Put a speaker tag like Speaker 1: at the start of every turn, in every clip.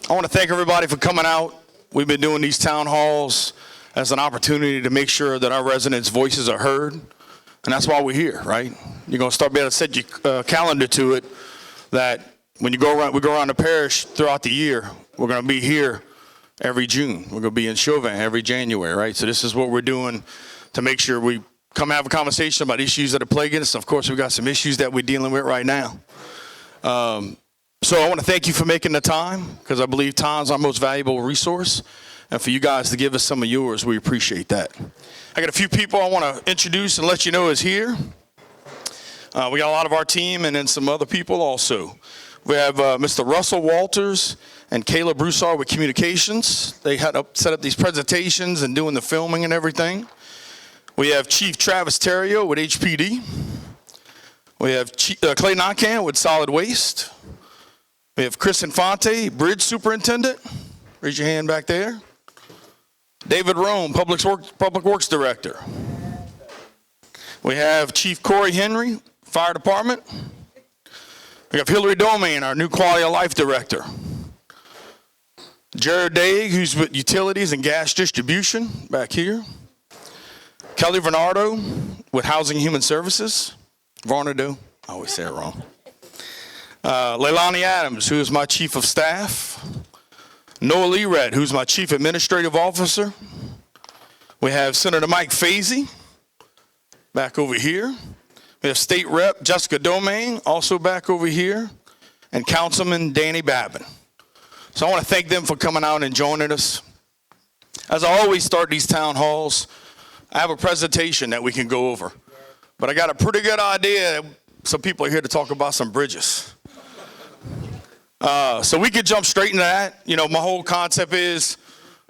Speaker 1: I want to thank everybody for coming out. We've been doing these town halls as an opportunity to make sure that our residents' voices are heard. And that's why we're here, right? You're going to start being able to set your calendar to it, that when you go around, we go around the parish throughout the year. We're going to be here every June. We're going to be in Chauvin every January, right? So this is what we're doing to make sure we come have a conversation about issues that are plaguing us. Of course, we've got some issues that we're dealing with right now. So I want to thank you for making the time, because I believe time's our most valuable resource. And for you guys to give us some of yours, we appreciate that. I got a few people I want to introduce and let you know is here. We got a lot of our team and then some other people also. We have Mr. Russell Walters and Caleb Broussard with communications. They had set up these presentations and doing the filming and everything. We have Chief Travis Terrio with HPD. We have Clay Noncan with solid waste. We have Chris Infante, Bridge Superintendent. Raise your hand back there. David Rome, Public Works Director. We have Chief Corey Henry, Fire Department. We have Hillary Domain, our new Quality of Life Director. Jared Daig, who's with Utilities and Gas Distribution, back here. Kelly Bernardo with Housing and Human Services. Varnado, I always say it wrong. Leilani Adams, who is my Chief of Staff. Noah Lered, who's my Chief Administrative Officer. We have Senator Mike Fazy, back over here. We have State Rep Jessica Domain, also back over here. And Councilman Danny Babin. So I want to thank them for coming out and joining us. As I always start these town halls, I have a presentation that we can go over. But I got a pretty good idea. Some people are here to talk about some bridges. So we could jump straight into that. You know, my whole concept is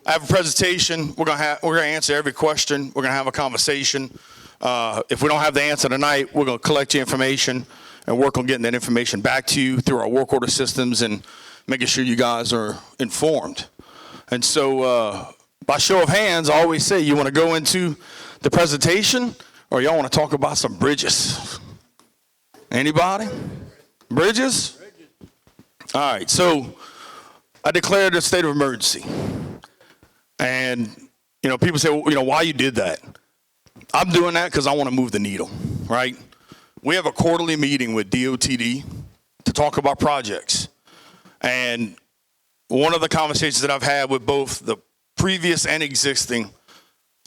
Speaker 1: I have a presentation. We're gonna answer every question. We're gonna have a conversation. If we don't have the answer tonight, we're gonna collect your information and work on getting that information back to you through our work order systems and making sure you guys are informed. And so by show of hands, I always say, you want to go into the presentation or y'all want to talk about some bridges? Anybody? Bridges? All right, so I declared a state of emergency. And, you know, people say, well, you know, why you did that? I'm doing that because I want to move the needle, right? We have a quarterly meeting with DOTD to talk about projects. And one of the conversations that I've had with both the previous and existing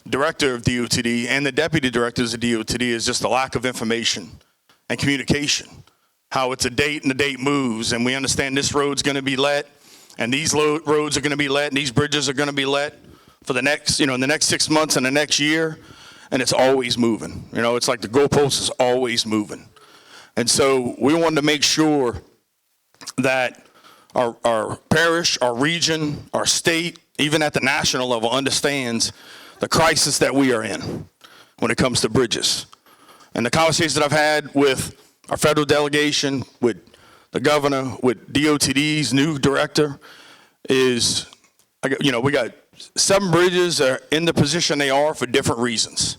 Speaker 1: director of DOTD and the deputy directors of DOTD is just the lack of information and communication. How it's a date and the date moves, and we understand this road's going to be let, and these roads are going to be let, and these bridges are going to be let for the next, in the next 6 months and the next year, and it's always moving. You know, it's like the goalpost is always moving. And so we wanted to make sure that our parish, our region, our state, even at the national level, understands the crisis that we are in when it comes to bridges. And the conversations that I've had with our federal delegation, with the governor, with DOTD's new director is, we got 7 bridges that are in the position they are for different reasons.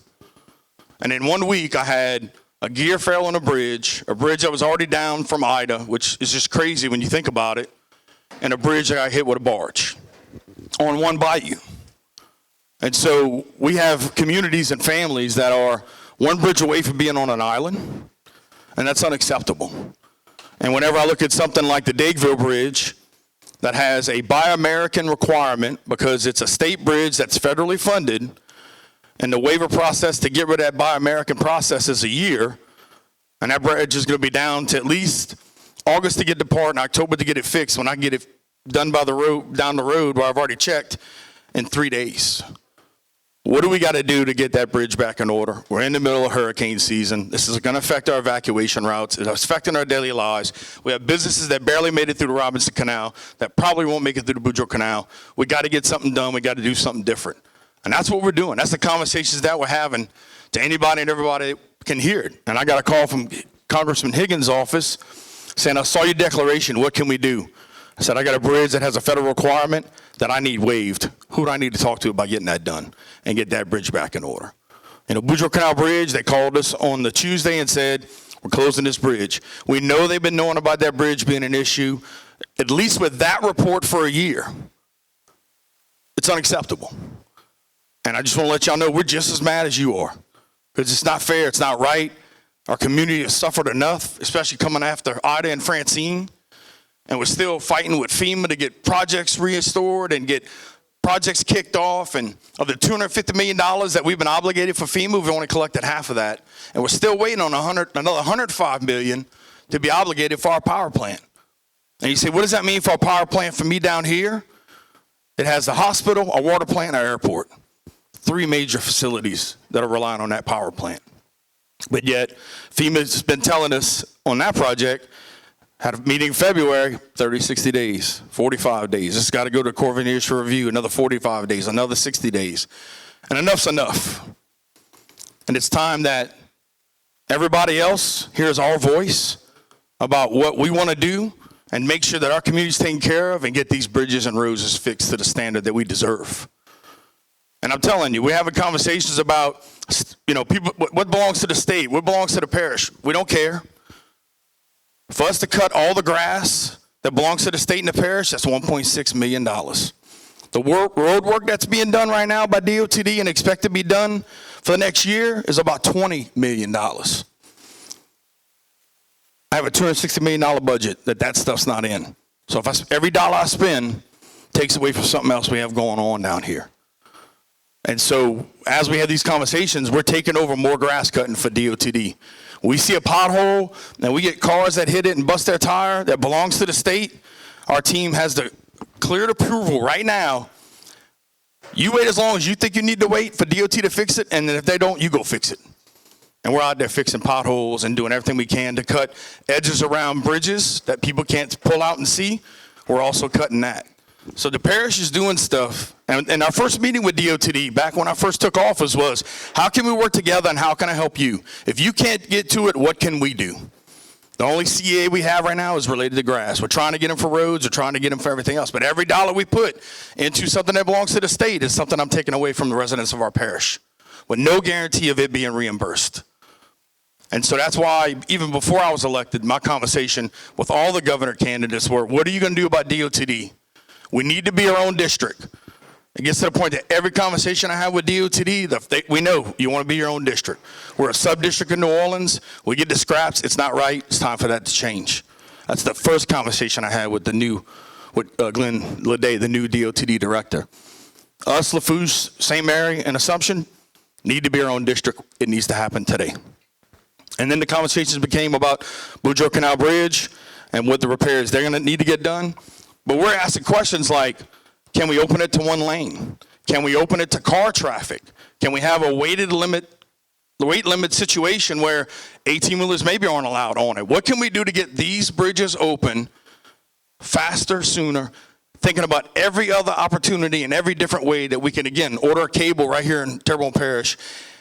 Speaker 1: And in 1 week, I had a gear fail on a bridge that was already down from Ida, which is just crazy when you think about it, and a bridge that got hit with a barge on one bayou. And so we have communities and families that are one bridge away from being on an island, and that's unacceptable. And whenever I look at something like the Daigville Bridge that has a Buy American requirement because it's a state bridge that's federally funded, and the waiver process to get rid of that Buy American process is a year, and that bridge is going to be down to at least August to get the part and October to get it fixed when I get it done by the road, down the road where I've already checked, in 3 days. What do we got to do to get that bridge back in order? We're in the middle of hurricane season. This is going to affect our evacuation routes. It's affecting our daily lives. We have businesses that barely made it through the Robinson Canal that probably won't make it through the Boudreaux Canal. We got to get something done. We got to do something different. And that's what we're doing. That's the conversations that we're having to anybody and everybody that can hear it. And I got a call from Congressman Higgins' office saying, I saw your declaration. What can we do? I said, I got a bridge that has a federal requirement that I need waived. Who do I need to talk to about getting that done and get that bridge back in order? Boudreaux Canal Bridge, they called us on the Tuesday and said, We're closing this bridge. We know they've been knowing about that bridge being an issue, at least with that report, for a year. It's unacceptable. And I just want to let y'all know we're just as mad as you are, because it's not fair. It's not right. Our community has suffered enough, especially coming after Ida and Francine. And we're still fighting with FEMA to get projects restored and get projects kicked off. And of the $250 million that we've been obligated for FEMA, we've only collected half of that. And we're still waiting on another $105 million to be obligated for our power plant. And you say, what does that mean for our power plant for me down here? It has the hospital, a water plant, and our airport. 3 major facilities that are relying on that power plant. But yet, FEMA's been telling us on that project, had a meeting in February, 30, 60 days, 45 days. It's got to go to Corps of Engineers for review, another 45 days, another 60 days. And enough's enough. And it's time that everybody else hears our voice about what we want to do and make sure that our community's taken care of and get these bridges and roads fixed to the standard that we deserve. And I'm telling you, we're having conversations about, people, what belongs to the state, what belongs to the parish. We don't care. For us to cut all the grass that belongs to the state and the parish, that's $1.6 million. The road work that's being done right now by DOTD and expect to be done for the next year is about $20 million. I have a $260 million budget that stuff's not in. So if every dollar I spend takes away from something else we have going on down here. And so as we have these conversations, we're taking over more grass cutting for DOTD. We see a pothole and we get cars that hit it and bust their tire that belongs to the state. Our team has the cleared approval right now. You wait as long as you think you need to wait for DOT to fix it, and then if they don't, you go fix it. And we're out there fixing potholes and doing everything we can to cut edges around bridges that people can't pull out and see. We're also cutting that. So the parish is doing stuff. And our first meeting with DOTD, back when I first took office, was how can we work together and how can I help you? If you can't get to it, what can we do? The only CA we have right now is related to grass. We're trying to get them for roads. We're trying to get them for everything else. But every dollar we put into something that belongs to the state is something I'm taking away from the residents of our parish with no guarantee of it being reimbursed. And so that's why, even before I was elected, my conversation with all the governor candidates were, what are you going to do about DOTD? We need to be our own district. It gets to the point that every conversation I have with DOTD, we know you want to be your own district. We're a sub-district in New Orleans. We get the scraps. It's not right. It's time for that to change. That's the first conversation I had with Glenn Leday, the new DOTD director. Us, Lafourche, St. Mary, and Assumption need to be our own district. It needs to happen today. And then the conversations became about Boudreaux Canal Bridge and what the repairs they're going to need to get done. But we're asking questions like, can we open it to one lane? Can we open it to car traffic? Can we have a weight limit situation where 18-wheelers maybe aren't allowed on it? What can we do to get these bridges open faster, sooner, thinking about every other opportunity and every different way that we can, again, order a cable right here in Terrebonne Parish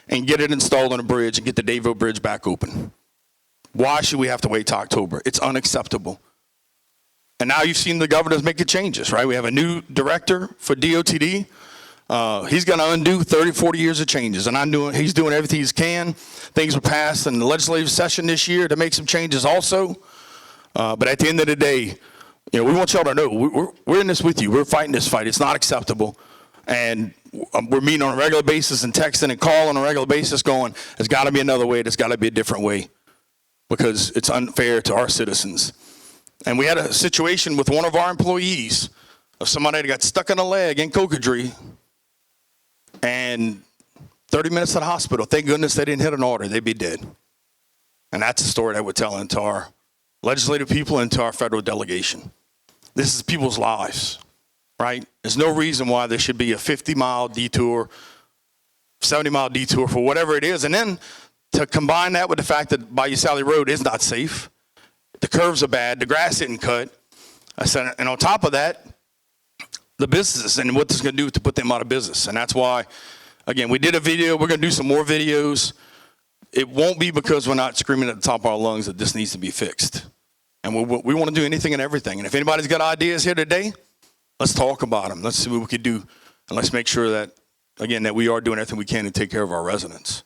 Speaker 1: and get it installed on a bridge and get the Davie Bridge back open? Why should we have to wait till October? It's unacceptable. And now you've seen the governors making changes, right? We have a new director for DOTD. He's going to undo 30, 40 years of changes. And he's doing everything he can. Things were passed in the legislative session this year to make some changes also. But at the end of the day, we want y'all to know we're in this with you. We're fighting this fight. It's not acceptable. And we're meeting on a regular basis and texting and calling on a regular basis going, there's got to be another way. There's got to be a different way because it's unfair to our citizens. And we had a situation with one of our employees of somebody that got stuck in a leg in Cocodrie and 30 minutes to the hospital. Thank goodness they didn't hit an order. They'd be dead. And that's a story that we're telling to our legislative people and to our federal delegation. This is people's lives, right? There's no reason why there should be a 50-mile detour, 70-mile detour for whatever it is. And then to combine that with the fact that Bayou Sally Road is not safe. The curves are bad. The grass isn't cut. I said, and on top of that, the businesses and what this is going to do to put them out of business. And that's why, again, we did a video. We're going to do some more videos. It won't be because we're not screaming at the top of our lungs that this needs to be fixed. And we want to do anything and everything. And if anybody's got ideas here today, let's talk about them. Let's see what we can do. And let's make sure that, again, that we are doing everything we can to take care of our residents.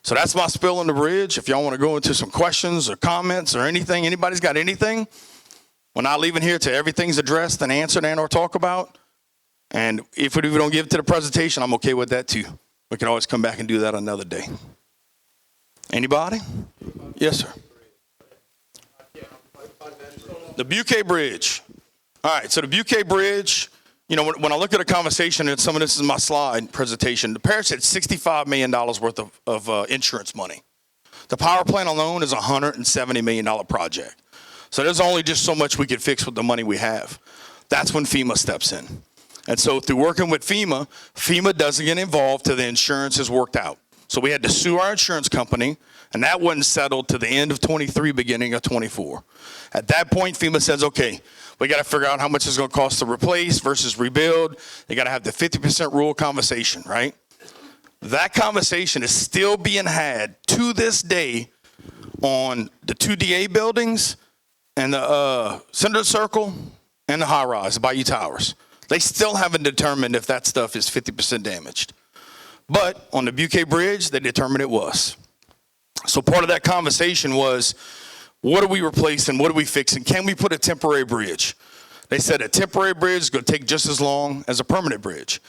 Speaker 1: So that's my spill on the bridge. If y'all want to go into some questions or comments or anything, anybody's got anything, we're not leaving here till everything's addressed and answered and or talk about. And if we don't give it to the presentation, I'm okay with that too. We can always come back and do that another day. Anybody? Yes, sir. The Buquet Bridge. All right, so the Buquet Bridge, you know, when I look at a conversation, and some of this is my slide presentation, the parish had $65 million worth of insurance money. The power plant alone is a $170 million project. So there's only just so much we could fix with the money we have. That's when FEMA steps in. And so through working with FEMA doesn't get involved till the insurance is worked out. So we had to sue our insurance company, and that wasn't settled to the end of 23, beginning of 24. At that point, FEMA says, okay, we got to figure out how much it's going to cost to replace versus rebuild. They got to have the 50% rule conversation, right? That conversation is still being had to this day on the 2 DA buildings and the Senator Circle and the high rise, the Bayou Towers. They still haven't determined if that stuff is 50% damaged. But on the Buquet Bridge, they determined it was. So part of that conversation was, what are we replacing? What are we fixing? Can we put a temporary bridge? They said a temporary bridge is going to take just as long as a permanent bridge.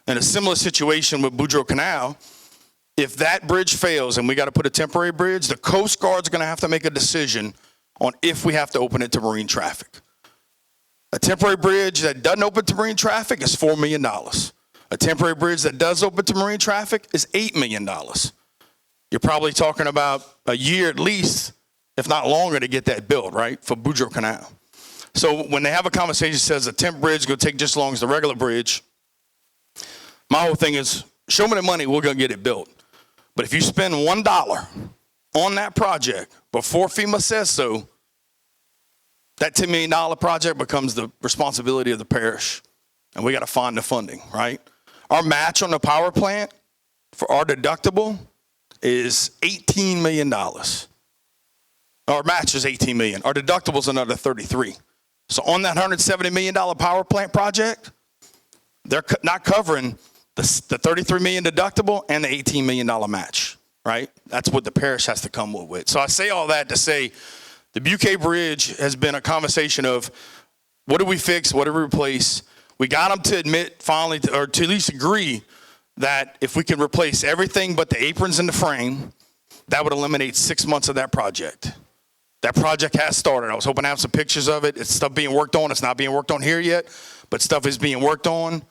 Speaker 1: In a similar situation with Boudreaux Canal, if that bridge fails and we got to put a temporary bridge, the Coast Guard's going to have to make a decision on if we have to open it to marine traffic. A temporary bridge that doesn't open to marine traffic is $4 million. A temporary bridge that does open to marine traffic is $8 million. You're probably talking about a year at least, if not longer, to get that built, right, for Boudreaux Canal. So when they have a conversation that says a temp bridge is going to take just as long as the regular bridge, my whole thing is, show me the money, we're going to get it built. But if you spend $1 on that project before FEMA says so, that $10 million project becomes the responsibility of the parish, and we got to find the funding, right? Our match on the power plant for our deductible is $18 million. Our match is $18 million. Our deductible is another $33. So on that $170 million power plant project, they're not covering the $33 million deductible and the $18 million match, right? That's what the parish has to come up with. So I say all that to say the Buquet Bridge has been a conversation of what do we fix, what do we replace? We got them to admit finally, or to at least agree that if we can replace everything but the aprons and the frame, that would eliminate 6 months of that project. That project has started. I was hoping to have some pictures of it. It's stuff being worked on. It's not being worked on here yet, but stuff is being worked on.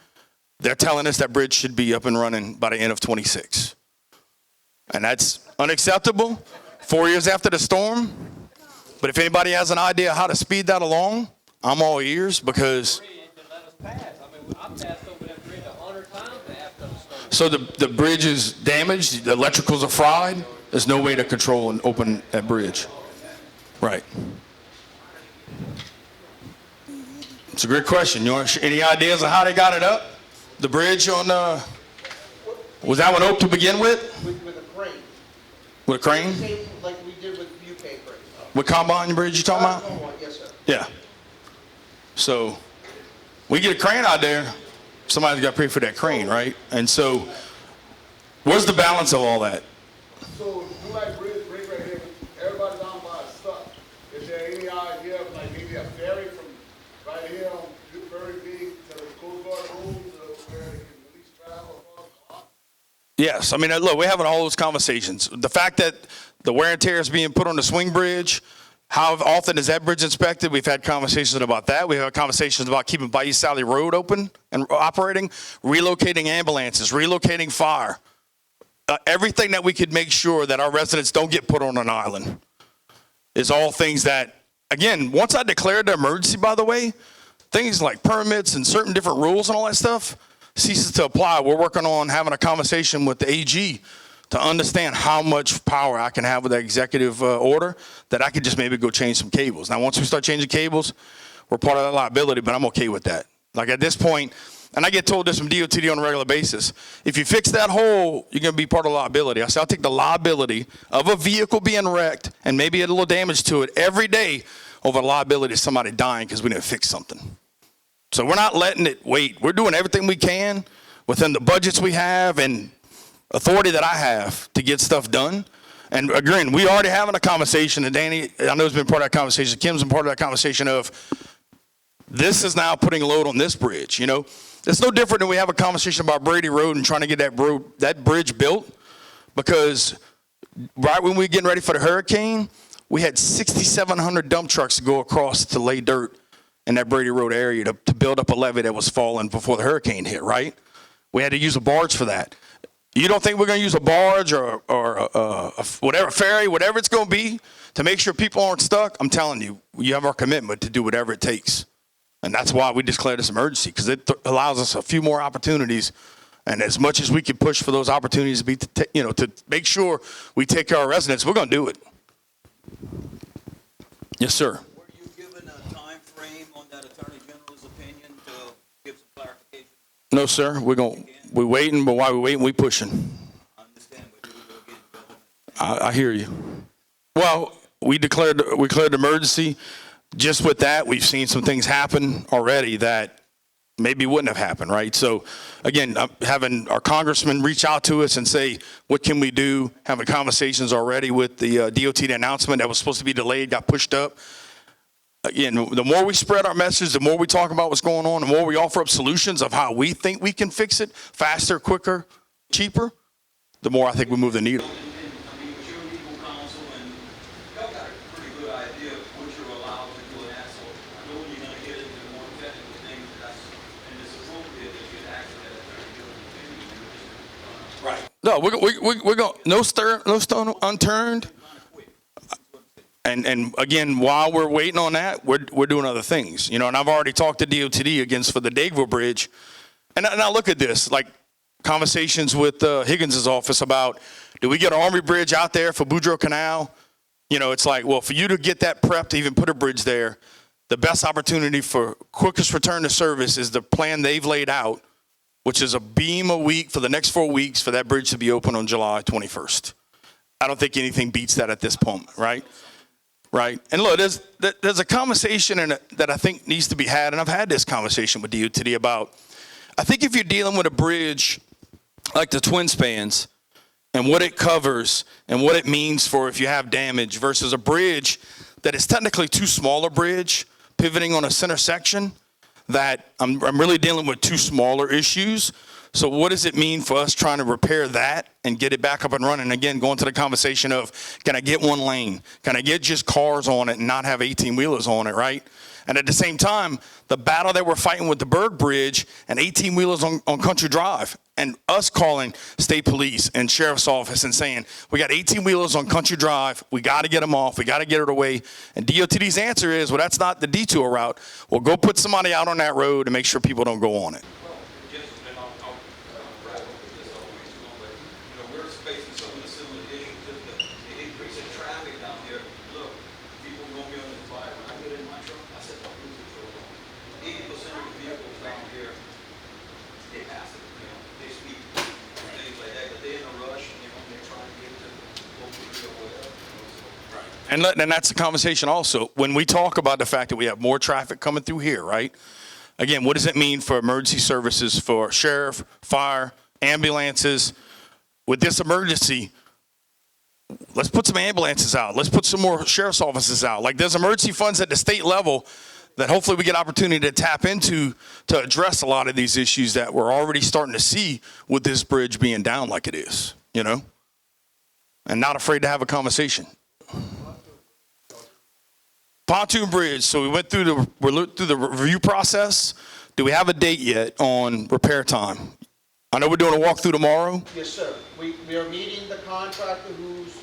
Speaker 1: They're telling us that bridge should be up and running by the end of 26. And that's unacceptable 4 years after the storm. But if anybody has an idea how to speed that along, I'm all ears because... So the bridge is damaged, the electricals are fried, there's no way to control and open that bridge. Right. It's a great question. You want any ideas of how they got it up? The bridge on, was that one oak to begin with?
Speaker 2: With a crane.
Speaker 1: With a crane?
Speaker 2: Same like we did with Buquet Bridge.
Speaker 1: With Combine Bridge you talking about?
Speaker 2: Yes, sir.
Speaker 1: Yeah. So we get a crane out there, somebody's got to pay for that crane, right? And so where's the balance of all that?
Speaker 3: So Dulac Bridge right here, everybody down by is stuck. Is there any idea of like maybe a ferry from right here on Very Big to the Coast Guard Road where they can at least travel across?
Speaker 1: Yes, I mean, look, we're having all those conversations. The fact that the wear and tear is being put on the swing bridge, how often is that bridge inspected? We've had conversations about that. We've had conversations about keeping Bayou Sally Road open and operating, relocating ambulances, relocating fire. Everything that we could make sure that our residents don't get put on an island is all things that, again, once I declared the emergency, by the way, things like permits and certain different rules and all that stuff ceases to apply. We're working on having a conversation with the AG to understand how much power I can have with that executive order that I could just maybe go change some cables. Now, once we start changing cables, we're part of that liability, but I'm okay with that. Like at this point, and I get told this from DOTD on a regular basis, if you fix that hole, you're going to be part of liability. I say I'll take the liability of a vehicle being wrecked and maybe a little damage to it every day over the liability of somebody dying because we didn't fix something. So we're not letting it wait. We're doing everything we can within the budgets we have, and authority that I have to get stuff done. And again, we already having a conversation, and Danny, I know has been part of that conversation. Kim's been part of that conversation of this is now putting a load on this bridge. You know, it's no different than we have a conversation about Brady Road and trying to get that bridge built, because right when we were getting ready for the hurricane, we had 6,700 dump trucks to go across to lay dirt in that Brady Road area to build up a levee that was falling before the hurricane hit, right? We had to use a barge for that. You don't think we're going to use a barge or whatever, ferry, whatever it's going to be to make sure people aren't stuck? I'm telling you, you have our commitment to do whatever it takes. And that's why we declared this emergency, because it allows us a few more opportunities. And as much as we can push for those opportunities to make sure we take care of our residents, we're going to do it. Yes, sir.
Speaker 4: Were you given a time frame on that Attorney General's opinion to give some clarification?
Speaker 1: No, sir. We're waiting, but while we're waiting, we're pushing.
Speaker 4: I understand, but you will get government.
Speaker 1: I hear you. Well, we declared emergency. Just with that, we've seen some things happen already that maybe wouldn't have happened, right? So, again, having our congressman reach out to us and say, what can we do? Having conversations already with the DOT. The announcement that was supposed to be delayed got pushed up. Again, the more we spread our message, the more we talk about what's going on, the more we offer up solutions of how we think we can fix it faster, quicker, cheaper, the more I think we move the needle.
Speaker 4: I mean, with your legal counsel, and y'all got a pretty good idea of what you're allowed to do and that, so I know when you're going to get into the more technical things, and it's appropriate that you ask that Attorney General's opinion.
Speaker 1: Right. No, we're going no stone unturned. And again, while we're waiting on that, we're doing other things, you know. And I've already talked to DOTD against for the Dageville Bridge, and I look at this like conversations with Higgins' office about, do we get an Army Bridge out there for Boudreaux Canal? You know, it's like, well, for you to get that prep to even put a bridge there, the best opportunity for quickest return to service is the plan they've laid out, which is a beam a week for the next 4 weeks for that bridge to be open on July 21st. I don't think anything beats that at this point, right? Right. And look, there's a conversation that I think needs to be had, and I've had this conversation with DOTD about, I think if you're dealing with a bridge like the twin spans and what it covers and what it means for if you have damage versus a bridge that is technically too small a bridge pivoting on a center section, that I'm really dealing with two smaller issues. So what does it mean for us trying to repair that and get it back up and running? Again, going to the conversation of, can I get one lane? Can I get just cars on it and not have 18-wheelers on it, right? And at the same time, the battle that we're fighting with the Berg Bridge and 18-wheelers on Country Drive, and us calling state police and sheriff's office and saying, we got 18-wheelers on Country Drive, we got to get them off, we got to get it away. And DOTD's answer is, well, that's not the detour route. Well, go put somebody out on that road and make sure people don't go on it. And that's the conversation also. When we talk about the fact that we have more traffic coming through here, right? Again, what does it mean for emergency services, for sheriff, fire, ambulances? With this emergency, let's put some ambulances out. Let's put some more sheriff's offices out. Like, there's emergency funds at the state level that hopefully we get opportunity to tap into to address a lot of these issues that we're already starting to see with this bridge being down like it is, you know? And not afraid to have a conversation. Pontoon bridge. So we're through the review process. Do we have a date yet on repair time? I know we're doing a walkthrough tomorrow.
Speaker 2: Yes, sir. We are meeting the contractor who's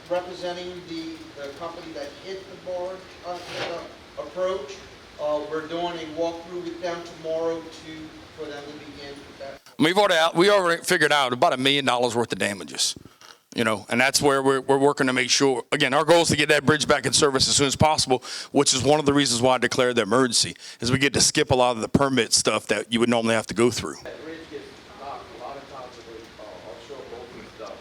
Speaker 2: representing the company that hit the barge approach. We're doing a walkthrough with them tomorrow for them to begin with that.
Speaker 1: We already figured out about $1 million worth of damages. You know, and that's where we're working to make sure, again, our goal is to get that bridge back in service as soon as possible, which is one of the reasons why I declared the emergency, is we get to skip a lot of the permit stuff that you would normally have to go through.
Speaker 5: That bridge gets knocked a lot of times with offshore boats and stuff.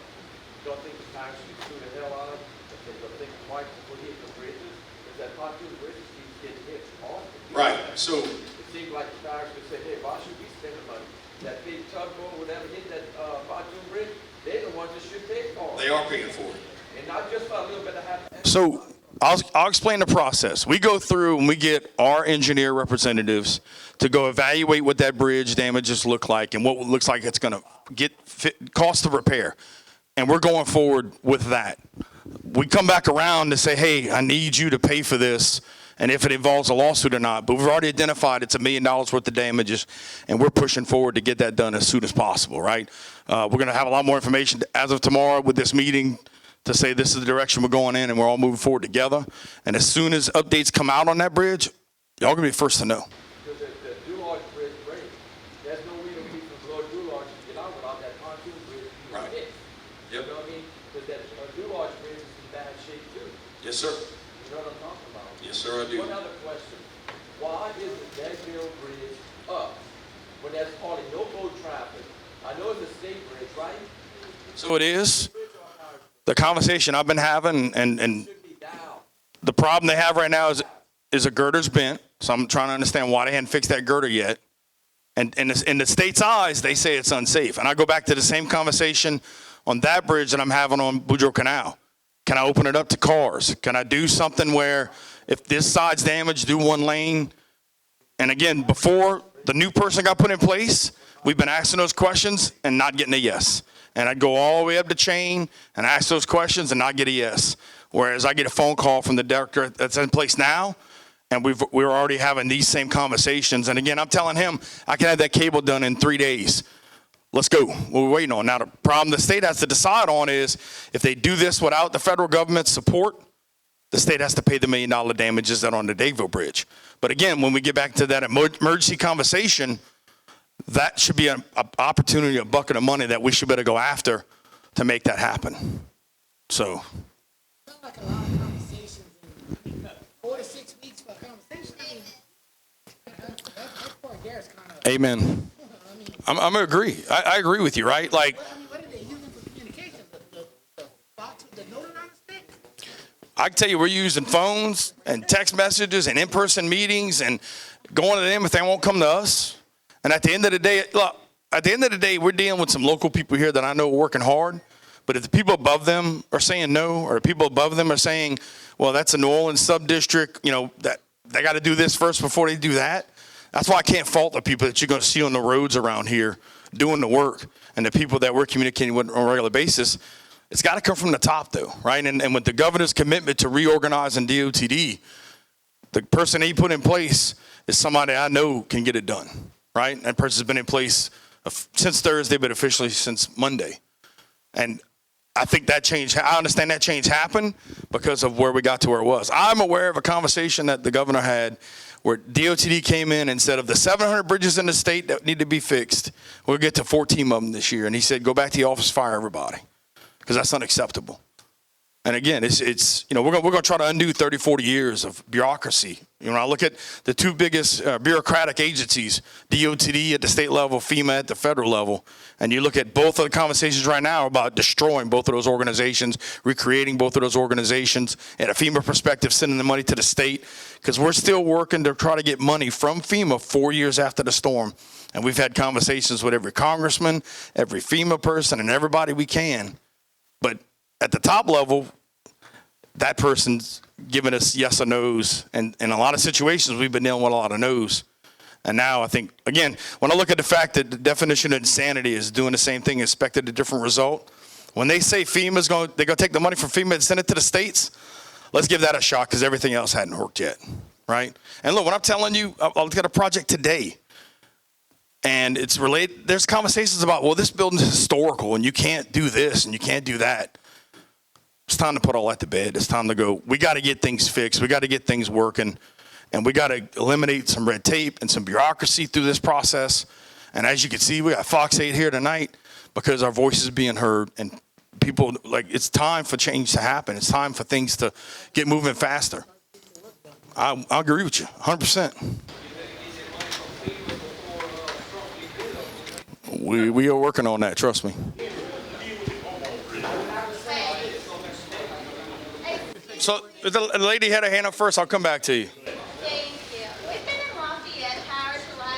Speaker 5: Don't think the time should sue the hell out of them. Don't think twice before hitting the bridges, because that pontoon bridge keeps getting hit often.
Speaker 1: Right. So
Speaker 5: it seems like the parish would say, hey, why should we spend the money? That big tugboat, whatever hit that pontoon bridge, they're the ones that should pay for it.
Speaker 1: They are paying for it.
Speaker 5: And not just for a little bit of half.
Speaker 1: So I'll explain the process. We go through and we get our engineer representatives to go evaluate what that bridge damages look like and what it looks like it's going to cost of repair. And we're going forward with that. We come back around to say, hey, I need you to pay for this, and if it involves a lawsuit or not. But we've already identified it's $1 million worth of damages, and we're pushing forward to get that done as soon as possible, right? We're going to have a lot more information as of tomorrow with this meeting to say this is the direction we're going in, and we're all moving forward together. And as soon as updates come out on that bridge, y'all going to be the first to know.
Speaker 5: Because the Dulac bridge breaks. There's no way to reach from Lord Dulac to get out without that pontoon bridge being
Speaker 1: Right.
Speaker 5: fixed.
Speaker 1: Yep.
Speaker 5: You know what I mean? Because that Dulac bridge is in bad shape too.
Speaker 1: Yes, sir.
Speaker 5: You know what I'm talking about?
Speaker 1: Yes, sir, I do.
Speaker 5: One other question. Why isn't that Mill Bridge up when there's hardly no boat traffic? I know it's a state bridge, right?
Speaker 1: So it is. The conversation I've been having, and
Speaker 5: Should be down.
Speaker 1: the problem they have right now is a girder's bent. So I'm trying to understand why they hadn't fixed that girder yet. And in the state's eyes, they say it's unsafe. And I go back to the same conversation on that bridge that I'm having on Boudreaux Canal. Can I open it up to cars? Can I do something where if this side's damaged, do one lane? And again, before the new person got put in place, we've been asking those questions and not getting a yes. And I'd go all the way up the chain and ask those questions and not get a yes. Whereas I get a phone call from the director that's in place now, and we're already having these same conversations. And again, I'm telling him I can have that cable done in 3 days. Let's go. What we're waiting on. Now, the problem the state has to decide on is if they do this without the federal government's support, the state has to pay the $1 million damages that are on the Dayville Bridge. But again, when we get back to that emergency conversation, that should be an opportunity, a bucket of money that we should better go after to make that happen. So.
Speaker 6: Sounds like a lot of conversations in 4 to 6 weeks for a conversation. I mean, that part there is kind of.
Speaker 1: Amen. I'm going to agree. I agree with you, right? Like,
Speaker 6: I mean, what are they using for communication? The box with the note on the stick?
Speaker 1: I can tell you we're using phones and text messages and in-person meetings and going to them if they won't come to us. And at the end of the day, look, we're dealing with some local people here that I know are working hard. But if the people above them are saying no, or the people above them are saying, well, that's a New Orleans sub-district, that they got to do this first before they do that. That's why I can't fault the people that you're going to see on the roads around here doing the work and the people that we're communicating with on a regular basis. It's got to come from the top, though, right? And with the governor's commitment to reorganizing DOTD, the person he put in place is somebody I know can get it done, right? That person's been in place since Thursday, but officially since Monday. And I think that change, I understand that change happened because of where we got to where it was. I'm aware of a conversation that the governor had where DOTD came in and said of the 700 bridges in the state that need to be fixed, we'll get to 14 of them this year. And he said, go back to the office, fire everybody, because that's unacceptable. And again, it's we're going to try to undo 30, 40 years of bureaucracy. I look at the two biggest bureaucratic agencies, DOTD at the state level, FEMA at the federal level, and you look at both of the conversations right now about destroying both of those organizations, recreating both of those organizations, and a FEMA perspective, sending the money to the state, because we're still working to try to get money from FEMA 4 years after the storm. And we've had conversations with every congressman, every FEMA person, and everybody we can. But at the top level, that person's giving us yes or no's. And in a lot of situations, we've been dealing with a lot of no's. And now I think, again, when I look at the fact that the definition of insanity is doing the same thing, expected a different result, when they say they're going to take the money from FEMA and send it to the states, let's give that a shot because everything else hadn't worked yet, right? And look, when I'm telling you, I'll get a project today. And it's related, there's conversations about, well, this building's historical and you can't do this and you can't do that. It's time to put all that to bed. It's time to go, we got to get things fixed. We got to get things working. And we got to eliminate some red tape and some bureaucracy through this process. And as you can see, we got Fox 8 here tonight because our voices are being heard. And people, it's time for change to happen. It's time for things to get moving faster. I agree with you, 100%. We are working on that, trust me. So the lady had her hand up first. I'll come back to you.
Speaker 7: Thank you. We've been in Lafayette Parish the last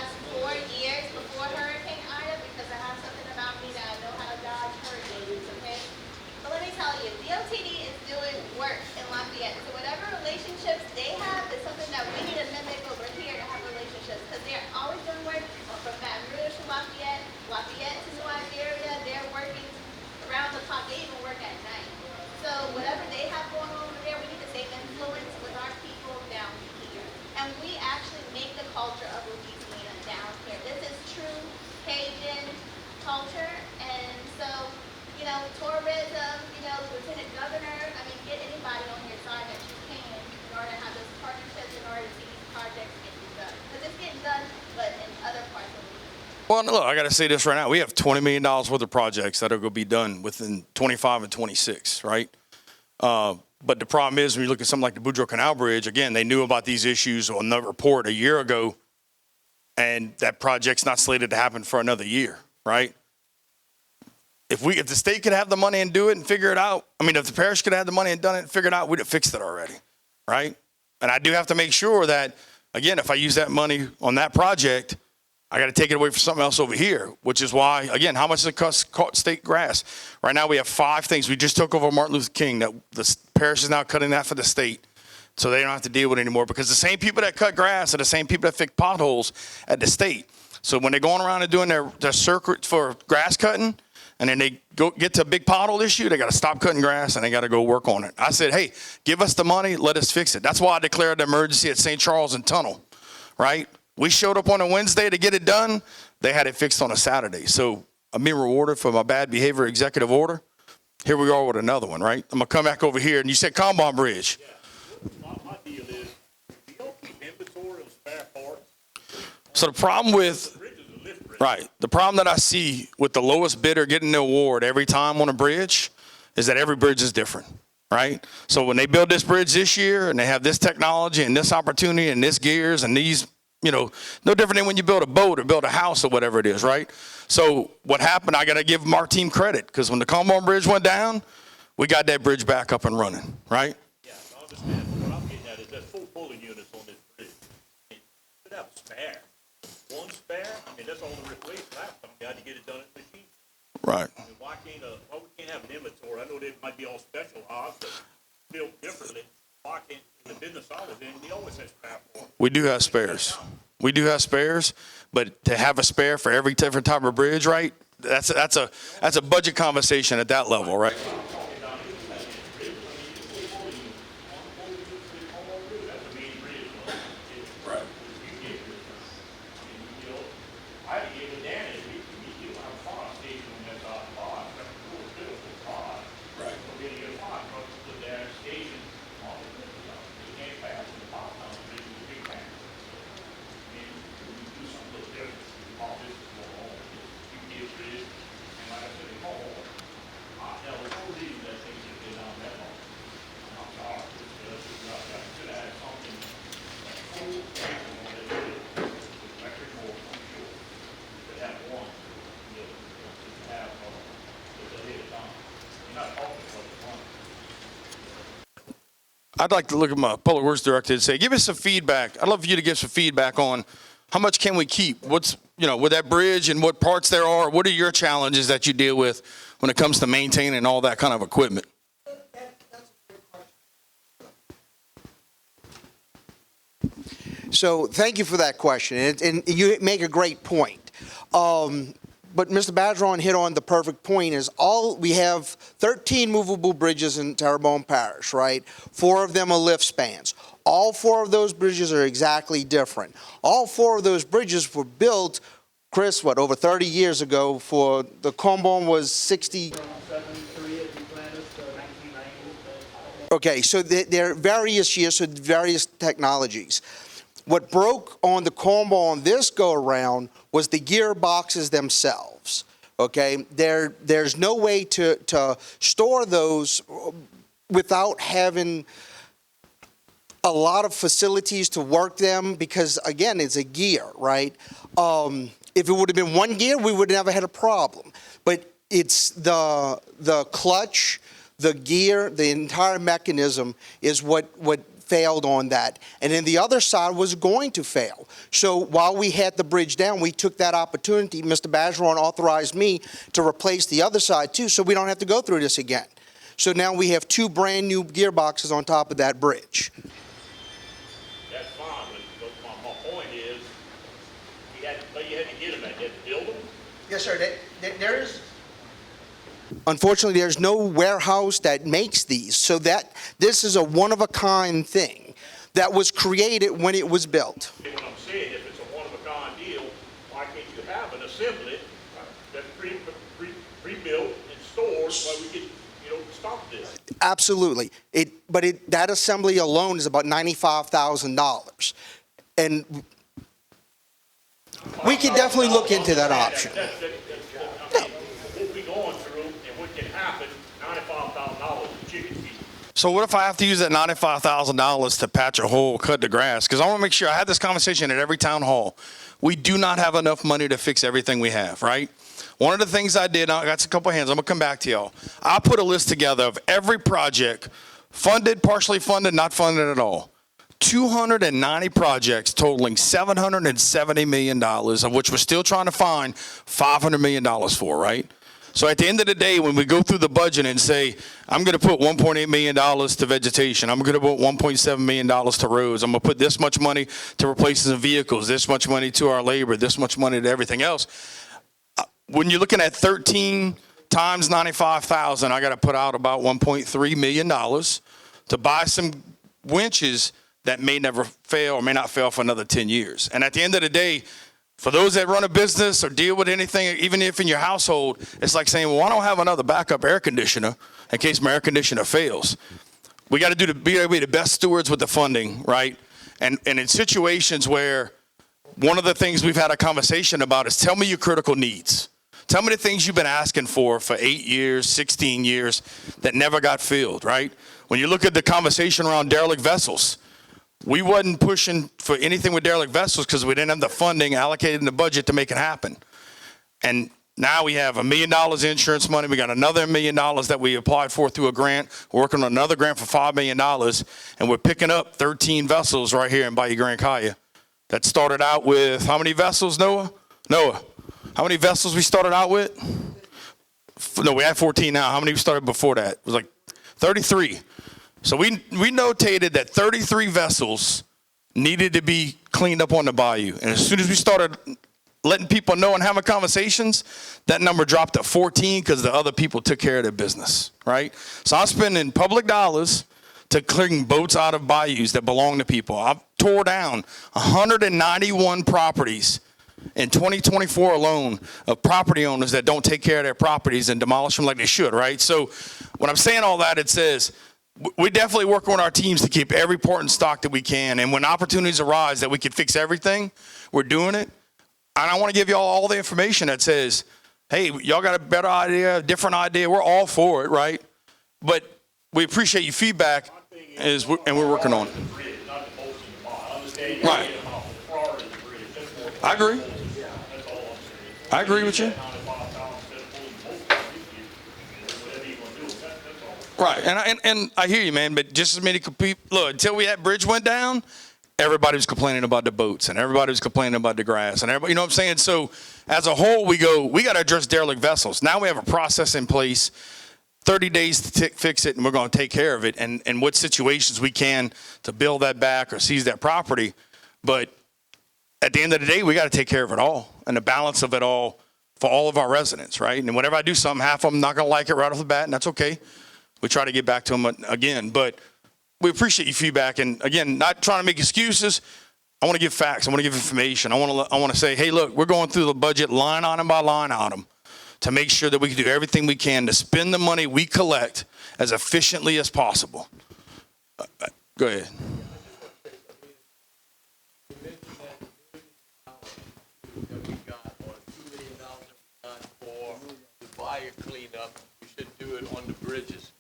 Speaker 1: Well, look, I got to say this right now. We have $20 million worth of projects that are going to be done within 25 and 26, right? But the problem is when you look at something like the Boudreaux Canal Bridge, again, they knew about these issues on the report a year ago, and that project's not slated to happen for another year, right? If the state could have the money and do it and figure it out, I mean, if the parish could have the money and done it and figured it out, we'd have fixed it already, right? And I do have to make sure that, again, if I use that money on that project, I got to take it away for something else over here, which is why, again, how much does it cost state grass? Right now we have 5 things. We just took over Martin Luther King that the parish is now cutting that for the state, so they don't have to deal with it anymore, because the same people that cut grass are the same people that fix potholes at the state. So when they're going around and doing their circuit for grass cutting, and then they get to a big pothole issue, they got to stop cutting grass and they got to go work on it. I said, hey, give us the money, let us fix it. That's why I declared the emergency at St. Charles and Tunnel, right? We showed up on a Wednesday to get it done. They had it fixed on a Saturday. So I'm being rewarded for my bad behavior executive order. Here we are with another one, right? I'm going to come back over here. And you said Combine Bridge.
Speaker 7: Yeah. My deal is, do you keep inventory of spare parts?
Speaker 1: So the problem with, right, the problem that I see with the lowest bidder getting the award every time on a bridge is that every bridge is different, right? So when they build this bridge this year and they have this technology and this opportunity and this gears and these, no different than when you build a boat or build a house or whatever it is, right? So what happened, I got to give our team credit, because when the Combine Bridge went down, we got that bridge back up and running, right?
Speaker 7: Yeah, I understand. What I'm getting at is there's 4 pulling units on this bridge. You should have a spare. One spare, I mean, that's all the replaced last time. You had to get it done at the machine.
Speaker 1: Right.
Speaker 7: I mean, why we can't have an inventory? I know they might be all specialized, but built differently. Why can't, in the business I was in, we always had spare parts.
Speaker 1: We do have spares. We do have spares, but to have a spare for every different type of bridge, right? That's a budget conversation at that level, right? I'd like to look at my public works director and say, give us some feedback. I'd love for you to give some feedback on how much can we keep? What's, with that bridge and what parts there are, what are your challenges that you deal with when it comes to maintaining all that kind of equipment?
Speaker 2: So thank you for that question, and you make a great point. But Mr. Badron hit on the perfect point. We have 13 movable bridges in Terrebonne Parish, right? 4 of them are lift spans. All 4 of those bridges are exactly different. All 4 of those bridges were built, Chris, over 30 years ago. For the Combine was 60. Okay, so there are various years, so various technologies. What broke on the Combine this go around was the gearboxes themselves. Okay, there's no way to store those without having a lot of facilities to work them, because again, it's a gear, right? If it would have been one gear, we would have never had a problem. But it's the clutch, the gear, the entire mechanism is what failed on that. And then the other side was going to fail. So while we had the bridge down, we took that opportunity. Mr. Badron authorized me to replace the other side too, so we don't have to go through this again. So now we have 2 brand new gearboxes on top of that bridge.
Speaker 7: That's fine, but my point is, you had to get them, you had to build them.
Speaker 2: Yes, sir. There is. Unfortunately, there's no warehouse that makes these, so that this is a one-of-a-kind thing that was created when it was built.
Speaker 7: What I'm saying, if it's a one-of-a-kind deal, why can't you have an assembly that's pre-built and stored where we can, stop this?
Speaker 2: Absolutely. That assembly alone is about $95,000, and We could definitely look into that option.
Speaker 7: What we going through and what can happen, $95,000 is chicken feed.
Speaker 1: So what if I have to use that $95,000 to patch a hole, cut the grass? Because I want to make sure I have this conversation at every town hall. We do not have enough money to fix everything we have, right? One of the things I did, I got a couple of hands, I'm going to come back to y'all. I put a list together of every project, funded, partially funded, not funded at all. 290 projects totaling $770 million, of which we're still trying to find $500 million for, right? So at the end of the day, when we go through the budget and say, I'm going to put $1.8 million to vegetation, I'm going to put $1.7 million to roads, I'm going to put this much money to replacing vehicles, this much money to our labor, this much money to everything else. When you're looking at 13 times 95,000, I got to put out about $1.3 million to buy some winches that may never fail or may not fail for another 10 years. And at the end of the day, for those that run a business or deal with anything, even if in your household, it's like saying, well, I don't have another backup air conditioner in case my air conditioner fails. We got to be the best stewards with the funding, right? And in situations where one of the things we've had a conversation about is tell me your critical needs. Tell me the things you've been asking for 8 years, 16 years that never got filled, right? When you look at the conversation around derelict vessels, we wasn't pushing for anything with derelict vessels because we didn't have the funding allocated in the budget to make it happen. And now we have $1 million insurance money. We got another $1 million that we applied for through a grant. We're working on another grant for $5 million. And we're picking up 13 vessels right here in Bayou Grand Caya. That started out with how many vessels, Noah? Noah, how many vessels we started out with? No, we have 14 now. How many we started before that? It was like 33. So we notated that 33 vessels needed to be cleaned up on the bayou. And as soon as we started letting people know and having conversations, that number dropped to 14 because the other people took care of their business, right? So I'm spending public dollars to clean boats out of bayous that belong to people. I've tore down 191 properties in 2024 alone of property owners that don't take care of their properties and demolish them like they should, right? So when I'm saying all that, it says we definitely work on our teams to keep every port in stock that we can. And when opportunities arise that we can fix everything, we're doing it. And I want to give y'all all the information that says, hey, y'all got a better idea, a different idea. We're all for it, right? But we appreciate your feedback, and we're working on it. Right. I agree. I agree with you. Right, and I hear you, man, but just as many people, look, until that bridge went down, everybody was complaining about the boats, and everybody was complaining about the grass, and everybody, you know what I'm saying? So as a whole, we got to address derelict vessels. Now we have a process in place, 30 days to fix it, and we're going to take care of it, and what situations we can to build that back or seize that property. But at the end of the day, we got to take care of it all, and the balance of it all for all of our residents, right? And whenever I do something, half of them not going to like it right off the bat, and that's okay. We try to get back to them again, but we appreciate your feedback. And again, not trying to make excuses. I want to give facts. I want to give information. I want to say, hey, look, we're going through the budget line item by line item to make sure that we can do everything we can to spend the money we collect as efficiently as possible. Go ahead.
Speaker 5: That we got, or $2 million for the bayou cleanup, we should do it on the bridges.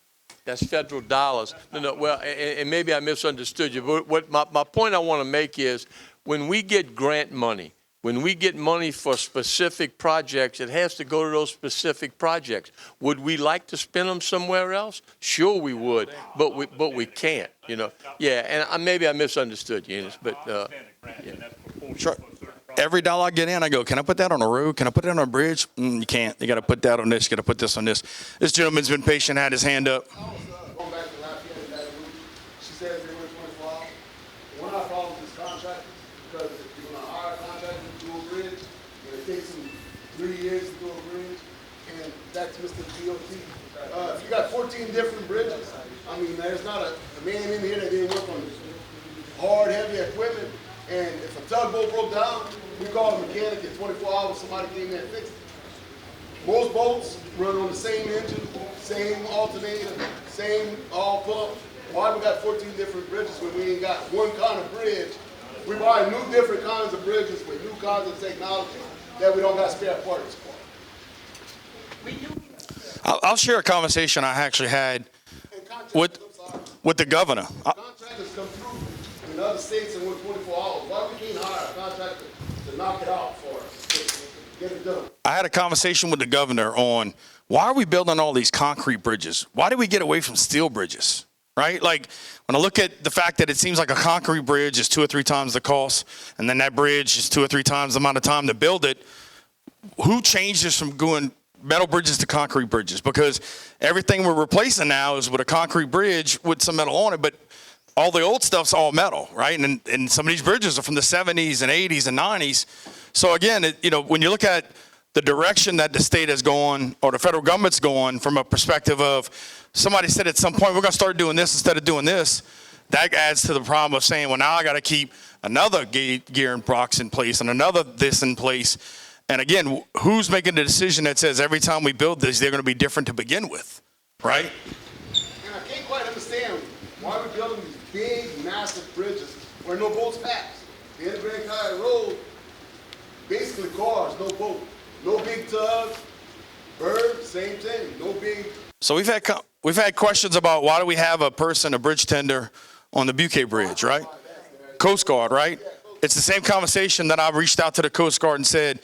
Speaker 5: That's federal dollars. No, well, and maybe I misunderstood you, but what my point I want to make is when we get grant money, when we get money for specific projects, it has to go to those specific projects. Would we like to spend them somewhere else? Sure we would, but we can't, you know. Yeah, and maybe I misunderstood you, but yeah.
Speaker 1: Sure. Every dollar I get in, I go, can I put that on a road? Can I put that on a bridge? You can't. You got to put that on this. You got to put this on this. This gentleman's been patient, had his hand up.
Speaker 3: Going back to Lafayette and Baton Rouge, she says they went 24 hours. One of our problems is contractors, because if you're going to hire a contractor to do a bridge, it takes them 3 years to do a bridge, and that's Mr. DOT. If you got 14 different bridges, I mean, there's not a man in here that didn't work on hard, heavy equipment, and if a tugboat broke down, we called a mechanic in 24 hours, somebody came there and fixed it. Most boats run on the same engine, same alternator, same all pull-up. Why we got 14 different bridges when we ain't got one kind of bridge We buy new different kinds of bridges with new kinds of technology that we don't have spare parts for.
Speaker 1: I'll share a conversation I actually had
Speaker 3: And contractors,
Speaker 1: with
Speaker 3: I'm sorry,
Speaker 1: with the governor.
Speaker 3: contractors come through in other states in 24 hours. Why we can't hire a contractor to knock it out for us, to get it done?
Speaker 1: I had a conversation with the governor on why are we building all these concrete bridges? Why do we get away from steel bridges? Right? Like when I look at the fact that it seems like a concrete bridge is 2 or 3 times the cost, and then that bridge is 2 or 3 times the amount of time to build it, who changed us from going metal bridges to concrete bridges? Because everything we're replacing now is with a concrete bridge with some metal on it, but all the old stuff's all metal, right? And some of these bridges are from the 70s and 80s and 90s. So again, when you look at the direction that the state has gone or the federal government's gone from a perspective of somebody said at some point, we're going to start doing this instead of doing this, that adds to the problem of saying, well, now I got to keep another gear and box in place and another this in place. And again, who's making the decision that says every time we build this, they're going to be different to begin with, right?
Speaker 3: And I can't quite understand why we're building these big, massive bridges where no boats pass. The end of Grand Cayo Road, basically cars, no boat. No big tugs, bird, same thing, no big.
Speaker 1: So we've had questions about why do we have a bridge tender on the Buquet Bridge, right? Coast Guard, right? It's the same conversation that I reached out to the Coast Guard and said,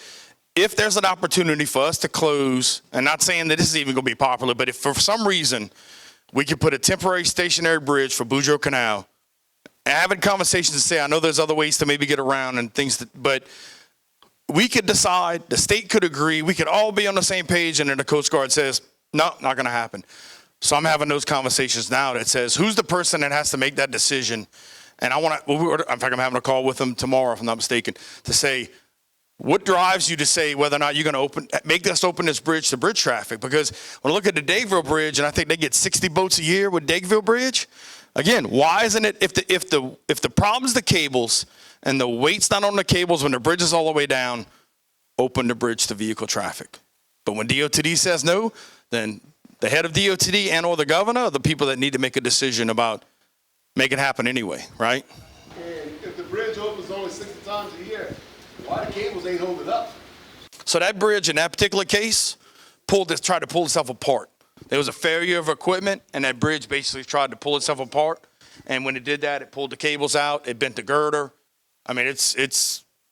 Speaker 1: if there's an opportunity for us to close, and not saying that this is even going to be popular, but if for some reason we could put a temporary stationary bridge for Boudreaux Canal, and having conversations to say, I know there's other ways to maybe get around and things, but we could decide, the state could agree, we could all be on the same page, and then the Coast Guard says, no, not going to happen. So I'm having those conversations now that says, who's the person that has to make that decision? And in fact, I'm having a call with them tomorrow, if I'm not mistaken, to say, what drives you to say whether or not you're going to make us open this bridge to bridge traffic? Because when I look at the Dageville Bridge, and I think they get 60 boats a year with Dageville Bridge, again, why isn't it, if the problem's the cables, and the weight's not on the cables when the bridge is all the way down, open the bridge to vehicle traffic. But when DOTD says no, then the head of DOTD and or the governor are the people that need to make a decision about make it happen anyway, right?
Speaker 3: And if the bridge opens only 60 times a year, why the cables ain't holding up?
Speaker 1: So that bridge in that particular case tried to pull itself apart. There was a failure of equipment, and that bridge basically tried to pull itself apart. And when it did that, it pulled the cables out, it bent the girder. I mean, it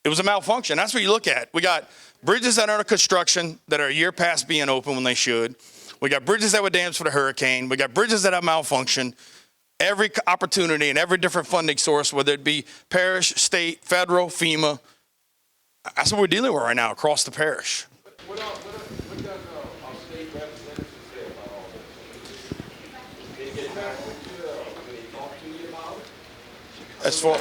Speaker 1: was a malfunction. That's what you look at. We got bridges that are under construction that are a year past being open when they should. We got bridges that were damaged for the hurricane. We got bridges that have malfunctioned. Every opportunity and every different funding source, whether it be parish, state, federal, FEMA, that's what we're dealing with right now across the parish.
Speaker 5: What does our state representative say about all this? Did they get back with you, did they talk to you about it?
Speaker 1: As far,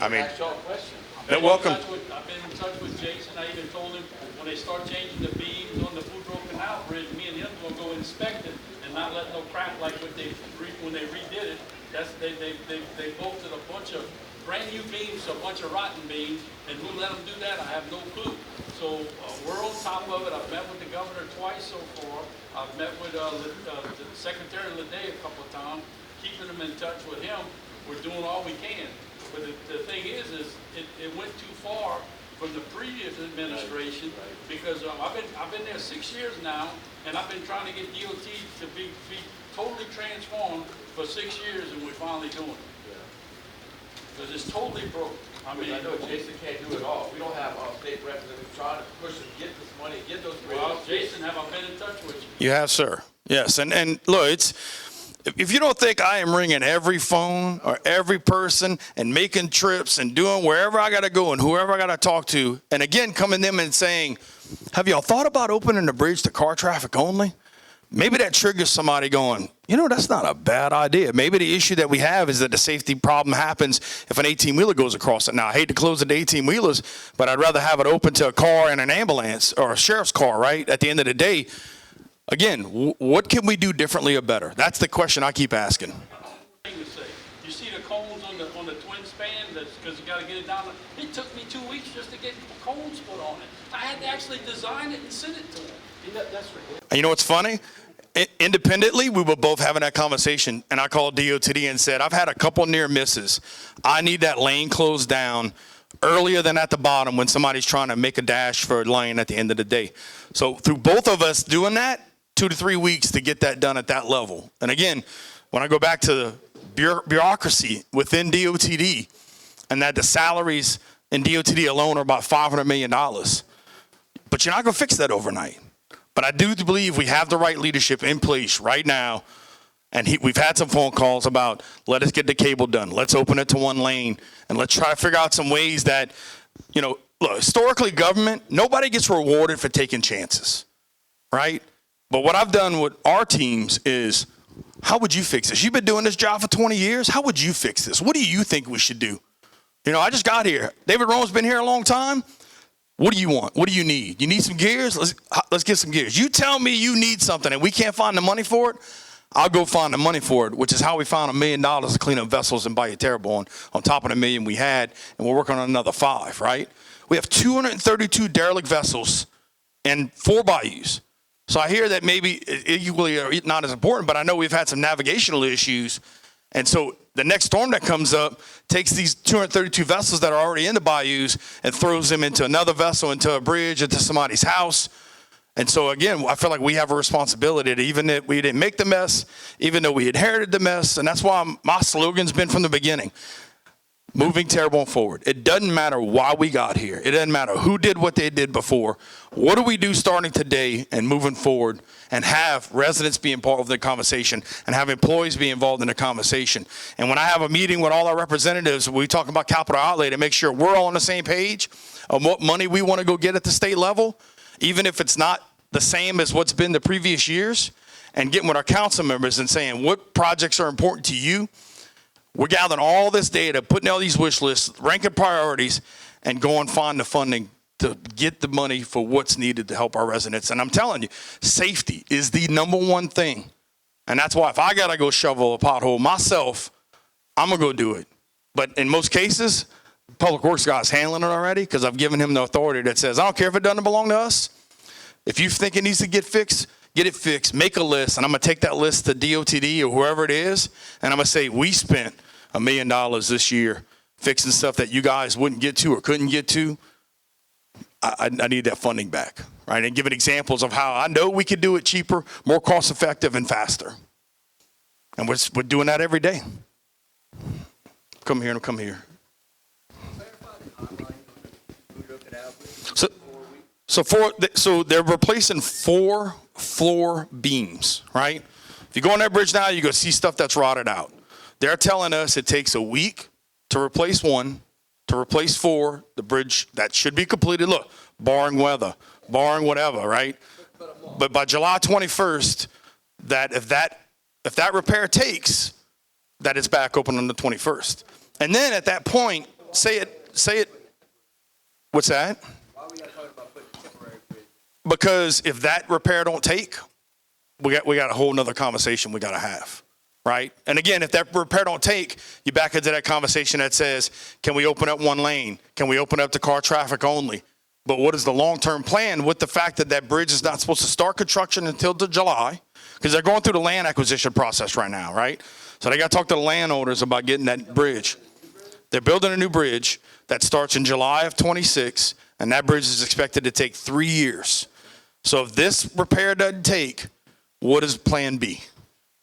Speaker 1: I mean,
Speaker 5: That's your question.
Speaker 1: they're welcome.
Speaker 8: I've been in touch with Jason. I even told him when they start changing the beams on the Boudreaux Canal Bridge, me and him will go inspect it and not let no crap like when they redid it. They bolted a bunch of brand new beams to a bunch of rotten beams, and who let them do that? I have no clue. So we're on top of it. I've met with the governor twice so far. I've met with the Secretary Ledet a couple of times, keeping them in touch with him. We're doing all we can. But the thing is it went too far from the previous administration because I've been there 6 years now, and I've been trying to get DOT to be totally transformed for 6 years, and we're finally doing it. Because it's totally broke. I mean,
Speaker 5: I know Jason can't do it all. We don't have our state representatives trying to push and get this money, get those bridges.
Speaker 8: well, Jason, have I been in touch with you?
Speaker 1: You have, sir. Yes, and look, if you don't think I am ringing every phone or every person and making trips and doing wherever I got to go and whoever I got to talk to, and again, coming to them and saying, have y'all thought about opening the bridge to car traffic only? Maybe that triggers somebody going, that's not a bad idea. Maybe the issue that we have is that the safety problem happens if an 18-wheeler goes across it. Now, I hate to close it to 18-wheelers, but I'd rather have it open to a car and an ambulance or a sheriff's car, right? At the end of the day, again, what can we do differently or better? That's the question I keep asking.
Speaker 8: Thing to say. You see the cones on the twin span, because you got to get it down. It took me 2 weeks just to get cones put on it. I had to actually design it and send it to them. That's ridiculous.
Speaker 1: And you know what's funny? Independently, we were both having that conversation, and I called DOTD and said, I've had a couple near misses. I need that lane closed down earlier than at the bottom when somebody's trying to make a dash for a lane at the end of the day. So through both of us doing that, 2 to 3 weeks to get that done at that level. And again, when I go back to the bureaucracy within DOTD, and that the salaries in DOTD alone are about $500 million. But you're not going to fix that overnight. But I do believe we have the right leadership in place right now. And we've had some phone calls about, let us get the cable done. Let's open it to one lane. And let's try to figure out some ways that, look, historically government, nobody gets rewarded for taking chances, right? But what I've done with our teams is, how would you fix this? You've been doing this job for 20 years. How would you fix this? What do you think we should do? I just got here. David Rome's been here a long time. What do you want? What do you need? You need some gears? Let's get some gears. You tell me you need something and we can't find the money for it, I'll go find the money for it, which is how we found $1 million to clean up vessels in Bayou Terrebonne on top of the $1 million we had, and we're working on another 5, right? We have 232 derelict vessels and 4 bayous. So I hear that maybe equally or not as important, but I know we've had some navigational issues. And so the next storm that comes up takes these 232 vessels that are already in the bayous and throws them into another vessel, into a bridge, into somebody's house. And so again, I feel like we have a responsibility to, even if we didn't make the mess, even though we inherited the mess, and that's why my slogan's been from the beginning, moving Terrebonne forward. It doesn't matter why we got here. It doesn't matter who did what they did before. What do we do starting today and moving forward, and have residents be involved in the conversation and have employees be involved in the conversation? And when I have a meeting with all our representatives, we talk about capital outlay to make sure we're all on the same page of what money we want to go get at the state level, even if it's not the same as what's been the previous years, and getting with our council members and saying, what projects are important to you? We're gathering all this data, putting all these wish lists, ranking priorities, and go and find the funding to get the money for what's needed to help our residents. And I'm telling you, safety is the number one thing. And that's why if I got to go shovel a pothole myself, I'm going to go do it. But in most cases, Public Works guy's handling it already, because I've given him the authority that says, I don't care if it doesn't belong to us. If you think it needs to get fixed, get it fixed, make a list, and I'm going to take that list to DOTD or whoever it is, and I'm going to say, we spent $1 million this year fixing stuff that you guys wouldn't get to or couldn't get to. I need that funding back, right? And giving examples of how I know we could do it cheaper, more cost effective, and faster. And we're doing that every day. Come here and come here. So they're replacing 4 floor beams, right? If you go on that bridge now, you're going to see stuff that's rotted out. They're telling us it takes a week to replace 1, to replace 4, the bridge that should be completed, look, barring weather, barring whatever, right? But by July 21st, if that repair takes, that it's back open on the 21st. And then at that point, say it, what's that?
Speaker 5: Why are we not talking about putting a temporary bridge?
Speaker 1: Because if that repair don't take, we got a whole nother conversation we got to have. Right? And again, if that repair don't take, you back into that conversation that says, can we open up 1 lane? Can we open up to car traffic only? But what is the long-term plan with the fact that that bridge is not supposed to start construction until July? Because they're going through the land acquisition process right now, right? So they got to talk to the landowners about getting that bridge. They're building a new bridge that starts in July of 26, and that bridge is expected to take 3 years. So if this repair doesn't take, what is plan B?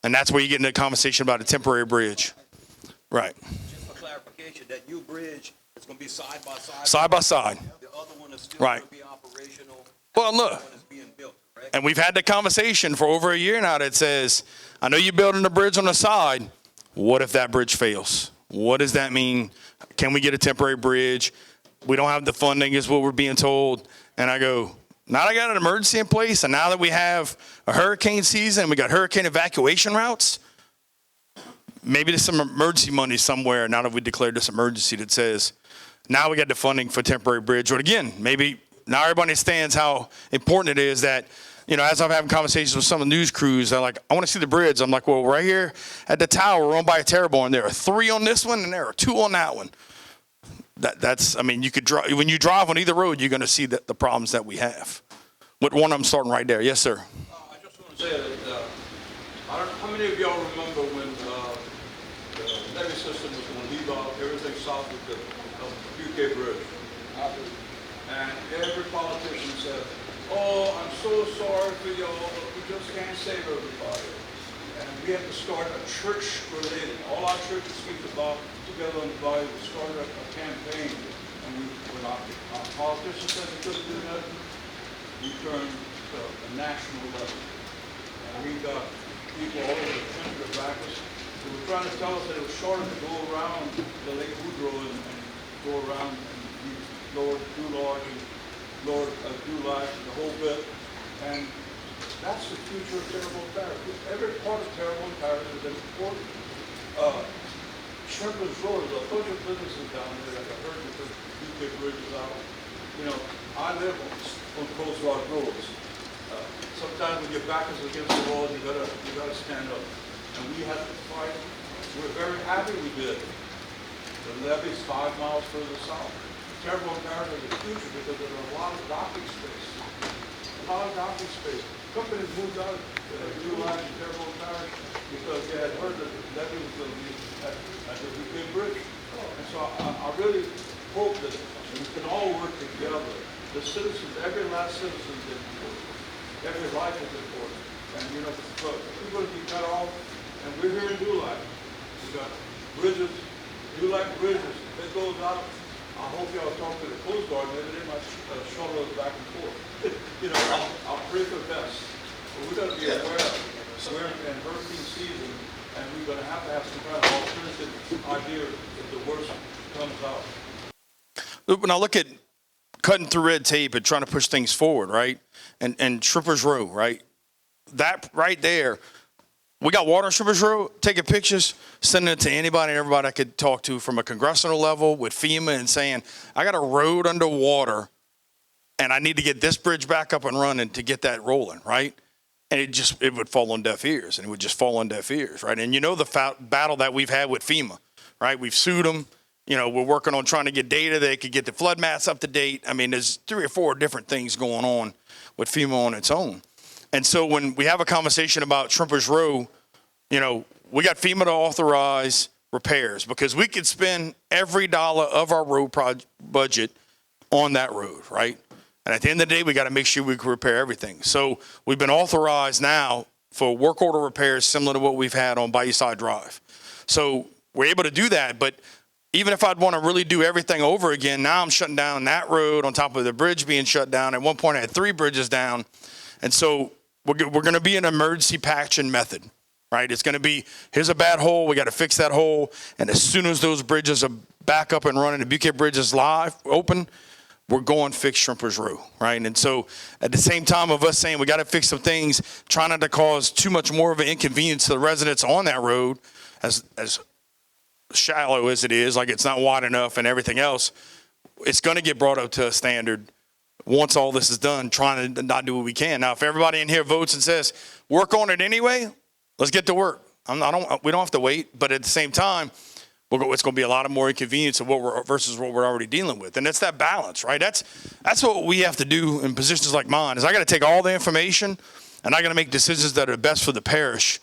Speaker 1: And that's where you get into a conversation about a temporary bridge. Right.
Speaker 4: Just for clarification, that new bridge is going to be side by side?
Speaker 1: Side by side.
Speaker 4: The other one is still
Speaker 1: Right.
Speaker 4: going to be operational?
Speaker 1: Well, look.
Speaker 4: The one is being built, correct?
Speaker 1: And we've had the conversation for over a year now that says, I know you're building a bridge on the side. What if that bridge fails? What does that mean? Can we get a temporary bridge? We don't have the funding is what we're being told. And I go, now that I got an emergency in place, and now that we have a hurricane season, we got hurricane evacuation routes, maybe there's some emergency money somewhere now that we declared this emergency that says, now we got the funding for temporary bridge. But again, maybe now everybody understands how important it is that, as I'm having conversations with some of the news crews, they're like, I want to see the bridge. I'm like, well, right here at the tower, we're on Bayou Terrebonne. There are 3 on this one, and there are 2 on that one. You could drive, when you drive on either road, you're going to see the problems that we have. With one of them starting right there. Yes, sir.
Speaker 4: I just want to say that
Speaker 9: many of y'all remember when the levee system was going to leave out everything south of the UK Bridge? And every politician said, oh, I'm so sorry for y'all, but we just can't save everybody. And we had to start a church-related, all our churches speak about together on the body, we started a campaign. And when our politicians said we couldn't do that, we turned to a national level. And we got people all over the country to back us. They were trying to tell us that it was shorter to go around the Lake Boudreaux and go around and lower Dulac and lower Dulac and the whole bit. And that's the future of Terrebonne Parish. Every part of Terrebonne Parish is important. Shrimpers Road, there's a bunch of businesses down there that I heard because UK Bridge is out. You know, I live on Coast Rock roads. Sometimes when your back is against the wall, you gotta stand up. And we had to fight. We're very happy we did. The levee's 5 miles further south. Terrebonne Parish has a future because there's a lot of docking space. A lot of docking space. Companies moved out of Dulac and Terrebonne Parish because they had heard that the levee was going to be at the UK Bridge. And so I really hope that we can all work together. The citizens, every last citizen is important. Every life is important. And you know, but we're going to be cut off. And we're here in Dulac. We got bridges, Dulac bridges. If it goes out, I hope y'all talk to the Coast Guard. Maybe they might shuttle us back and forth. You know, I'll pray for the best. But we got to be aware. We're in hurricane season, and we're going to have some kind of alternative idea if the worst comes out.
Speaker 1: When I look at cutting through red tape and trying to push things forward, right? And Shrimpers Row, right? That right there, we got water in Shrimpers Row, taking pictures, sending it to anybody and everybody I could talk to from a congressional level with FEMA and saying, I got a road underwater and I need to get this bridge back up and running to get that rolling, right? And it would fall on deaf ears, and it would just fall on deaf ears, right? And you know the battle that we've had with FEMA, right? We've sued them. You know, we're working on trying to get data that could get the flood maps up to date. I mean, there's 3 or 4 different things going on with FEMA on its own. And so when we have a conversation about Shrimpers Row, you know, we got FEMA to authorize repairs because we could spend every dollar of our road budget on that road, right? And at the end of the day, we got to make sure we can repair everything. So we've been authorized now for work order repairs similar to what we've had on Bayou Drive. So we're able to do that. But even if I'd want to really do everything over again, now I'm shutting down that road on top of the bridge being shut down. At one point, I had 3 bridges down. And so we're going to be an emergency patching method, right? It's going to be, here's a bad hole. We got to fix that hole. And as soon as those bridges are back up and running, the Butte Bridge is live, open, we're going to fix Shrimpers Row, right? And so at the same time of us saying we got to fix some things, trying not to cause too much more of an inconvenience to the residents on that road, as shallow as it is, like it's not wide enough and everything else, it's going to get brought up to a standard once all this is done, trying to not do what we can. Now, if everybody in here votes and says, work on it anyway, let's get to work. We don't have to wait, but at the same time, it's going to be a lot of more inconvenience versus what we're already dealing with. And it's that balance, right? That's what we have to do in positions like mine, is I got to take all the information and I got to make decisions that are best for the parish,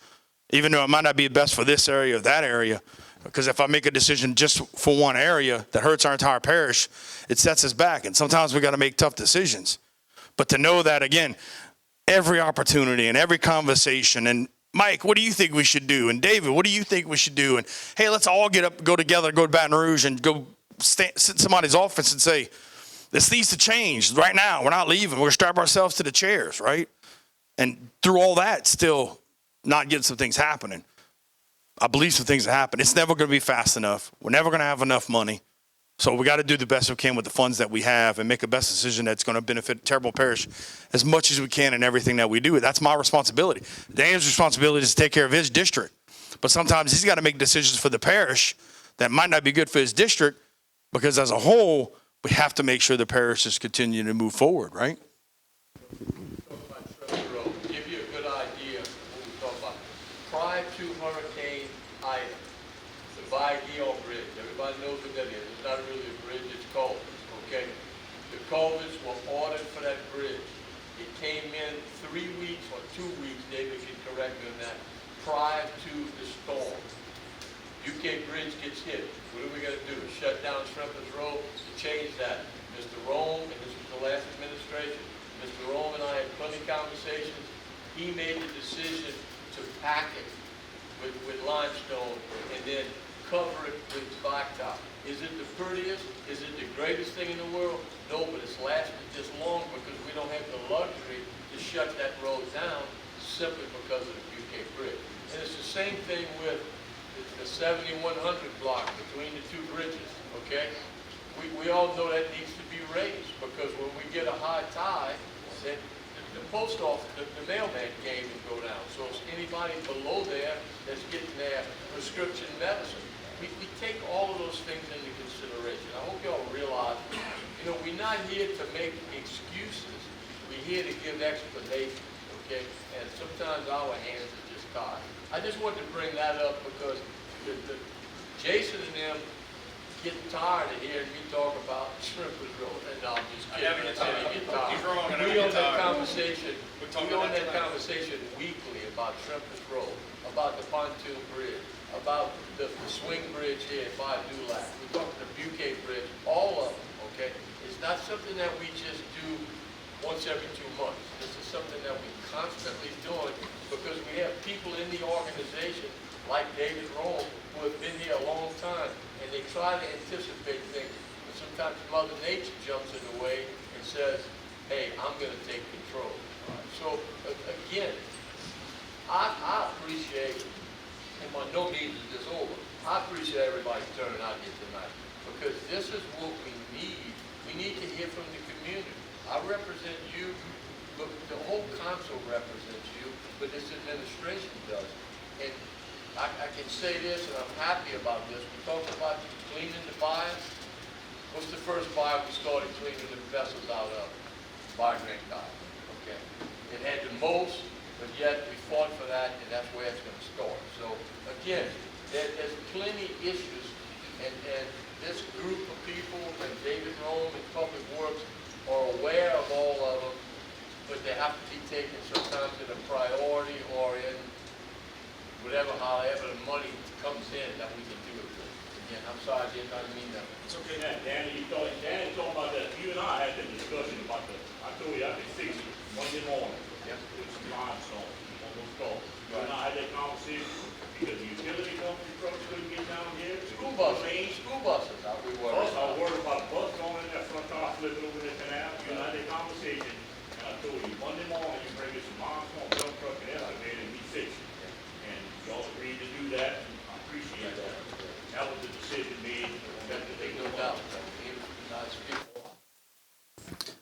Speaker 1: even though it might not be best for this area or that area. Because if I make a decision just for one area that hurts our entire parish, it sets us back. And sometimes we got to make tough decisions. But to know that, again, every opportunity and every conversation, and Mike, what do you think we should do? And David, what do you think we should do? And hey, let's all get up, go together, go to Baton Rouge and go sit in somebody's office and say, this needs to change right now. We're not leaving. We're going to strap ourselves to the chairs, right? And through all that, still not getting some things happening. I believe some things will happen. It's never going to be fast enough. We're never going to have enough money. So we got to do the best we can with the funds that we have and make a best decision that's going to benefit Terrebonne Parish as much as we can in everything that we do. That's my responsibility. Dan's responsibility is to take care of his district. But sometimes he's got to make decisions for the parish that might not be good for his district, because as a whole, we have to make sure the parish is continuing to move forward, right?
Speaker 5: Give you a good idea of what we're talking about. Prior to Hurricane Ida, the Bayou Bridge, everybody knows what that is. It's not really a bridge, it's culverts, okay? The culverts were ordered for that bridge. It came in 3 weeks or 2 weeks, David can correct me on that, prior to the storm. UK Bridge gets hit. What are we gonna do? Shut down Shrimpers Road to change that? Mr. Rome, and this was the last administration, Mr. Rome and I had plenty of conversations. He made the decision to pack it with limestone and then cover it with blacktop. Is it the prettiest? Is it the greatest thing in the world? No, but it's lasted this long because we don't have the luxury to shut that road down simply because of the UK Bridge. And it's the same thing with the 7100 block between the two bridges, okay? We all know that needs to be raised because when we get a high tide, then the post office, the mailman game can go down. So it's anybody below there that's getting their prescription medicine. We take all of those things into consideration. I hope y'all realize, you know, we're not here to make excuses. We're here to give explanations, okay? And sometimes our hands are just tied. I just wanted to bring that up because Jason and them get tired of hearing me talk about Shrimpers Road. And no, I'm just kidding. I get tired.
Speaker 1: He's wrong. I never
Speaker 5: We
Speaker 1: get
Speaker 5: own that
Speaker 1: tired.
Speaker 5: conversation. We own that conversation weekly about Shrimpers Road, about the pontoon bridge, about the swing bridge here by Dulac. We talk the Buquet Bridge, all of them, okay? It's not something that we just do once every 2 months. This is something that we constantly doing because we have people in the organization like David Rome who have been here a long time and they try to anticipate things. But sometimes Mother Nature jumps in the way and says, hey, I'm going to take control. So again, I appreciate, and by no means is this over, I appreciate everybody turning out here tonight because this is what we need. We need to hear from the community. I represent you, but the whole council represents you, but this administration does. And I can say this, and I'm happy about this. We talked about cleaning the bayous. What's the first bayou we started cleaning the vessels out of? Bayou Grand Guy. Okay. It had the most, but yet we fought for that, and that's where it's going to start. So again, there's plenty issues, and this group of people, and David Rome and Public Works, are aware of all of them, but they have to be taken sometimes in a priority or in however the money comes in that we can do it with. Again, I'm sorry, I didn't mean that.
Speaker 7: It's okay. Yeah, Danny talking about that. You and I had that discussion about I told you I could fix it Monday morning.
Speaker 5: Yep.
Speaker 7: With some limestone on those calls. You and I had that conversation because the utility company trucks couldn't get down here.
Speaker 5: School buses, how we were.
Speaker 7: Plus, I worried about a bus going in that front car flipping over the canal. You and I had that conversation, and I told you, Monday morning, you bring us some limestone, dump truck and excavator, and we fix it. And y'all agreed to do that, and I appreciate that. That was the decision made, that they
Speaker 5: No
Speaker 7: go
Speaker 5: doubt.
Speaker 7: out.
Speaker 5: Nice people.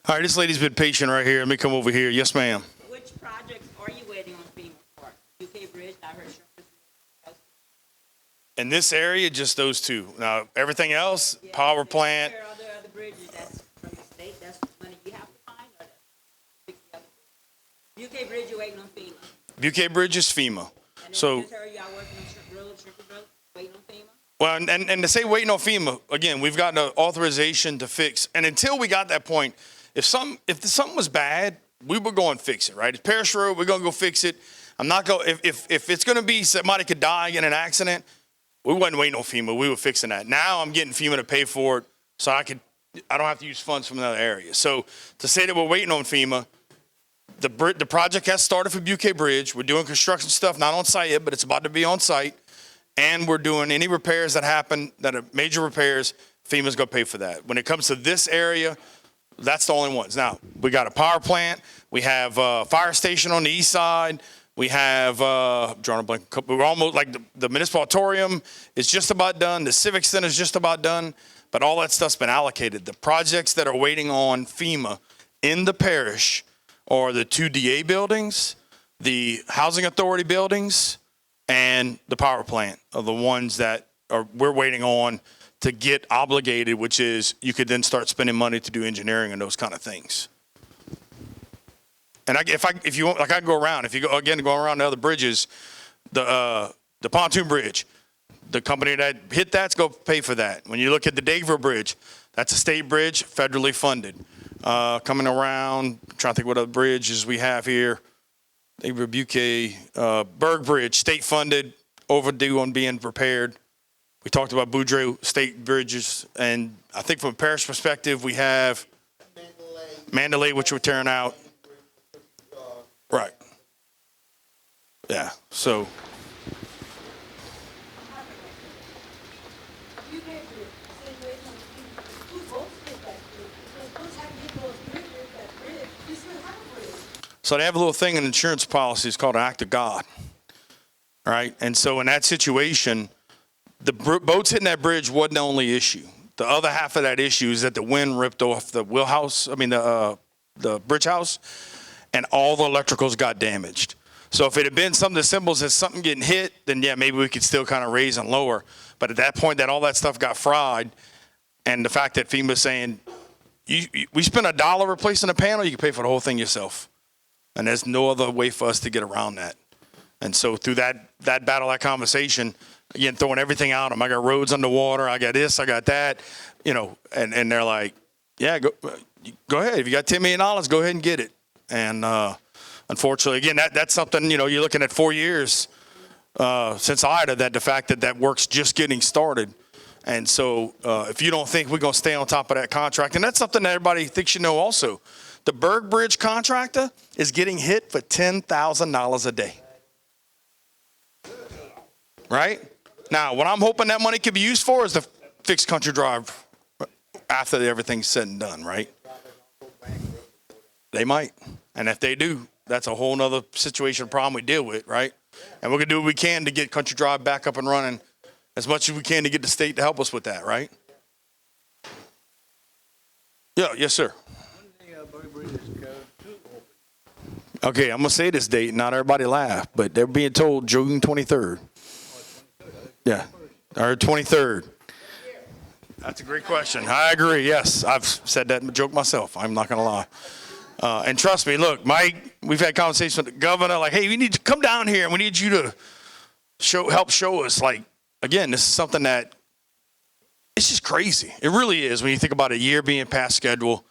Speaker 1: All right, this lady's been patient right here. Let me come over here. Yes, ma'am.
Speaker 10: Which projects are you waiting on FEMA for? UK Bridge, I heard Shrimpers.
Speaker 1: In this area, just those two. Now, everything else,
Speaker 10: Yeah,
Speaker 1: power plant,
Speaker 10: There are other bridges that's from the state, that's money you have to find, or fix the other bridge? UK Bridge, you're waiting on FEMA.
Speaker 1: Buquet Bridge is FEMA.
Speaker 10: And then
Speaker 1: So-
Speaker 10: I just heard y'all working on Shrimpers Road, waiting on FEMA?
Speaker 1: Well, and to say waiting on FEMA, again, we've got an authorization to fix. And until we got that point, if something was bad, we were going to fix it, right? It's Parish Road, we're going to go fix it. I'm not going, if it's going to be somebody could die in an accident, we wasn't waiting on FEMA, we were fixing that. Now I'm getting FEMA to pay for it so I don't have to use funds from another area. So to say that we're waiting on FEMA, the project has started for Buquet Bridge. We're doing construction stuff, not on site yet, but it's about to be on site. And we're doing any repairs that happen, that are major repairs, FEMA's going to pay for that. When it comes to this area, that's the only ones. Now, we got a power plant. We have a fire station on the east side. We have, drawing a blank, we're almost like the municipal auditorium is just about done. The civic center is just about done. But all that stuff's been allocated. The projects that are waiting on FEMA in the parish are the 2 DA buildings, the housing authority buildings, and the power plant are the ones that we're waiting on to get obligated, which is you could then start spending money to do engineering and those kind of things. And if you want, like I can go around. If you go around the other bridges, the pontoon bridge, the company that hit that's go pay for that. When you look at the Dageville Bridge, that's a state bridge, federally funded. Coming around, I'm trying to think what other bridges we have here. they rebuke Berg Bridge, state funded, overdue on being repaired. We talked about Boudreaux state bridges, and I think from a parish perspective, we have Mandalay, which we're tearing out. Right. Yeah, so.
Speaker 10: You guys are the same way from who votes get that bridge? Because what's happening to those bridges, that bridge, you still have a bridge.
Speaker 1: So they have a little thing in insurance policies called an act of God. All right. And so in that situation, the boats hitting that bridge wasn't the only issue. The other half of that issue is that the wind ripped off the the bridge house, and all the electricals got damaged. So if it had been something as simple as something getting hit, then yeah, maybe we could still kind of raise and lower. But at that point, that all that stuff got fried, and the fact that FEMA's saying, we spent $1 replacing a panel, you can pay for the whole thing yourself. And there's no other way for us to get around that. And so through that battle, that conversation, again, throwing everything out them. I got roads underwater. I got this, I got that, and they're like, yeah, go ahead. If you got $10 million, go ahead and get it. And unfortunately, again, that's something, you're looking at 4 years since Ida, that the fact that work's just getting started. And so if you don't think we're going to stay on top of that contract, and that's something that everybody thinks also, the Berg Bridge contractor is getting hit for $10,000 a day. Right? Now, what I'm hoping that money could be used for is to fix Country Drive after everything's said and done, right? They might. And if they do, that's a whole nother situation, problem we deal with, right? And we're going to do what we can to get Country Drive back up and running as much as we can to get the state to help us with that, right? Yeah, yes, sir. Okay, I'm going to say this date, not everybody laugh, but they're being told June 23rd. Yeah, or 23rd. That's a great question. I agree, yes. I've said that joke myself. I'm not going to lie. And trust me, look, Mike, we've had conversations with the governor, like, hey, we need to come down here and we need you to help show us. Like, again, this is something that, it's just crazy. It really is when you think about a year being past schedule,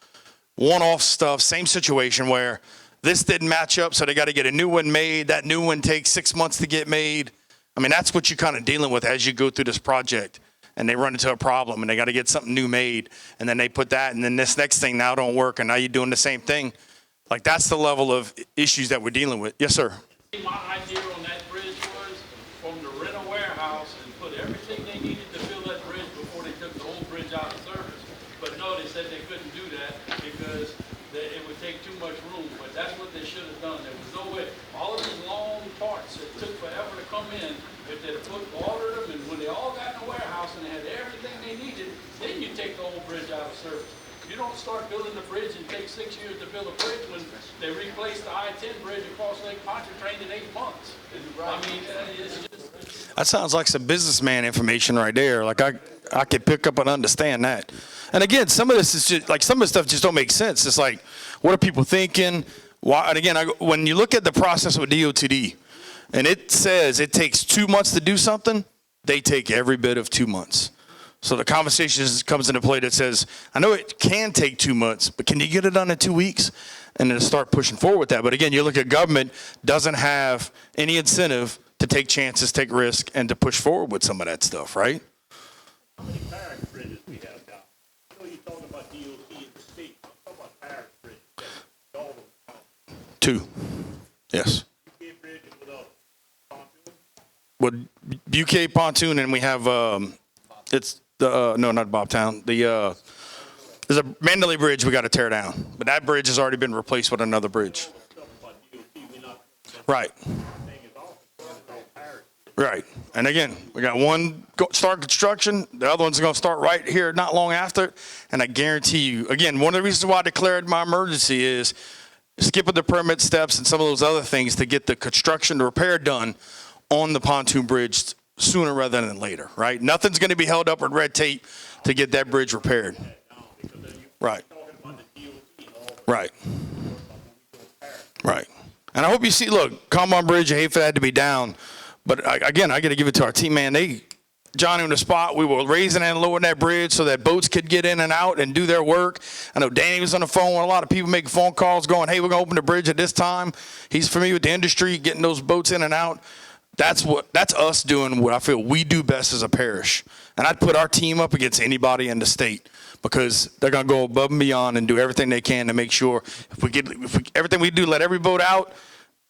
Speaker 1: one-off stuff, same situation where this didn't match up, so they got to get a new one made. That new one takes 6 months to get made. I mean, that's what you're kind of dealing with as you go through this project. And they run into a problem, and they got to get something new made. And then they put that, and then this next thing now don't work, and now you're doing the same thing. Like, that's the level of issues that we're dealing with. Yes, sir.
Speaker 8: My idea on that bridge was from the rental warehouse and put everything they needed to fill that bridge before they took the old bridge out of service. But no, they said they couldn't do that because it would take too much room. But that's what they should have done. There was no way. All of these long parts that took forever to come in, if they'd have ordered them, and when they all got in the warehouse and they had everything they needed, then you take the old bridge out of service. You don't start building the bridge and take 6 years to build a bridge when they replaced the I-10 bridge across Lake Pontchartrain in 8 months. I mean, it's just...
Speaker 1: That sounds like some businessman information right there. Like, I could pick up and understand that. And again, some of this is just, like, some of the stuff just don't make sense. It's like, what are people thinking? Why? And again, when you look at the process with DOTD, and it says it takes 2 months to do something, they take every bit of 2 months. So the conversation comes into play that says, I know it can take 2 months, but can you get it done in 2 weeks? And then start pushing forward with that. But again, you look at government doesn't have any incentive to take chances, take risk, and to push forward with some of that stuff, right?
Speaker 7: How many parish bridges we have down? I know you're talking about DOT in the state. I'm talking about parish bridges. All of them.
Speaker 1: 2. Yes.
Speaker 7: UK bridge without pontoon?
Speaker 1: Well, UK pontoon, and we have, it's the, no, not Bobtown. There's a Mandalay Bridge we got to tear down. But that bridge has already been replaced with another bridge. Right. Right. And again, we got one start construction. The other one's going to start right here not long after. And I guarantee you, again, one of the reasons why I declared my emergency is skipping the permit steps and some of those other things to get the construction, the repair done on the pontoon bridge sooner rather than later, right? Nothing's going to be held up with red tape to get that bridge repaired. Right. Right. Right. And I hope you see, look, Combine Bridge, I hate for that to be down. But again, I got to give it to our team, man. Johnny on the spot. We were raising and lowering that bridge so that boats could get in and out and do their work. I know Danny was on the phone with a lot of people making phone calls going, hey, we're going to open the bridge at this time. He's familiar with the industry, getting those boats in and out. That's us doing what I feel we do best as a parish. And I'd put our team up against anybody in the state because they're going to go above and beyond and do everything they can to make sure everything we do, let every boat out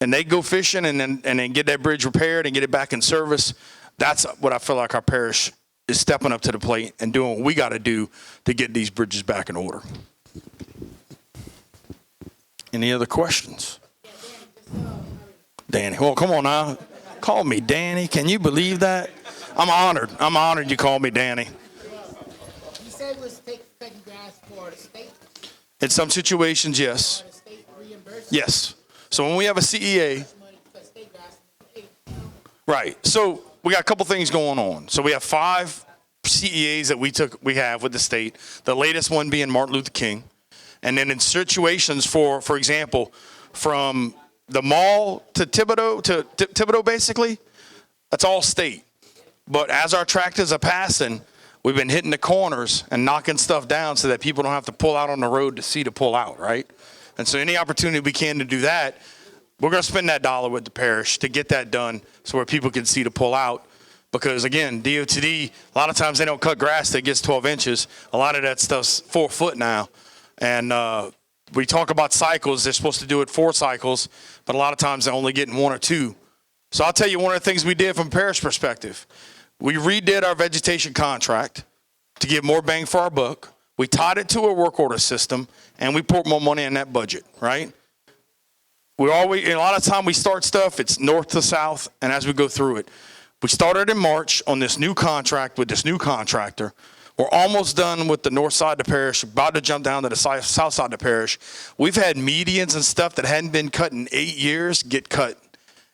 Speaker 1: and they go fishing and then get that bridge repaired and get it back in service. That's what I feel like our parish is stepping up to the plate and doing what we got to do to get these bridges back in order. Any other questions? Danny, well, come on now. Call me Danny. Can you believe that? I'm honored. I'm honored you called me Danny.
Speaker 6: You said it was taking grass for the state?
Speaker 1: In some situations, yes.
Speaker 6: For the state reimbursement?
Speaker 1: Yes. So when we have a CEA,
Speaker 6: Money for state grass.
Speaker 1: right. So we got a couple things going on. So we have 5 CEAs that we have with the state. The latest one being Martin Luther King. And then in situations for example, from the mall to Thibodeau basically, that's all state. But as our tractors are passing, we've been hitting the corners and knocking stuff down so that people don't have to pull out on the road to pull out, right? And so any opportunity we can to do that, we're going to spend that dollar with the parish to get that done so where people can see to pull out. Because again, DOTD, a lot of times they don't cut grass that gets 12 inches. A lot of that stuff's 4 foot now. And we talk about cycles. They're supposed to do it 4 cycles, but a lot of times they're only getting 1 or 2. So I'll tell you one of the things we did from a parish perspective. We redid our vegetation contract to get more bang for our buck. We tied it to a work order system, and we put more money in that budget, right? A lot of time we start stuff, it's north to south, and as we go through it. We started in March on this new contract with this new contractor. We're almost done with the north side of the parish, about to jump down to the south side of the parish. We've had medians and stuff that hadn't been cut in 8 years get cut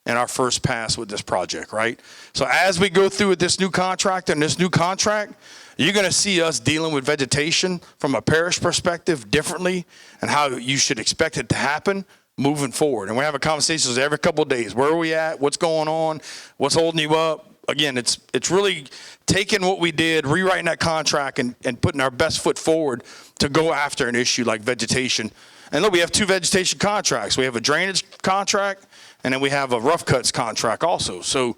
Speaker 1: in our first pass with this project, right? So as we go through with this new contract and this new contract, you're going to see us dealing with vegetation from a parish perspective differently and how you should expect it to happen moving forward. And we're having conversations every couple of days. Where are we at? What's going on? What's holding you up? Again, it's really taking what we did, rewriting that contract and putting our best foot forward to go after an issue like vegetation. And look, we have 2 vegetation contracts. We have a drainage contract, and then we have a rough cuts contract also. So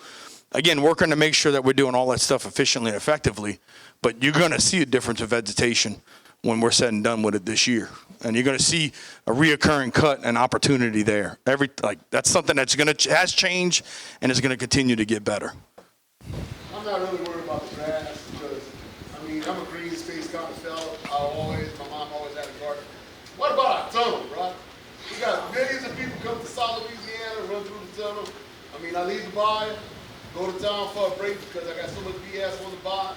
Speaker 1: again, working to make sure that we're doing all that stuff efficiently and effectively. But you're going to see a difference in vegetation when we're said and done with it this year. And you're going to see a reoccurring cut and opportunity there. That's something has changed and is going to continue to get better.
Speaker 3: I'm not really worried about the grass because, I mean, I'm a green space kind of fella. My mom always had a garden. What about our tunnel, bro? We got millions of people come to South Louisiana, run through the tunnel. I mean, I leave the bar, go to town for a break because I got so much BS on the bar.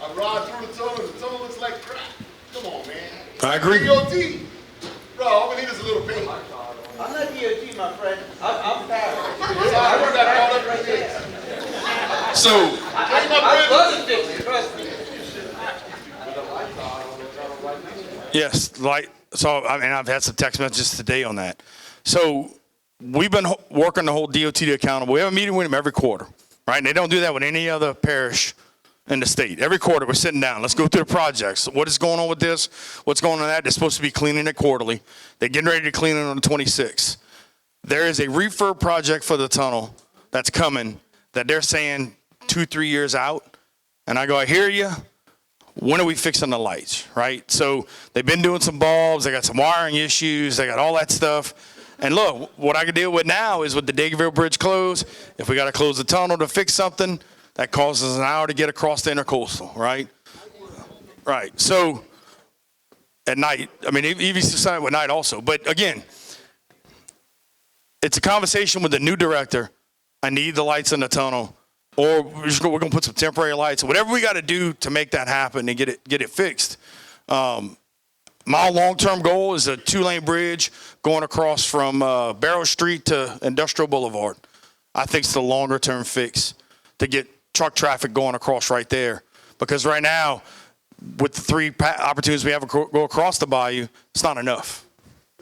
Speaker 3: I ride through the tunnel looks like crap. Come on, man.
Speaker 1: I agree.
Speaker 3: DOT. Bro, all we need is a little paint.
Speaker 2: I'm not DOT, my friend. I'm Pat.
Speaker 3: I heard that called up right there.
Speaker 1: So
Speaker 2: I wasn't fixing, trust me.
Speaker 1: yes, so I mean, I've had some text messages today on that. So we've been working to hold DOT accountable. We have a meeting with them every quarter, right? And they don't do that with any other parish in the state. Every quarter we're sitting down. Let's go through the projects. What is going on with this? What's going on with that? They're supposed to be cleaning it quarterly. They're getting ready to clean it on the 26th. There is a refurb project for the tunnel that's coming that they're saying 2-3 years out. And I go, I hear you. When are we fixing the lights, right? So they've been doing some bulbs. They got some wiring issues. They got all that stuff. And look, what I can deal with now is with the Dagerville Bridge closed. If we got to close the tunnel to fix something, that causes an hour to get across the intercoastal, right? Right. So at night, I mean, even at night also. But again, it's a conversation with the new director. I need the lights in the tunnel, or we're going to put some temporary lights, whatever we got to do to make that happen and get it fixed. My long-term goal is a 2-lane bridge going across from Barrow Street to Industrial Boulevard. I think it's the longer-term fix to get truck traffic going across right there. Because right now, with the 3 opportunities we have to go across the bayou, it's not enough.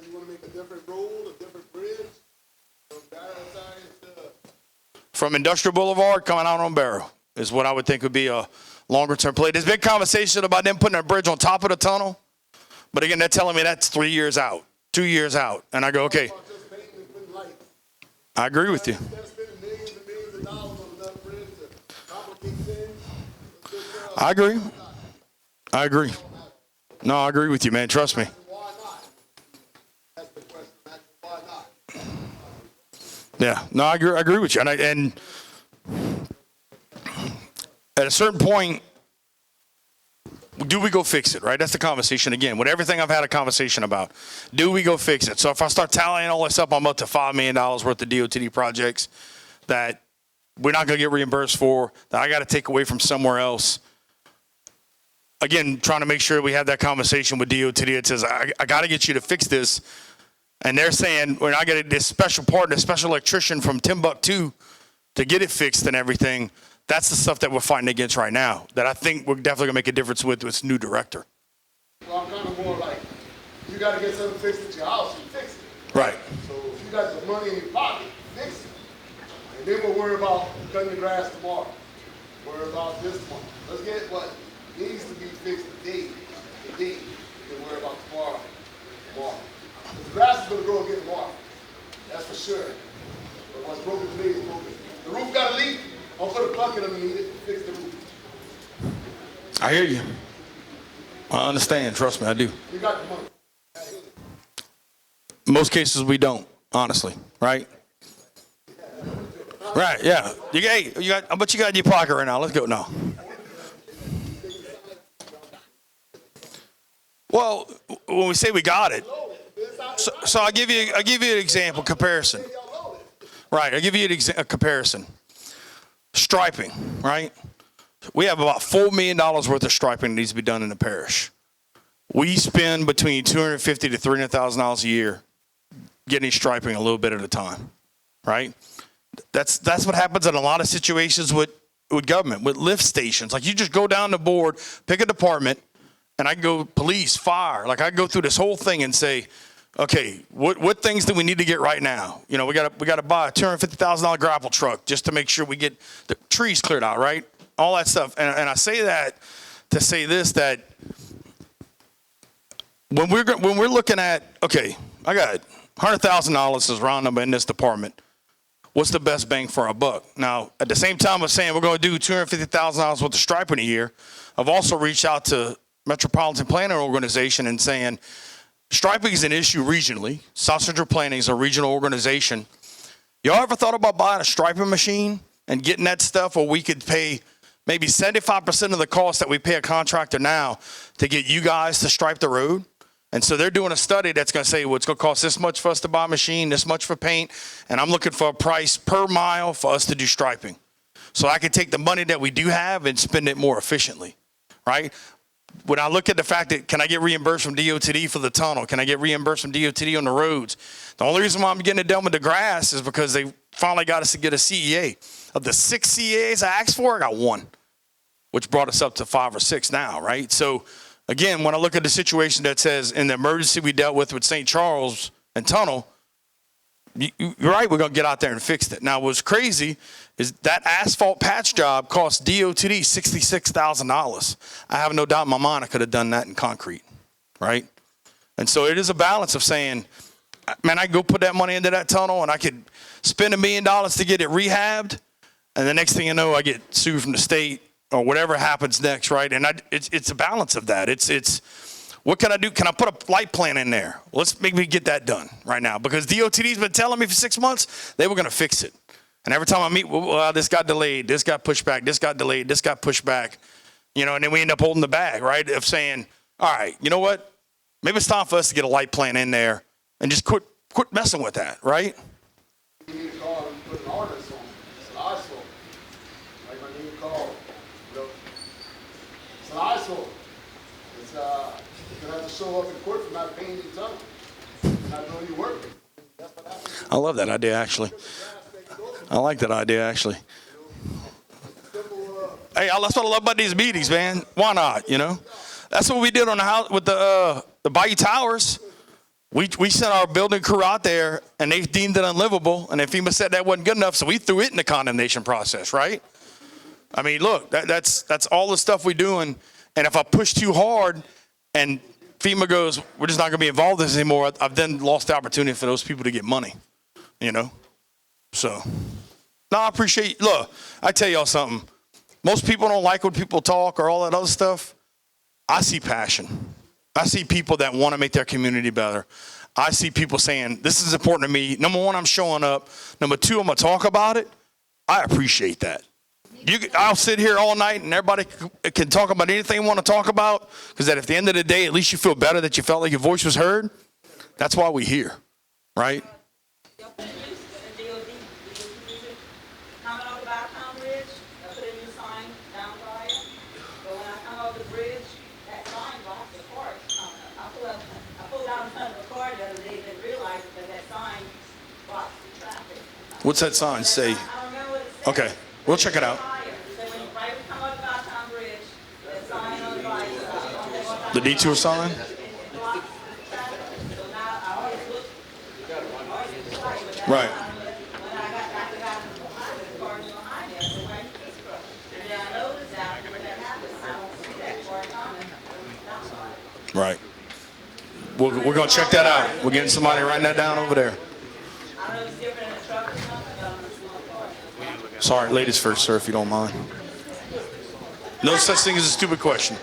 Speaker 3: You want to make a different road, a different bridge? From that side to...
Speaker 1: From Industrial Boulevard coming out on Barrow. is what I would think would be a longer term play. There's been conversation about them putting a bridge on top of the tunnel. But again, they're telling me that's 3 years out, 2 years out. And I go, okay,
Speaker 3: Just painting and putting lights.
Speaker 1: I agree with you.
Speaker 3: Instead of spending millions and millions of dollars on another bridge to complicate things.
Speaker 1: I agree. I agree. No, I agree with you, man. Trust me.
Speaker 3: Why not? That's the question. Why not?
Speaker 1: Yeah. No, I agree with you. And at a certain point, do we go fix it, right? That's the conversation again. With everything I've had a conversation about, do we go fix it? So if I start tallying all this up, I'm up to $5 million worth of DOTD projects that we're not going to get reimbursed for, that I got to take away from somewhere else. Again, trying to make sure we have that conversation with DOTD. It says, I got to get you to fix this. And they're saying, when I get this special partner, special electrician from Timbuktu to get it fixed and everything, that's the stuff that we're fighting against right now, that I think we're definitely going to make a difference with this new director.
Speaker 3: Well, I'm kind of more like, you got to get something fixed at your house, you fix it.
Speaker 1: Right.
Speaker 3: So if you got the money in your pocket, fix it. And then we'll worry about cutting the grass tomorrow. Worry about this tomorrow. Let's get what needs to be fixed today. Then worry about tomorrow. Because the grass is going to grow again tomorrow. That's for sure. But what's broken today is broken. The roof got a leak. I'll put a bucket underneath it and fix the roof.
Speaker 1: I hear you. I understand. Trust me, I do.
Speaker 3: We got the money.
Speaker 1: In most cases, we don't, honestly, right? Right, yeah. You got, how much you got in your pocket right now? Let's go now. Well, when we say we got it, so I'll give you an example, comparison. Right, I'll give you a comparison. Striping, right? We have about $4 million worth of striping that needs to be done in the parish. We spend between $250,000 to $300,000 a year getting striping a little bit at a time, right? That's what happens in a lot of situations with government, with lift stations. Like you just go down the board, pick a department, and I go police, fire. Like I go through this whole thing and say, okay, what things do we need to get right now? You know, we got to buy a $250,000 gravel truck just to make sure we get the trees cleared out, right? All that stuff. And I say that to say this, that when we're looking at, okay, I got $100,000 is round number in this department. What's the best bang for our buck? Now, at the same time of saying we're going to do $250,000 worth of striping a year, I've also reached out to Metropolitan Planning Organization and saying, striping is an issue regionally. South Central Planning is a regional organization. Y'all ever thought about buying a striping machine and getting that stuff where we could pay maybe 75% of the cost that we pay a contractor now to get you guys to stripe the road? And so they're doing a study that's going to say, well, it's going to cost this much for us to buy a machine, this much for paint, and I'm looking for a price per mile for us to do striping. So I can take the money that we do have and spend it more efficiently, right? When I look at the fact that, can I get reimbursed from DOTD for the tunnel? Can I get reimbursed from DOTD on the roads? The only reason why I'm getting it done with the grass is because they finally got us to get a CEA. Of the 6 CEAs I asked for, I got 1, which brought us up to 5 or 6 now, right? So again, when I look at the situation that says in the emergency we dealt with St. Charles and Tunnel, you're right, we're going to get out there and fix it. Now, what's crazy is that asphalt patch job cost DOTD $66,000. I have no doubt in my mind I could have done that in concrete, right? And so it is a balance of saying, man, I go put that money into that tunnel and I could spend $1 million to get it rehabbed, and the next thing you know, I get sued from the state or whatever happens next, right? And it's a balance of that. It's what can I do? Can I put a light plan in there? Let's maybe get that done right now, because DOTD's been telling me for 6 months they were going to fix it. And every time I meet, well, this got delayed, this got pushed back, this got delayed, this got pushed back, you know, and then we end up holding the bag, right? Of saying, all right, you know what? Maybe it's time for us to get a light plan in there and just quit messing with that, right?
Speaker 3: You need to call and put an ordinance on it. It's an eyesore. Like my new call, you know, it's an eyesore. It's you're gonna have to show up in court for not paying your tunnel, not doing your work. That's what happens.
Speaker 1: I love that idea, actually. I like that idea, actually. Hey, that's what I love about these meetings, man. Why not? You know, that's what we did on the house with the Bayou Towers. We sent our building crew out there, and they deemed it unlivable. And then FEMA said that wasn't good enough, so we threw it in the condemnation process, right? I mean, look, that's all the stuff we're doing. And if I push too hard and FEMA goes, we're just not going to be involved in this anymore, I've then lost the opportunity for those people to get money, you know? So, no, I appreciate, look, I tell y'all something. Most people don't like when people talk or all that other stuff. I see passion. I see people that want to make their community better. I see people saying, this is important to me. Number one, I'm showing up. Number two, I'm going to talk about it. I appreciate that. I'll sit here all night and everybody can talk about anything they want to talk about, because at the end of the day, at least you feel better that you felt like your voice was heard. That's why we're here, right?
Speaker 10: Coming over by Town Bridge, I put a new sign down by it. But when I come over the bridge, that sign blocks the car coming up. I pulled out in front of the car the other day and realized that sign blocks the traffic.
Speaker 1: What's that sign say?
Speaker 10: I don't know what it says.
Speaker 1: Okay, we'll check it out.
Speaker 10: So when you right come over by Town Bridge, that sign on the right,
Speaker 1: The detour sign?
Speaker 10: it blocks the traffic. So now I always look,
Speaker 1: Right.
Speaker 10: when I got back to the car behind there, so right this car. And then I noticed that when that happens, I don't see that car coming.
Speaker 1: Right. We're going to check that out. We're getting somebody writing that down over there.
Speaker 10: I don't know if it's different in a truck or something, but on a small car.
Speaker 1: Sorry, ladies first, sir, if you don't mind. No such thing as a stupid question.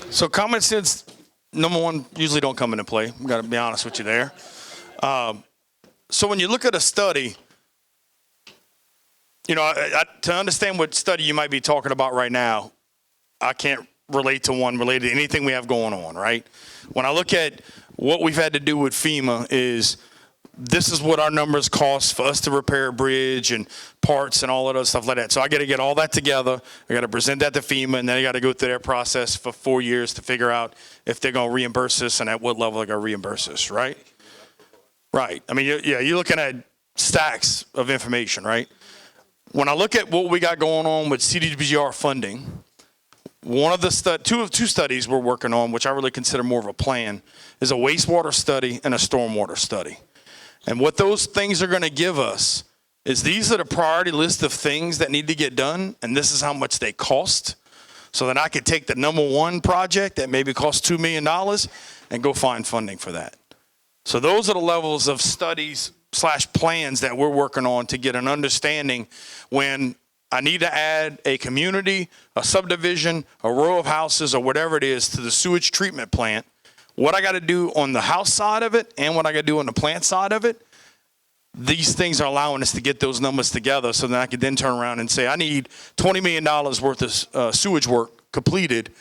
Speaker 1: So common sense, number one, usually don't come into play. I've got to be honest with you there. So when you look at a study, you know, to understand what study you might be talking about right now, I can't relate to one related to anything we have going on, right? When I look at what we've had to do with FEMA is, this is what our numbers cost for us to repair a bridge and parts and all that other stuff like that. So I got to get all that together. I got to present that to FEMA, and then I got to go through their process for 4 years to figure out if they're going to reimburse us and at what level they're going to reimburse us, right? Right. I mean, you're looking at stacks of information, right? When I look at what we got going on with CDBGR funding, one of the two studies we're working on, which I really consider more of a plan, is a wastewater study and a stormwater study. And what those things are going to give us is, these are the priority list of things that need to get done, and this is how much they cost. So then I could take the number one project that maybe costs $2 million and go find funding for that. So those are the levels of studies / plans that we're working on to get an understanding when I need to add a community, a subdivision, a row of houses, or whatever it is to the sewage treatment plant. What I got to do on the house side of it and what I got to do on the plant side of it, these things are allowing us to get those numbers together, so that I could then turn around and say, I need $20 million worth of sewage work completed,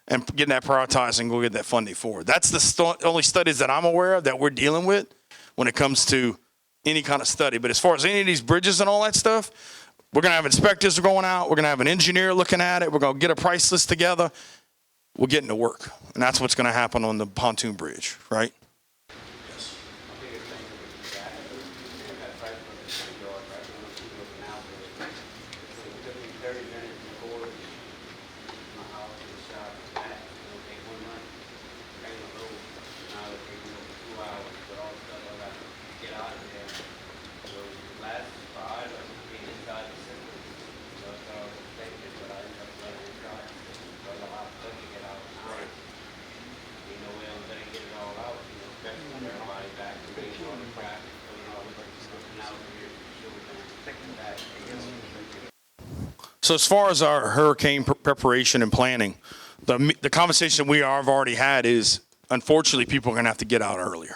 Speaker 1: and getting that prioritized and go get that funding for it. That's the only studies that I'm aware of that we're dealing with when it comes to any kind of study. But as far as any of these bridges and all that stuff, we're going to have inspectors going out. We're going to have an engineer looking at it. We're going to get a price list together. We're getting to work. And that's what's going to happen on the pontoon bridge, right? So as far as our hurricane preparation and planning, the conversation we have already had is, unfortunately, people are going to have to get out earlier,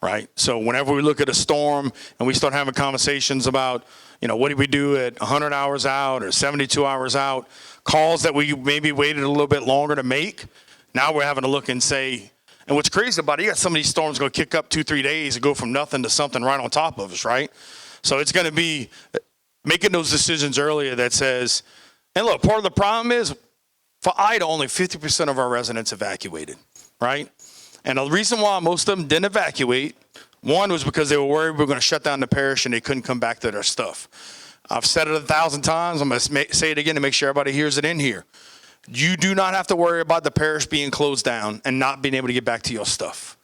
Speaker 1: right? So whenever we look at a storm and we start having conversations about, you know, what do we do at 100 hours out or 72 hours out, calls that we maybe waited a little bit longer to make, now we're having to look and say, and what's crazy about it, you got some of these storms going to kick up 2-3 days and go from nothing to something right on top of us, right? So it's going to be making those decisions earlier that says, and look, part of the problem is, for Ida, only 50% of our residents evacuated, right? And the reason why most of them didn't evacuate, one was because they were worried we were going to shut down the parish and they couldn't come back to their stuff. I've said it 1,000 times. I'm going to say it again to make sure everybody hears it in here. You do not have to worry about the parish being closed down and not being able to get back to your stuff.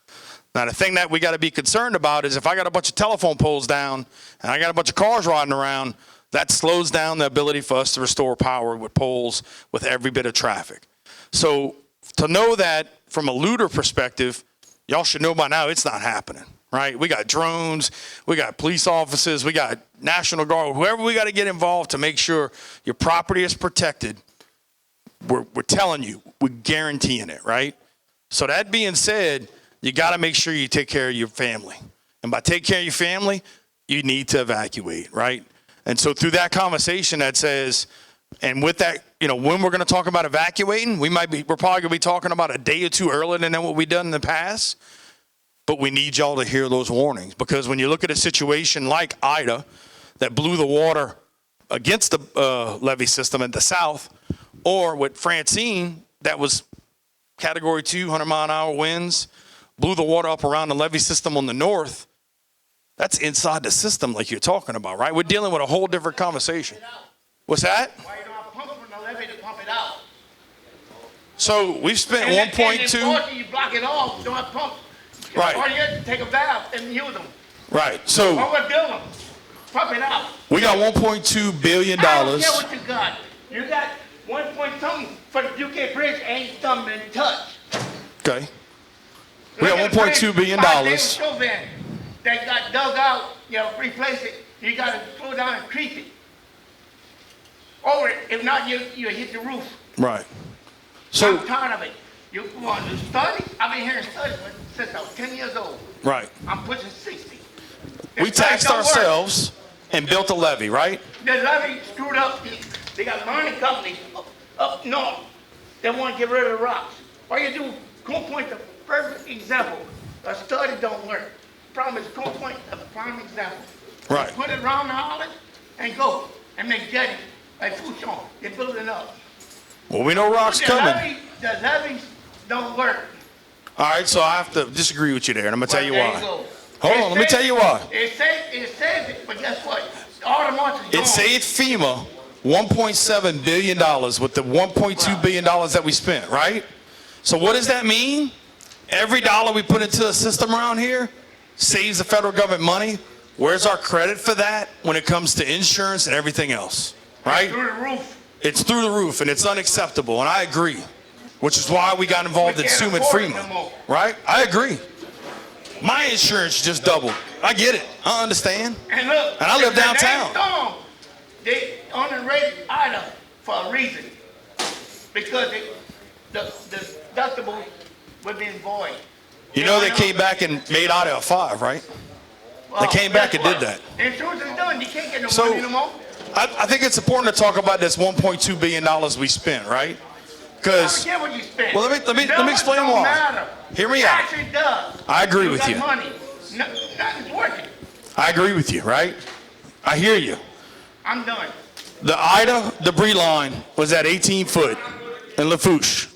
Speaker 1: Now, the thing that we got to be concerned about is if I got a bunch of telephone poles down and I got a bunch of cars riding around, that slows down the ability for us to restore power with poles with every bit of traffic. So to know that from a looter perspective, y'all should know by now it's not happening, right? We got drones, we got police officers, we got National Guard, whoever we got to get involved to make sure your property is protected. We're telling you, we're guaranteeing it, right? So that being said, you got to make sure you take care of your family. And by take care of your family, you need to evacuate, right? And so through that conversation that says, and with that, when we're going to talk about evacuating, we're probably going to be talking about a day or two earlier than what we've done in the past. But we need y'all to hear those warnings, because when you look at a situation like Ida that blew the water against the levee system in the south, or with Francine that was Category 2, 100-mile-an-hour winds, blew the water up around the levee system on the north, that's inside the system like you're talking about, right? We're dealing with a whole different conversation. What's that?
Speaker 11: Why you don't pump from the levee to pump it out?
Speaker 1: So we've spent
Speaker 11: And
Speaker 1: 1.2.
Speaker 11: then you block it off, don't have pump.
Speaker 1: Right.
Speaker 11: Or you have to take a valve and use them.
Speaker 1: Right. So
Speaker 11: Or what build them? Pump it out.
Speaker 1: we got $1.2 billion.
Speaker 11: I don't care what you got. You got 1 point something for the UK bridge, ain't something been touched.
Speaker 1: Okay. We got $1.2 billion.
Speaker 11: That got dug out, replace it. You got to slow down and creep it. Or if not, you hit the roof.
Speaker 1: Right. So
Speaker 11: I'm tired of it. You want to study? I've been hearing studies since I was 10 years old.
Speaker 1: right.
Speaker 11: I'm pushing 60.
Speaker 1: We taxed ourselves and built a levee, right?
Speaker 11: The levee screwed up. They got mining companies up north that want to get rid of the rocks. All you do, Coal Point, the perfect example. A study don't work. Problem is, Coal Point, a prime example.
Speaker 1: Right.
Speaker 11: Put it around the island and go and make jetty like Fouchon. They're building up.
Speaker 1: Well, we know rock's coming.
Speaker 11: The levees don't work.
Speaker 1: All right, so I have to disagree with you there, and I'm going to tell you
Speaker 11: Well, there
Speaker 1: why.
Speaker 11: go.
Speaker 1: Hold on, let me tell you why.
Speaker 11: It says it, but guess what? All the months is gone.
Speaker 1: It saved FEMA $1.7 billion with the $1.2 billion that we spent, right? So what does that mean? Every dollar we put into the system around here saves the federal government money. Where's our credit for that when it comes to insurance and everything else, right?
Speaker 11: Through the roof.
Speaker 1: It's through the roof, and it's unacceptable, and I agree, which is why we got involved in suing FEMA, right? I agree. My insurance just doubled. I get it. I understand.
Speaker 11: And look,
Speaker 1: and I live downtown.
Speaker 11: They underrated Ida for a reason. Because the deductible would be void.
Speaker 1: You know they came back and made Ida a 5, right? They came back and did that.
Speaker 11: Insurance is done. You can't get no
Speaker 1: So,
Speaker 11: money no more.
Speaker 1: I think it's important to talk about this $1.2 billion we spent, right? Because,
Speaker 11: I don't care what you spend.
Speaker 1: well, let me explain
Speaker 11: don't
Speaker 1: why.
Speaker 11: Matter.
Speaker 1: Hear me out.
Speaker 11: Actually does.
Speaker 1: I agree with
Speaker 11: got
Speaker 1: you.
Speaker 11: Money. Nothing's working.
Speaker 1: I agree with you, right? I hear you.
Speaker 11: I'm done.
Speaker 1: The Ida debris line was at 18 foot in Lafourche.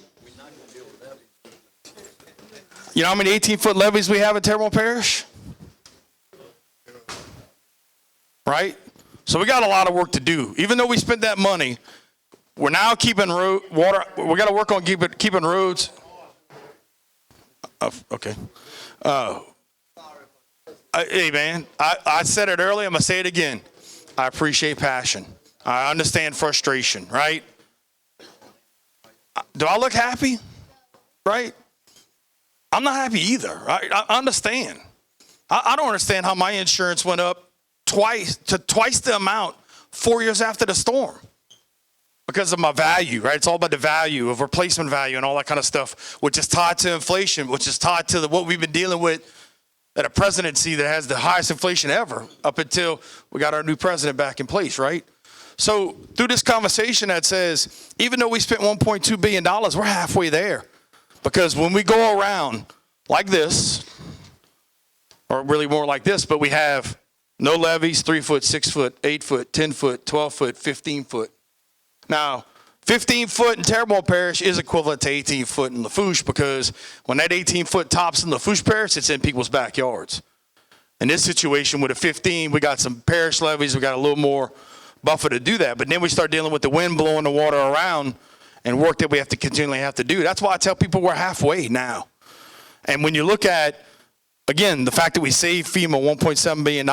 Speaker 1: You know how many 18-foot levees we have in Terrebonne Parish? Right? So we got a lot of work to do. Even though we spent that money, we're now keeping water. We got to work on keeping roads. Okay. Hey, man, I said it earlier. I'm going to say it again. I appreciate passion. I understand frustration, right? Do I look happy? Right? I'm not happy either, right? I understand. I don't understand how my insurance went up twice the amount 4 years after the storm because of my value, right? It's all about the value of replacement value and all that kind of stuff, which is tied to inflation, which is tied to what we've been dealing with at a presidency that has the highest inflation ever up until we got our new president back in place, right? So through this conversation that says, even though we spent $1.2 billion, we're halfway there. Because when we go around like this, or really more like this, but we have no levees, 3 foot, 6 foot, 8 foot, 10 foot, 12 foot, 15 foot. Now, 15 foot in Terrebonne Parish is equivalent to 18 foot in Lafourche because when that 18 foot tops in Lafourche Parish, it's in people's backyards. In this situation with a 15, we got some parish levees, we got a little more buffer to do that. But then we start dealing with the wind blowing the water around and work that we have to continually have to do. That's why I tell people we're halfway now. And when you look at again, the fact that we saved FEMA $1.7 billion,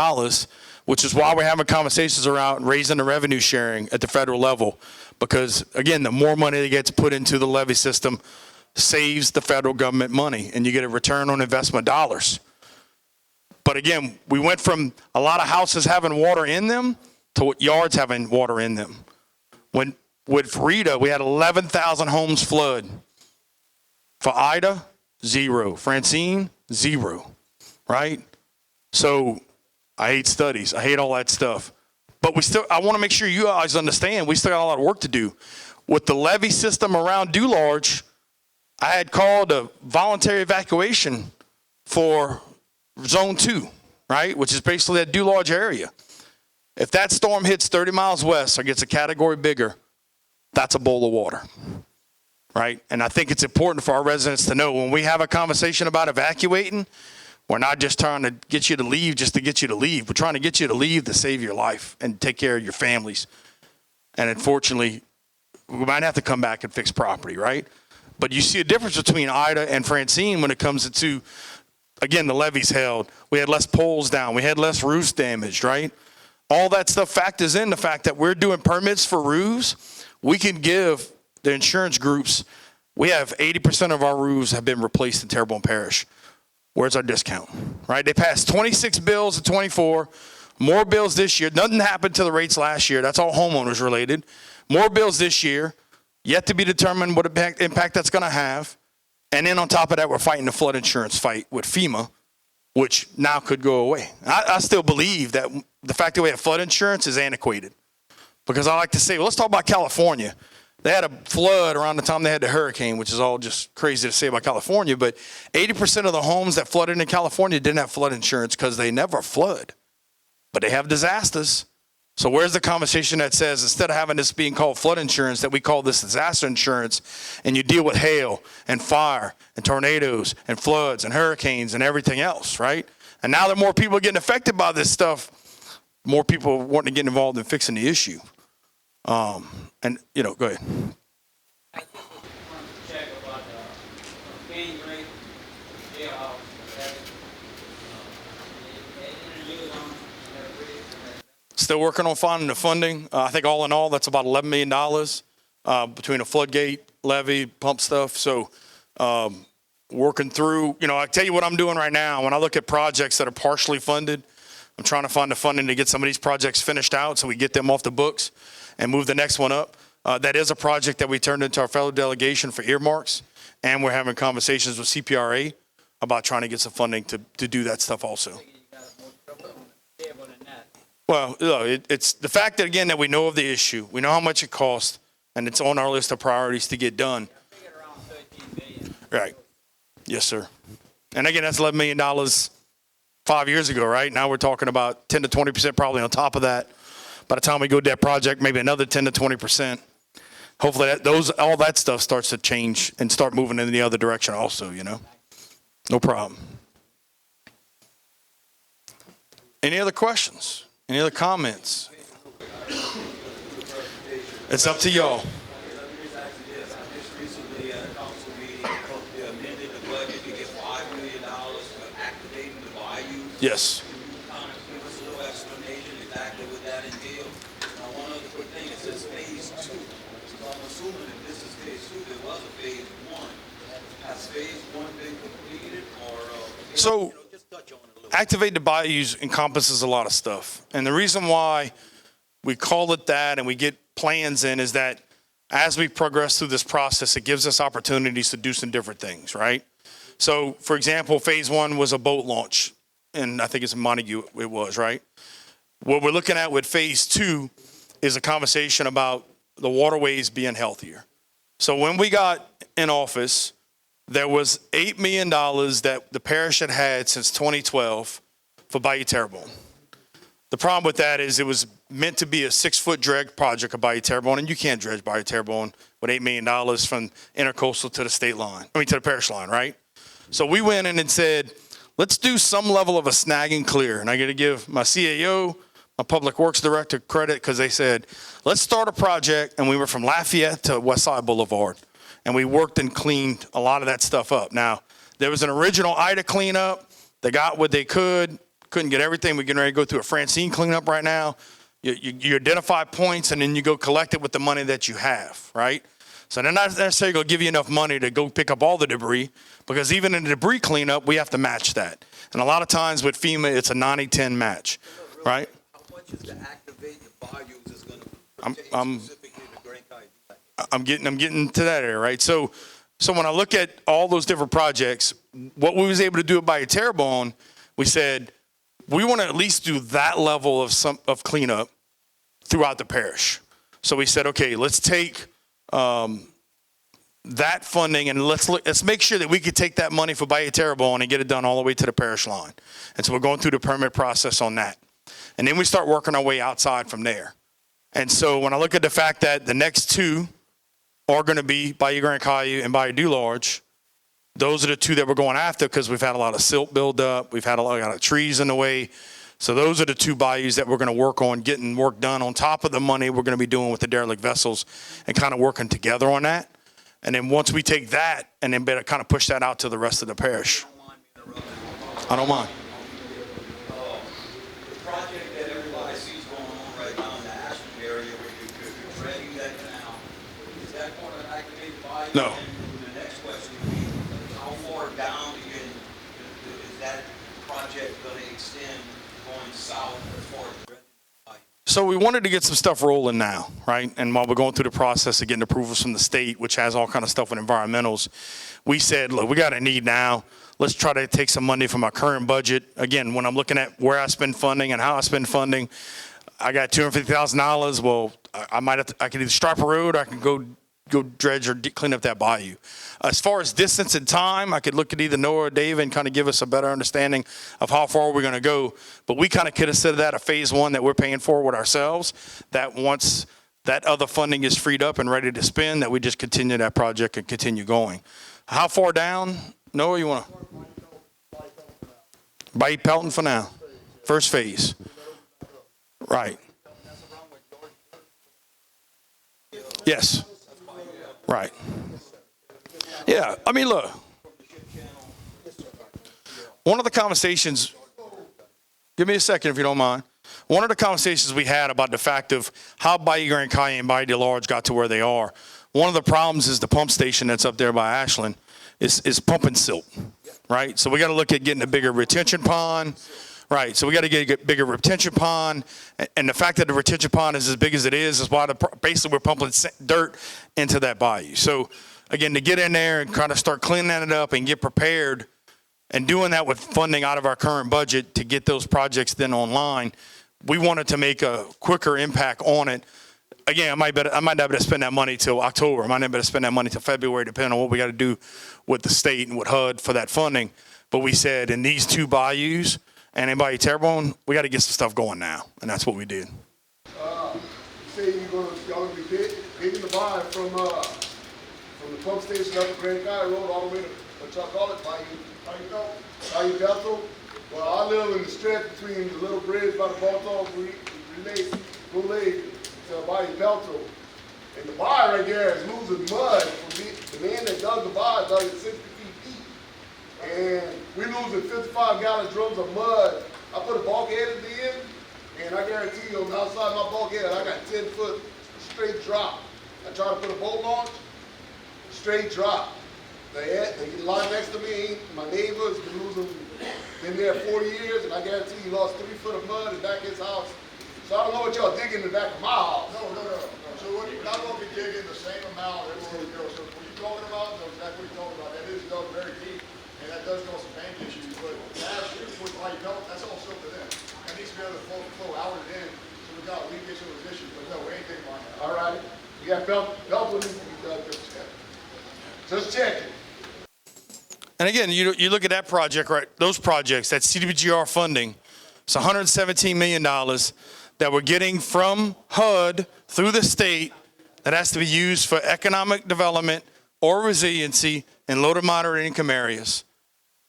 Speaker 1: which is why we're having conversations around raising the revenue sharing at the federal level. Because, again, the more money that gets put into the levy system saves the federal government money, and you get a return on investment dollars. But, again, we went from a lot of houses having water in them to yards having water in them. When with Rita, we had 11,000 homes flood. For Ida, 0. Francine, 0. Right? So I hate studies. I hate all that stuff. But I want to make sure you guys understand, we still got a lot of work to do. With the levee system around Dulac, I had called a voluntary evacuation for zone 2, right? Which is basically that Dulac area. If that storm hits 30 miles west or gets a category bigger, that's a bowl of water, right? And I think it's important for our residents to know when we have a conversation about evacuating, we're not just trying to get you to leave just to get you to leave. We're trying to get you to leave to save your life and take care of your families. And unfortunately, we might have to come back and fix property, right? But you see a difference between Ida and Francine when it comes to, again, the levees held. We had less poles down. We had less roofs damaged, right? All that stuff factors in the fact that we're doing permits for roofs. We can give the insurance groups, we have 80% of our roofs have been replaced in Terrebonne Parish. Where's our discount, right? They passed 26 bills in 24, more bills this year. Nothing happened to the rates last year. That's all homeowners related. More bills this year, yet to be determined what impact that's going to have. And then on top of that, we're fighting the flood insurance fight with FEMA, which now could go away. I still believe that the fact that we have flood insurance is antiquated. Because I like to say, well, let's talk about California. They had a flood around the time they had the hurricane, which is all just crazy to say about California. But 80% of the homes that flooded in California didn't have flood insurance because they never flood. But they have disasters. So where's the conversation that says instead of having this being called flood insurance, that we call this disaster insurance, and you deal with hail and fire and tornadoes and floods and hurricanes and everything else, right? And now that more people are getting affected by this stuff, more people are wanting to get involved in fixing the issue. And, go ahead.
Speaker 12: I just wanted to check about the paying rate, jailhouse,
Speaker 1: Still working on finding the funding. I think all in all, that's about $11 million between a floodgate, levee, pump stuff. So working through, I tell you what I'm doing right now. When I look at projects that are partially funded, I'm trying to find the funding to get some of these projects finished out so we get them off the books and move the next one up. That is a project that we turned into our fellow delegation for earmarks, and we're having conversations with CPRA about trying to get some funding to do that stuff also. Well, it's the fact that, again, that we know of the issue, we know how much it costs, and it's on our list of priorities to get done. Right. Yes, sir. And again, that's $11 million 5 years ago, right? Now we're talking about 10 to 20% probably on top of that. By the time we go to that project, maybe another 10 to 20%. Hopefully all that stuff starts to change and start moving in the other direction also, No problem. Any other questions? Any other comments? It's up to y'all.
Speaker 4: Just recently at a council meeting, they amended the budget to get $5 million for activating the bayou.
Speaker 1: Yes.
Speaker 4: Can you kind of give us a little explanation exactly what that entails? Now, one other quick thing, it says phase 2. So I'm assuming if this is phase 2, there was a phase 1. Has phase 1 been completed or?
Speaker 1: So activate the bayous encompasses a lot of stuff. And the reason why we call it that and we get plans in is that as we progress through this process, it gives us opportunities to do some different things, right? So, for example, phase 1 was a boat launch, and I think it's in Montague it was, right? What we're looking at with phase 2 is a conversation about the waterways being healthier. So when we got in office, there was $8 million that the parish had since 2012 for Bayou Terrebonne. The problem with that is it was meant to be a 6-foot dredge project of Bayou Terrebonne, and you can't dredge Bayou Terrebonne with $8 million from intercoastal to the parish line, right? So we went in and said, let's do some level of a snag and clear. And I got to give my CAO, my public works director credit because they said, let's start a project. And we were from Lafayette to West Side Boulevard. And we worked and cleaned a lot of that stuff up. Now, there was an original Ida cleanup. They got what they couldn't get everything. We're getting ready to go through a Francine cleanup right now. You identify points, and then you go collect it with the money that you have, right? So they're not necessarily going to give you enough money to go pick up all the debris, because even in the debris cleanup, we have to match that. And a lot of times with FEMA, it's a 90-10 match, right?
Speaker 4: How much is to activate the bayous is going to
Speaker 1: I'm-
Speaker 4: pertain
Speaker 1: I'm-
Speaker 4: specifically to Grand Caillou?
Speaker 1: I'm getting to that area, right? So when I look at all those different projects, what we was able to do at Bayou Terrebonne, we said we want to at least do that level of cleanup throughout the parish. So we said, okay, let's take that funding and let's make sure that we could take that money for Bayou Terrebonne and get it done all the way to the parish line. And so we're going through the permit process on that. And then we start working our way outside from there. And so when I look at the fact that the next two are going to be Bayou Grand Caillou and Bayou Dulac, those are the two that we're going after, because we've had a lot of silt buildup. We've had a lot of trees in the way. So those are the two bayous that we're going to work on getting work done on top of the money we're going to be doing with the derelict vessels, and kind of working together on that. And then once we take that and then better kind of push that out to the rest of the parish. I don't mind.
Speaker 4: The project that everybody sees going on right now in the Ashland area where you're dredging that canal, is that going to activate the bayou?
Speaker 1: No.
Speaker 4: And the next question would be, how far down again is that project going to extend going south as far as dredging the bayou?
Speaker 1: So we wanted to get some stuff rolling now, right? And while we're going through the process of getting approvals from the state, which has all kind of stuff with environmentals, we said, look, we got a need now. Let's try to take some money from our current budget. Again, when I'm looking at where I spend funding and how I spend funding, I got $250,000. Well, I can either stripe a road, or I can go dredge or clean up that bayou. As far as distance and time, I could look at either Noah or Dave and kind of give us a better understanding of how far we're going to go. But we kind of consider that a phase one that we're paying for with ourselves, that once that other funding is freed up and ready to spend, that we just continue that project and continue going. How far down? Noah, you want to? Bayou Pelton for now. First phase. Right. Yes. Right. Yeah, I mean, look. One of the conversations, give me a second if you don't mind. One of the conversations we had about the fact of how Bayou Grand Caillou and Bayou Dulac got to where they are, one of the problems is the pump station that's up there by Ashland is pumping silt, right? So we got to look at getting a bigger retention pond. Right, so we got to get a bigger retention pond, and the fact that the retention pond is as big as it is why basically we're pumping dirt into that bayou. So again, to get in there and kind of start cleaning it up and get prepared, and doing that with funding out of our current budget to get those projects then online, we wanted to make a quicker impact on it. Again, I might not be able to spend that money till October. I might not be able to spend that money till February, depending on what we got to do with the state and with HUD for that funding. But we said in these two bayous, and in Bayou Terrebonne, we got to get some stuff going now, and that's what we did.
Speaker 3: You say y'all gonna be digging the bayou from the pump station up the Grand Caillou Road all the way to what y'all call it, Bayou Bethel. Well, I live in the stretch between the little bridge by the Baltimore Relay to Bayou Bethel. And the bayou right there is losing mud. The man that dug the bayou dug it 60 feet deep. And we losing 55-gallon drums of mud. I put a bulkhead in the end, and I guarantee you on the outside of my bulkhead, I got 10-foot straight drop. I try to put a boat launch, straight drop. The line next to me, my neighbor's been there 40 years, and I guarantee he lost 3 foot of mud in the back of his house. So I don't know what y'all digging in the back of my house. No. So we're not gonna be digging the same amount everywhere we go. So what you're talking about, that's exactly what you're talking about. That is dug very deep. And that does cause some bank issues, but last year, with Bayou Belt, that's all silted in. That needs to be able to flow out and in, so we got leakage and those issues, but no, anything like that. All right, you got belt needs to be done, just checking.
Speaker 1: And again, you look at that project, right? Those projects, that CDBGR funding, it's $117 million that we're getting from HUD through the state that has to be used for economic development or resiliency in low to moderate income areas.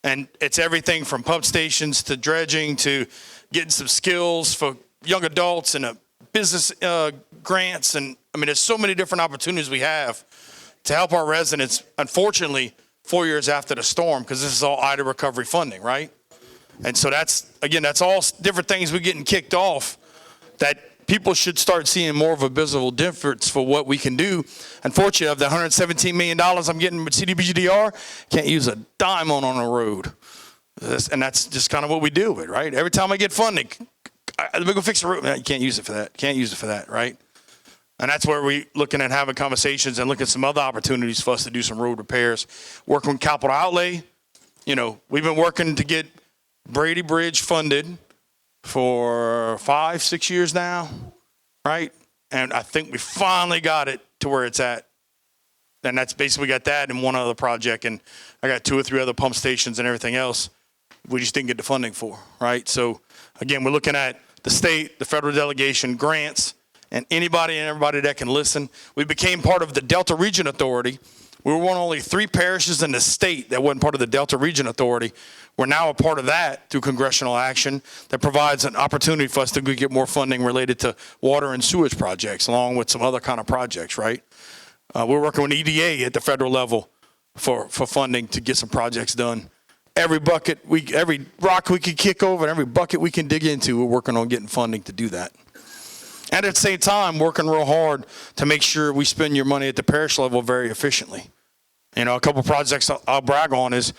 Speaker 1: And it's everything from pump stations to dredging to getting some skills for young adults and business grants. And I mean, there's so many different opportunities we have to help our residents, unfortunately, 4 years after the storm, because this is all IDA recovery funding, right? And so that's all different things we're getting kicked off that people should start seeing more of a visible difference for what we can do. Unfortunately, of the $117 million I'm getting with CDBGDR, can't use a dime on a road. And that's just kind of what we deal with, right? Every time I get funding, let me go fix the road. You can't use it for that. Can't use it for that, right? And that's where we looking at having conversations and looking at some other opportunities for us to do some road repairs, work on capital outlay. You know, we've been working to get Brady Bridge funded for 5-6 years now, right? And I think we finally got it to where it's at. And that's basically got that and one other project. And I got 2 or 3 other pump stations and everything else we just didn't get the funding for, right? So again, we're looking at the state, the federal delegation, grants, and anybody and everybody that can listen. We became part of the Delta Region Authority. We were one of only 3 parishes in the state that wasn't part of the Delta Region Authority. We're now a part of that through congressional action that provides an opportunity for us to get more funding related to water and sewage projects, along with some other kind of projects, right? We're working with EDA at the federal level for funding to get some projects done. Every rock we can kick over and every bucket we can dig into, we're working on getting funding to do that. And at the same time, working real hard to make sure we spend your money at the parish level very efficiently. You know, a couple projects I'll brag on is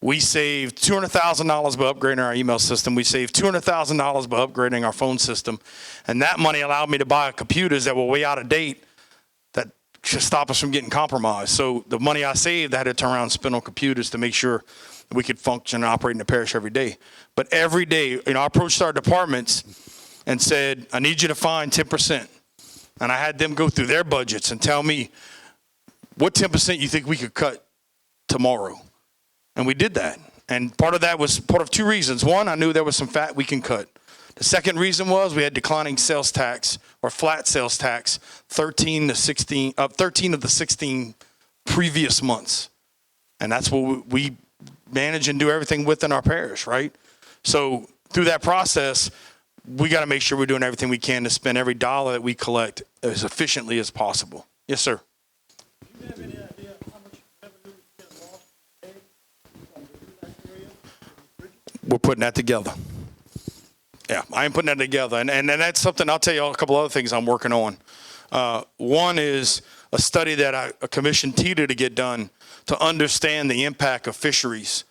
Speaker 1: we saved $200,000 by upgrading our email system. We saved $200,000 by upgrading our phone system. And that money allowed me to buy computers that were way out of date that should stop us from getting compromised. So the money I saved, I had to turn around and spend on computers to make sure that we could function and operate in the parish every day. But every day, you know, I approached our departments and said, I need you to find 10%. And I had them go through their budgets and tell me, what 10% you think we could cut tomorrow? And we did that. And part of that was part of 2 reasons. One, I knew there was some fat we can cut. The second reason was we had declining sales tax or flat sales tax 13 of the 16 previous months. And that's what we manage and do everything within our parish, right? So through that process, we got to make sure we're doing everything we can to spend every dollar that we collect as efficiently as possible. Yes, sir.
Speaker 13: Do you have any idea how much revenue is being lost today from the Dulac area?
Speaker 1: We're putting that together. Yeah, I am putting that together. And that's something, I'll tell you a couple other things I'm working on. One is a study that I commissioned TITA to get done to understand the impact of fisheries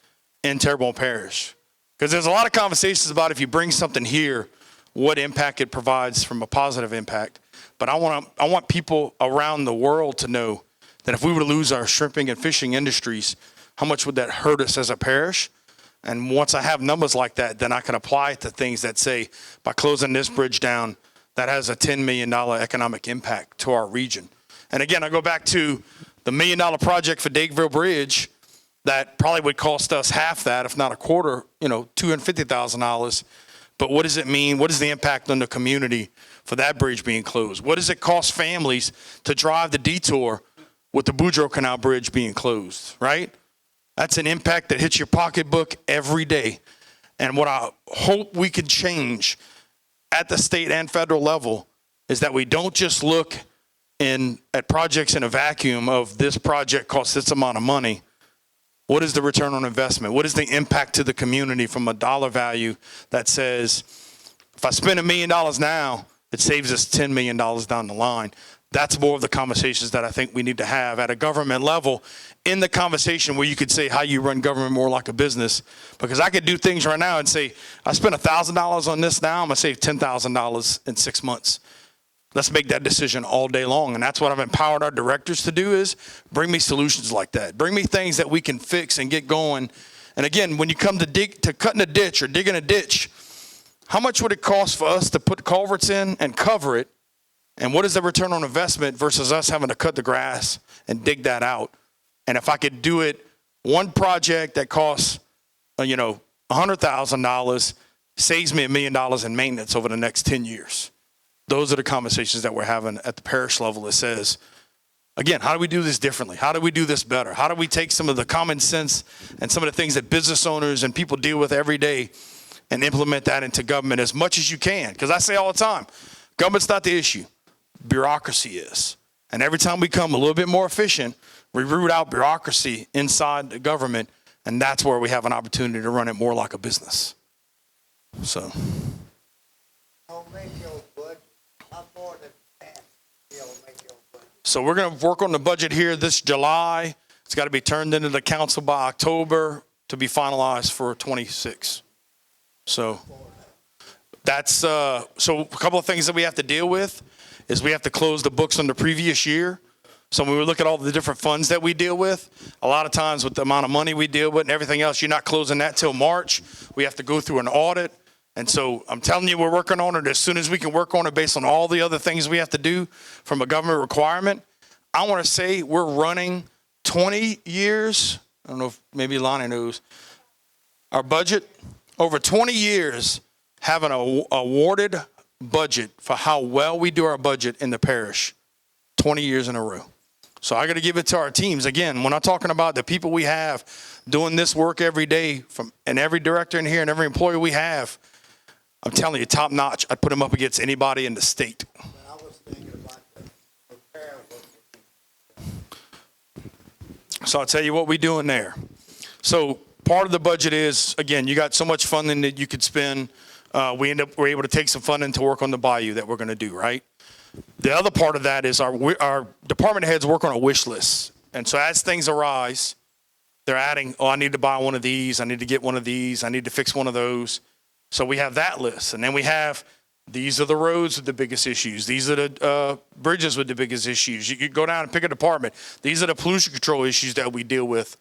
Speaker 1: in Terrebonne Parish. Because there's a lot of conversations about if you bring something here, what impact it provides from a positive impact. But I want people around the world to know that if we were to lose our shrimping and fishing industries, how much would that hurt us as a parish? And once I have numbers like that, then I can apply it to things that say, by closing this bridge down, that has a $10 million economic impact to our region. And again, I go back to the $1 million project for Dakeville Bridge that probably would cost us half that, if not a quarter, $250,000. But what does it mean? What is the impact on the community for that bridge being closed? What does it cost families to drive the detour with the Boudreaux Canal Bridge being closed, right? That's an impact that hits your pocketbook every day. And what I hope we can change at the state and federal level is that we don't just look at projects in a vacuum of this project costs this amount of money. What is the return on investment? What is the impact to the community from a dollar value that says, if I spend $1 million now, it saves us $10 million down the line? That's more of the conversations that I think we need to have at a government level, in the conversation where you could say how you run government more like a business. Because I could do things right now and say, I spent $1,000 on this now, I'm gonna save $10,000 in 6 months. Let's make that decision all day long. And that's what I've empowered our directors to do, is bring me solutions like that. Bring me things that we can fix and get going. And again, when you come to cutting a ditch or digging a ditch, how much would it cost for us to put culverts in and cover it? And what is the return on investment versus us having to cut the grass and dig that out? And if I could do it, one project that costs, $100,000 saves me $1 million in maintenance over the next 10 years. Those are the conversations that we're having at the parish level that says, again, how do we do this differently? How do we do this better? How do we take some of the common sense and some of the things that business owners and people deal with every day and implement that into government as much as you can? Because I say all the time, government's not the issue. Bureaucracy is. And every time we become a little bit more efficient, we root out bureaucracy inside the government, And that's where we have an opportunity to run it more like a business. So.
Speaker 2: Don't make your budget. How far in advance you'll make your budget?
Speaker 1: So we're going to work on the budget here this July. It's got to be turned into the council by October to be finalized for 26. So that's, so a couple of things that we have to deal with is we have to close the books on the previous year. So when we look at all the different funds that we deal with, a lot of times with the amount of money we deal with and everything else, you're not closing that till March. We have to go through an audit. And so I'm telling you, we're working on it as soon as we can work on it based on all the other things we have to do from a government requirement. I want to say we're running 20 years. I don't know if maybe Lonnie knows. Our budget, over 20 years, have an awarded budget for how well we do our budget in the parish, 20 years in a row. So I got to give it to our teams. Again, when I'm talking about the people we have doing this work every day, and every director in here and every employee we have, I'm telling you, top notch. I'd put them up against anybody in the state.
Speaker 2: I was thinking about the repair work.
Speaker 1: So I'll tell you what we're doing there. So part of the budget is, again, you got so much funding that you could spend. We're able to take some funding to work on the bayou that we're going to do, right? The other part of that is our department heads work on a wish list. And so as things arise, they're adding, I need to buy one of these. I need to get one of these. I need to fix one of those. So we have that list. And then we have, these are the roads with the biggest issues. These are the bridges with the biggest issues. You could go down and pick a department. These are the pollution control issues that we deal with.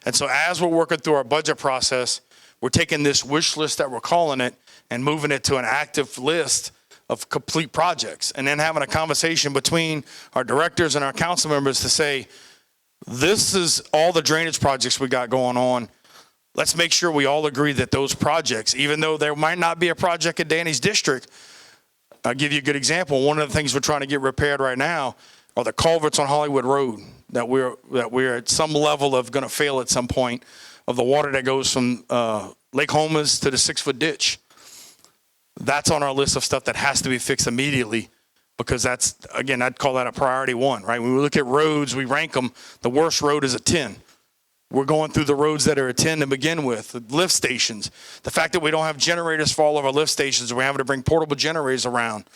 Speaker 1: And so as we're working through our budget process, we're taking this wish list that we're calling it and moving it to an active list of complete projects, and then having a conversation between our directors and our council members to say, this is all the drainage projects we got going on. Let's make sure we all agree that those projects, even though there might not be a project in Danny's district, I'll give you a good example. One of the things we're trying to get repaired right now are the culverts on Hollywood Road that we're at some level of going to fail at some point, of the water that goes from Lake Homas to the 6-foot ditch. That's on our list of stuff that has to be fixed immediately, because that's, again, I'd call that a priority one, right? When we look at roads, we rank them. The worst road is a 10. We're going through the roads that are a 10 to begin with. The lift stations, the fact that we don't have generators for all of our lift stations, we're having to bring portable generators around.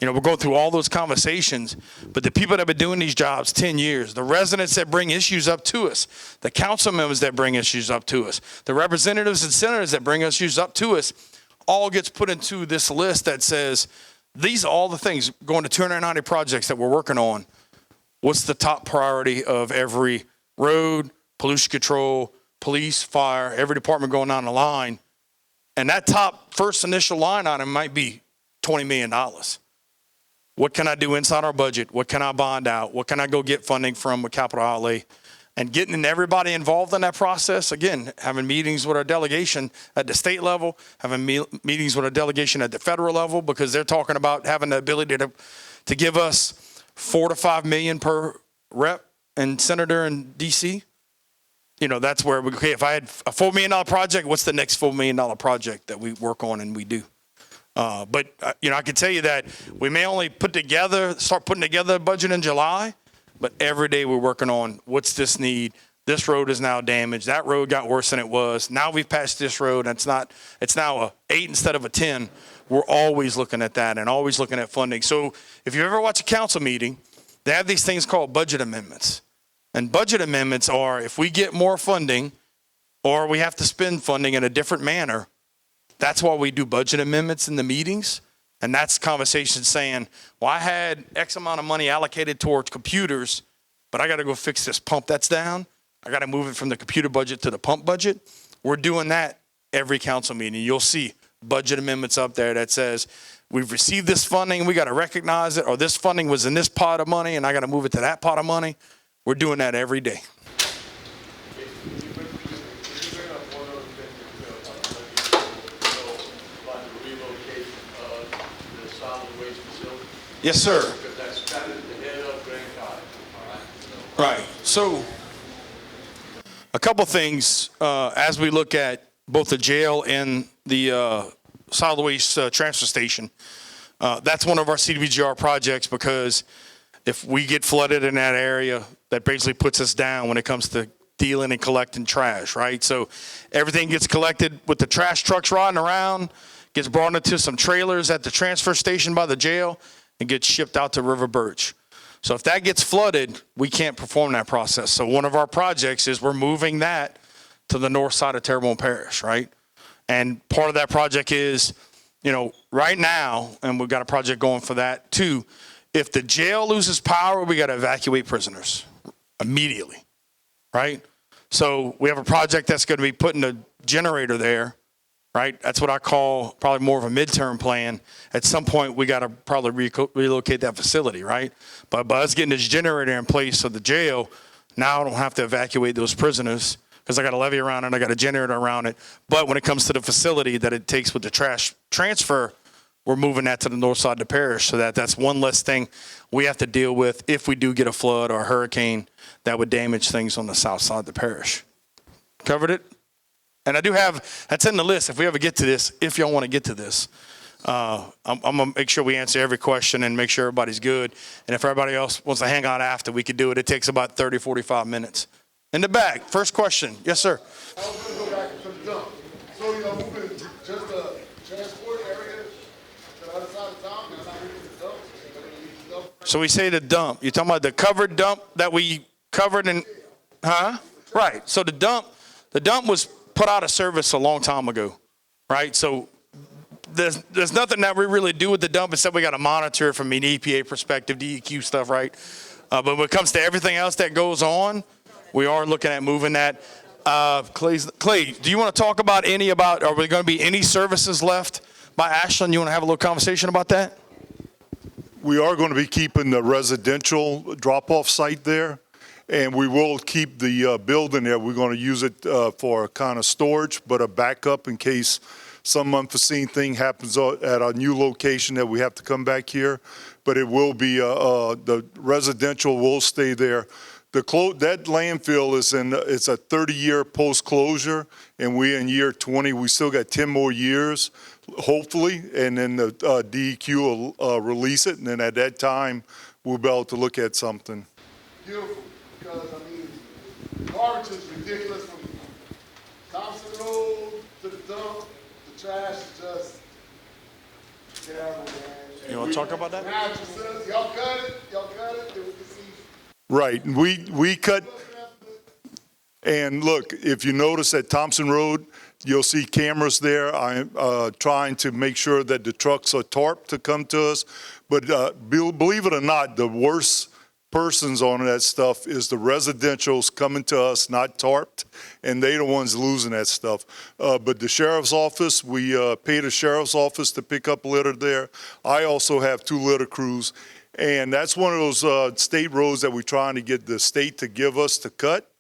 Speaker 1: You know, we're going through all those conversations, but the people that have been doing these jobs 10 years, the residents that bring issues up to us, the council members that bring issues up to us, the representatives and senators that bring issues up to us, all gets put into this list that says, these are all the things going to 290 projects that we're working on. What's the top priority of every road, pollution control, police, fire, every department going down the line? And that top first initial line item might be $20 million. What can I do inside our budget? What can I bond out? What can I go get funding from with capital outlay? And getting everybody involved in that process, again, having meetings with our delegation at the state level, having meetings with our delegation at the federal level, because they're talking about having the ability to give us $4 to $5 million per rep and senator in DC. You know, that's where, okay, if I had a $4 million project, what's the next $4 million project that we work on and we do? But you know, I can tell you that we may only start putting together a budget in July, but every day we're working on what's this need. This road is now damaged. That road got worse than it was. Now we've passed this road, and it's now a 8 instead of a 10. We're always looking at that and always looking at funding. So if you ever watch a council meeting, they have these things called budget amendments. And budget amendments are, if we get more funding or we have to spend funding in a different manner, that's why we do budget amendments in the meetings. And that's conversation saying, well, I had X amount of money allocated towards computers, but I got to go fix this pump that's down. I got to move it from the computer budget to the pump budget. We're doing that every council meeting. You'll see budget amendments up there that says, we've received this funding, we got to recognize it, or this funding was in this pot of money and I got to move it to that pot of money. We're doing that every day. Yes, sir.
Speaker 5: Because that's kind of the head of Grand College, all right?
Speaker 1: Right. So a couple things as we look at both the jail and the solid waste transfer station. That's one of our CDBGR projects, because if we get flooded in that area, that basically puts us down when it comes to dealing and collecting trash, right? So everything gets collected with the trash trucks riding around, gets brought into some trailers at the transfer station by the jail, and gets shipped out to River Birch. So if that gets flooded, we can't perform that process. So one of our projects is we're moving that to the north side of Terrebonne Parish, right? And part of that project is, right now, and we've got a project going for that too, if the jail loses power, we got to evacuate prisoners immediately, right? So we have a project that's going to be putting a generator there, right? That's what I call probably more of a midterm plan. At some point, we got to probably relocate that facility, right? But by us getting this generator in place of the jail, now I don't have to evacuate those prisoners because I got a levee around it, I got a generator around it. But when it comes to the facility that it takes with the trash transfer, we're moving that to the north side of the parish so that's one less thing we have to deal with if we do get a flood or a hurricane that would damage things on the south side of the parish. Covered it? And I do have, that's in the list if we ever get to this, if y'all want to get to this. I'm going to make sure we answer every question and make sure everybody's good. And if everybody else wants to hang out after, we could do it. It takes about 30, 45 minutes. In the back, first question. Yes, sir.
Speaker 3: I was going to go back to the dump. So, moving just the transport area to the other side of town, and I'm not moving the dump.
Speaker 1: So we say the dump. You're talking about the covered dump that we covered in, huh? Right. So the dump was put out of service a long time ago, right? So there's nothing that we really do with the dump except we got to monitor it from an EPA perspective, DEQ stuff, right? But when it comes to everything else that goes on, we are looking at moving that. Clay, do you want to talk about are there going to be any services left by Ashland? You want to have a little conversation about that?
Speaker 14: We are going to be keeping the residential drop-off site there, and we will keep the building there. We're going to use it for kind of storage, but a backup in case some unforeseen thing happens at a new location that we have to come back here. But it will be, the residential will stay there. That landfill it's a 30-year post-closure, and we in year 20, we still got 10 more years, hopefully, and then the DEQ will release it, and then at that time, we'll be able to look at something.
Speaker 3: Beautiful, because, garbage is ridiculous from Thompson Road to the dump. The trash is just terrible, man.
Speaker 1: You want to talk about that?
Speaker 3: Y'all cut it, then we can see.
Speaker 14: Right, we cut, and look, if you notice at Thompson Road, you'll see cameras there. I'm trying to make sure that the trucks are tarped to come to us. But believe it or not, the worst persons on that stuff is the residentials coming to us, not tarped, and they the ones losing that stuff. But the sheriff's office, we pay the sheriff's office to pick up litter there. I also have 2 litter crews. And that's one of those state roads that we're trying to get the state to give us to cut,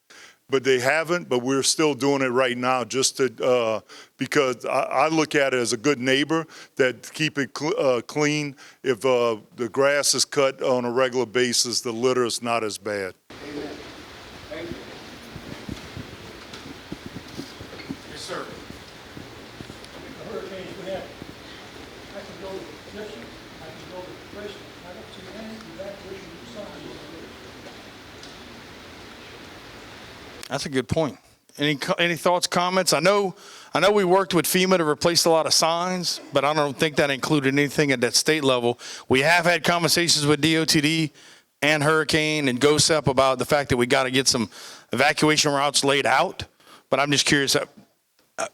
Speaker 14: but they haven't, but we're still doing it right now just to, because I look at it as a good neighbor that keep it clean. If the grass is cut on a regular basis, the litter is not as bad.
Speaker 3: Amen. Thank you.
Speaker 1: Yes, sir.
Speaker 13: The hurricanes we have, I can go to Gibson, I can go to Grayson, I don't see any evacuation signs.
Speaker 1: That's a good point. Any thoughts, comments? I know we worked with FEMA to replace a lot of signs, but I don't think that included anything at that state level. We have had conversations with DOTD and Hurricane and GOSEP about the fact that we got to get some evacuation routes laid out. But I'm just curious,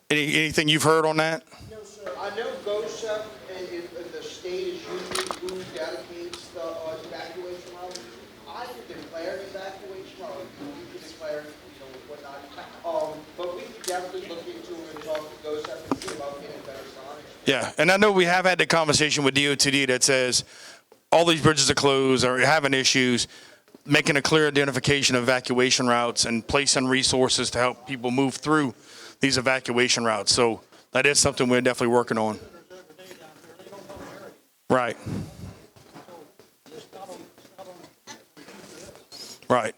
Speaker 1: anything you've heard on that?
Speaker 2: No, sir. I know GOSEP and the state is usually who dedicates the evacuation route. I could declare an evacuation route. You could declare, whatnot. But we could definitely look into it and talk to GOSEP and see about getting better signs.
Speaker 1: Yeah, and I know we have had the conversation with DOTD that says all these bridges are closed or having issues, making a clear identification of evacuation routes and placing resources to help people move through these evacuation routes. So that is something we're definitely working on. Right. Right.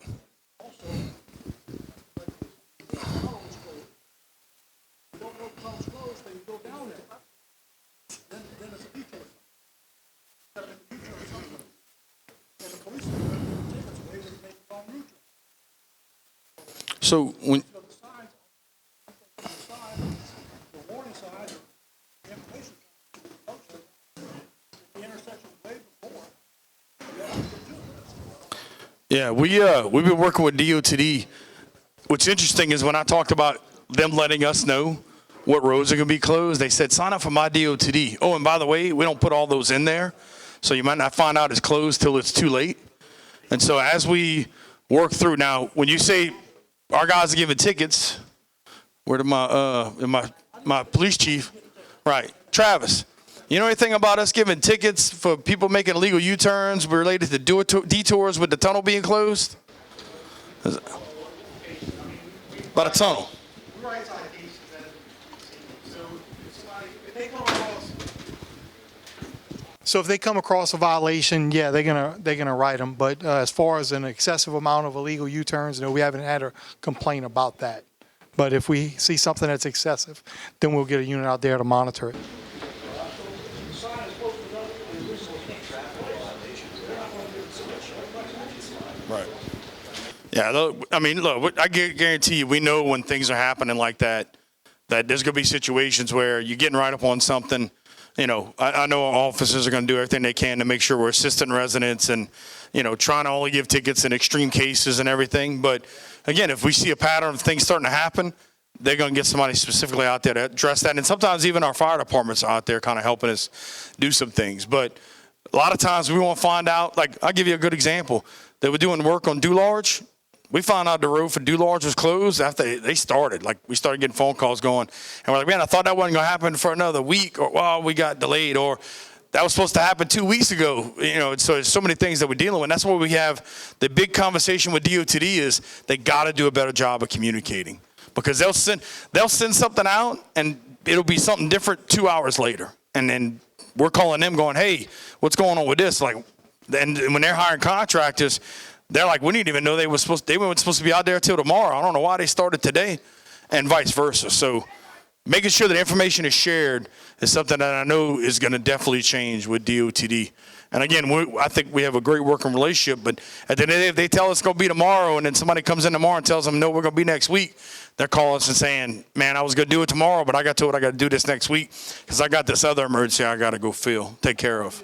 Speaker 1: So when,
Speaker 13: So the signs, the warning signs, the information signs, the intersection way before.
Speaker 1: yeah, we've been working with DOTD. What's interesting is when I talked about them letting us know what roads are going to be closed, they said, sign up for my DOTD. Oh, and by the way, we don't put all those in there, so you might not find out it's closed till it's too late. And so as we work through now, when you say our guys are giving tickets, where did my police chief, right, Travis, you know anything about us giving tickets for people making illegal U-turns related to detours with the tunnel being closed? About a tunnel.
Speaker 15: Right side of these, so if they come across. So if they come across a violation, yeah, they're gonna write them. But as far as an excessive amount of illegal U-turns, no, we haven't had a complaint about that. But if we see something that's excessive, then we'll get a unit out there to monitor it.
Speaker 1: Right. Yeah, look, I mean, look, I guarantee you, we know when things are happening like that, that there's going to be situations where you're getting right up on something. You know, I know our officers are going to do everything they can to make sure we're assisting residents and, you know, trying to only give tickets in extreme cases and everything. But again, if we see a pattern of things starting to happen, they're going to get somebody specifically out there to address that. And sometimes even our fire departments are out there kind of helping us do some things. But a lot of times we won't find out. Like, I'll give you a good example. They were doing work on Dulac. We found out the road for Dulac was closed after they started. Like, we started getting phone calls going. And we're like, man, I thought that wasn't going to happen for another week. Or, well, we got delayed. Or that was supposed to happen 2 weeks ago. You know, so there's so many things that we're dealing with. And that's why we have the big conversation with DOTD is they got to do a better job of communicating. Because they'll send something out, and it'll be something different 2 hours later. And then we're calling them going, hey, what's going on with this? Like, and when they're hiring contractors, they're like, we didn't even know they weren't supposed to be out there till tomorrow. I don't know why they started today, and vice versa. So making sure that information is shared is something that I know is going to definitely change with DOTD. And again, I think we have a great working relationship, but at the end of the day, if they tell us it's going to be tomorrow and then somebody comes in tomorrow and tells them, no, we're going to be next week, they're calling us and saying, man, I was going to do it tomorrow, but I got told I got to do this next week because I got this other emergency I got to go take care of.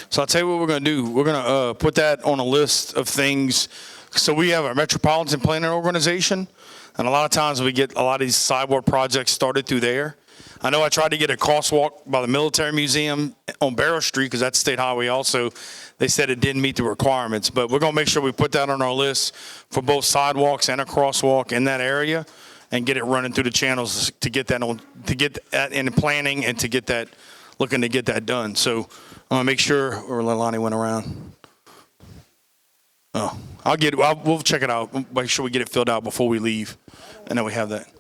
Speaker 1: So I'll tell you what we're going to do. We're going to put that on a list of things. So we have our metropolitan planning organization, and a lot of times we get a lot of these sidewalk projects started through there. I know I tried to get a crosswalk by the military museum on Barrow Street because that's state highway also. They said it didn't meet the requirements, but we're going to make sure we put that on our list for both sidewalks and a crosswalk in that area and get it running through the channels to get that on, to get that in planning and to get that, looking to get that done. So I'm going to make sure, or Lonnie went around. Oh, we'll check it out. Make sure we get it filled out before we leave. And then we have that.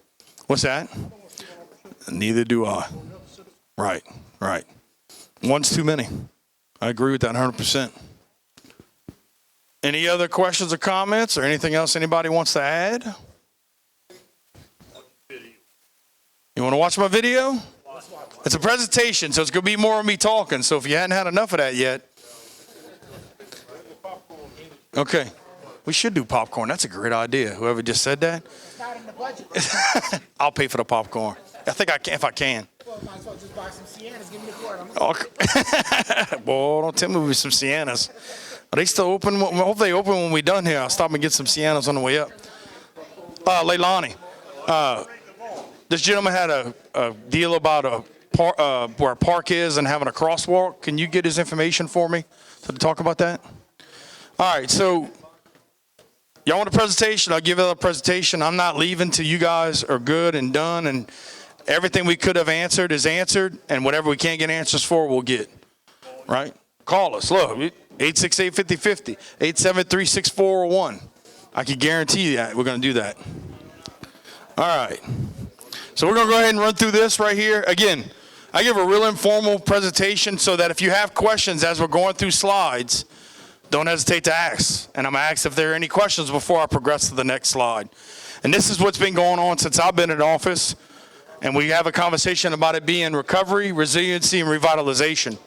Speaker 1: What's that? Neither do I. Right. One's too many. I agree with that 100%. Any other questions or comments or anything else anybody wants to add? You want to watch my video? It's a presentation, so it's going to be more of me talking. So if you hadn't had enough of that yet. Okay. We should do popcorn. That's a great idea. Whoever just said that.
Speaker 6: It's not in the budget.
Speaker 1: I'll pay for the popcorn. I think I can, if I can.
Speaker 6: Well, might as well just buy some Siennas. Give me the quart.
Speaker 1: Boy, don't tell me with some Siennas. Are they still open? I hope they open when we're done here. I'll stop and get some Siennas on the way up. Leilani. This gentleman had a deal about where a park is and having a crosswalk. Can you get his information for me to talk about that? All right, so y'all want a presentation? I'll give you a presentation. I'm not leaving till you guys are good and done, and everything we could have answered is answered, and whatever we can't get answers for, we'll get, right? Call us. Look, 868-5050, 873-6401. I can guarantee you that we're going to do that. All right. So we're going to go ahead and run through this right here. Again, I give a real informal presentation so that if you have questions as we're going through slides, don't hesitate to ask. And I'm going to ask if there are any questions before I progress to the next slide. And this is what's been going on since I've been in office. And we have a conversation about it being recovery, resiliency, and revitalization.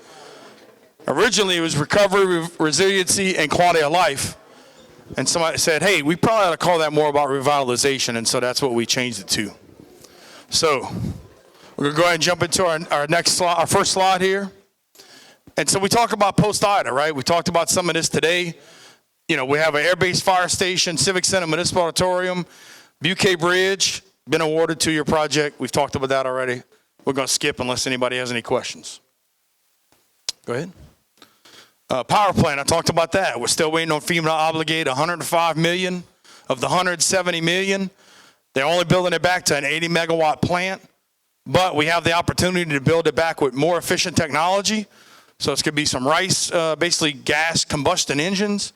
Speaker 1: Originally, it was recovery, resiliency, and quality of life. And somebody said, hey, we probably ought to call that more about revitalization. And so that's what we changed it to. So we're going to go ahead and jump into our next slide, our first slide here. And so we talk about post-IDA, right? We talked about some of this today. You know, we have an air-based fire station, Civic Center, Municipal Auditorium, Buquet Bridge, been awarded to your project. We've talked about that already. We're going to skip unless anybody has any questions. Go ahead. Power plant, I talked about that. We're still waiting on FEMA to obligate $105 million of the $170 million. They're only building it back to an 80 megawatt plant, but we have the opportunity to build it back with more efficient technology. So it's going to be some basically gas combustion engines,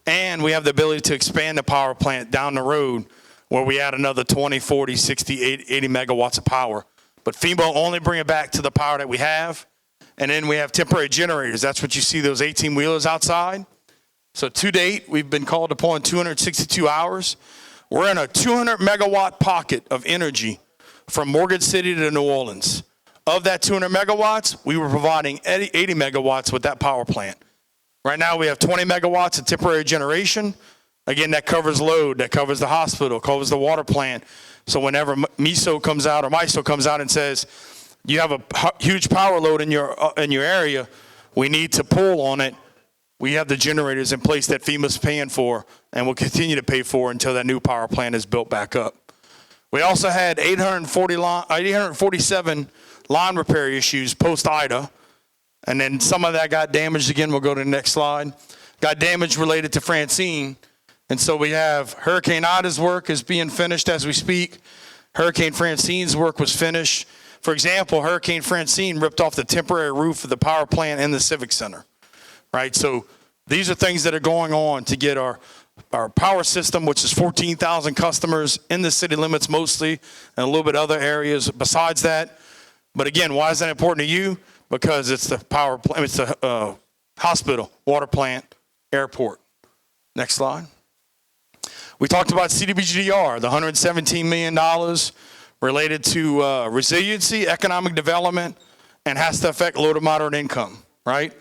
Speaker 1: and we have the ability to expand the power plant down the road where we add another 20, 40, 60, 80 megawatts of power. But FEMA will only bring it back to the power that we have. And then we have temporary generators. That's what you see, those 18-wheelers outside. So to date, we've been called upon 262 hours. We're in a 200-megawatt pocket of energy from Morgan City to New Orleans. Of that 200 megawatts, we were providing 80 megawatts with that power plant. Right now, we have 20 megawatts of temporary generation. Again, that covers load, that covers the hospital, covers the water plant. So whenever MISO comes out or MISO comes out and says, you have a huge power load in your area, we need to pull on it. We have the generators in place that FEMA's paying for and will continue to pay for until that new power plant is built back up. We also had 847 line repair issues post-IDA, and then some of that got damaged. Again, we'll go to the next slide. Got damage related to Francine, and so we have Hurricane Ida's work is being finished as we speak. Hurricane Francine's work was finished. For example, Hurricane Francine ripped off the temporary roof of the power plant in the Civic Center, right? So these are things that are going on to get our power system, which is 14,000 customers in the city limits mostly, and a little bit other areas besides that. But again, why is that important to you? Because it's the power plant, it's the hospital, water plant, airport. Next slide. We talked about CDBGDR, the $117 million related to resiliency, economic development, and has to affect low to moderate income, right?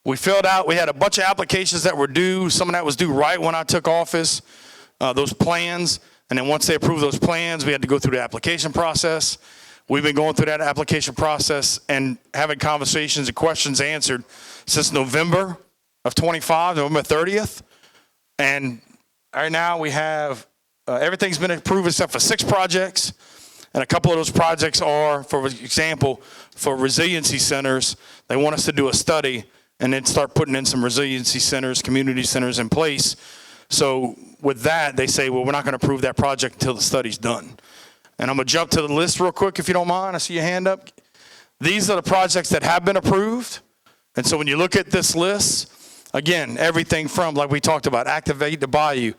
Speaker 1: We filled out, we had a bunch of applications that were due. Some of that was due right when I took office, those plans. And then once they approved those plans, we had to go through the application process. We've been going through that application process and having conversations and questions answered since November of 25, November 30th. And right now we have, everything's been approved except for 6 projects. And a couple of those projects are, for example, for resiliency centers. They want us to do a study and then start putting in some resiliency centers, community centers in place. So with that, they say, well, we're not going to approve that project until the study's done. And I'm going to jump to the list real quick, if you don't mind. I see your hand up. These are the projects that have been approved. And so when you look at this list, again, everything from, like we talked about, Activate the Bayou,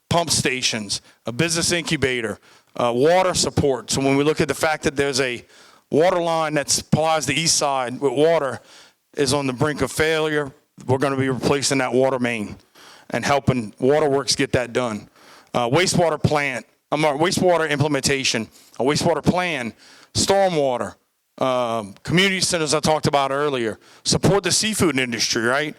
Speaker 1: pump stations, a business incubator, water support. So when we look at the fact that there's a water line that supplies the east side with water is on the brink of failure, we're going to be replacing that water main and helping Waterworks get that done. Wastewater plant, wastewater implementation, a wastewater plan, stormwater, community centers I talked about earlier, support the seafood industry, right?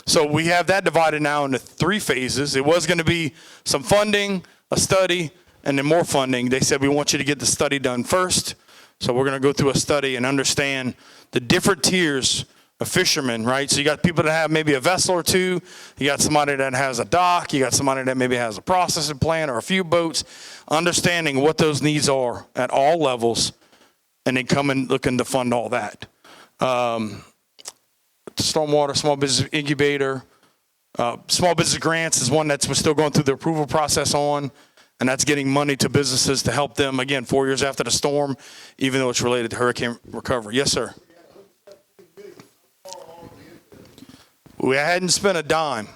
Speaker 1: So we have that divided now into 3 phases. It was going to be some funding, a study, and then more funding. They said, we want you to get the study done first. So we're going to go through a study and understand the different tiers a fisherman, right? So you got people that have maybe a vessel or two. You got somebody that has a dock. You got somebody that maybe has a processing plant or a few boats. Understanding what those needs are at all levels, and then coming looking to fund all that. Stormwater, small business incubator, small business grants is one that's we're still going through the approval process on, and that's getting money to businesses to help them, again, 4 years after the storm, even though it's related to hurricane recovery. Yes, sir. We hadn't spent a dime,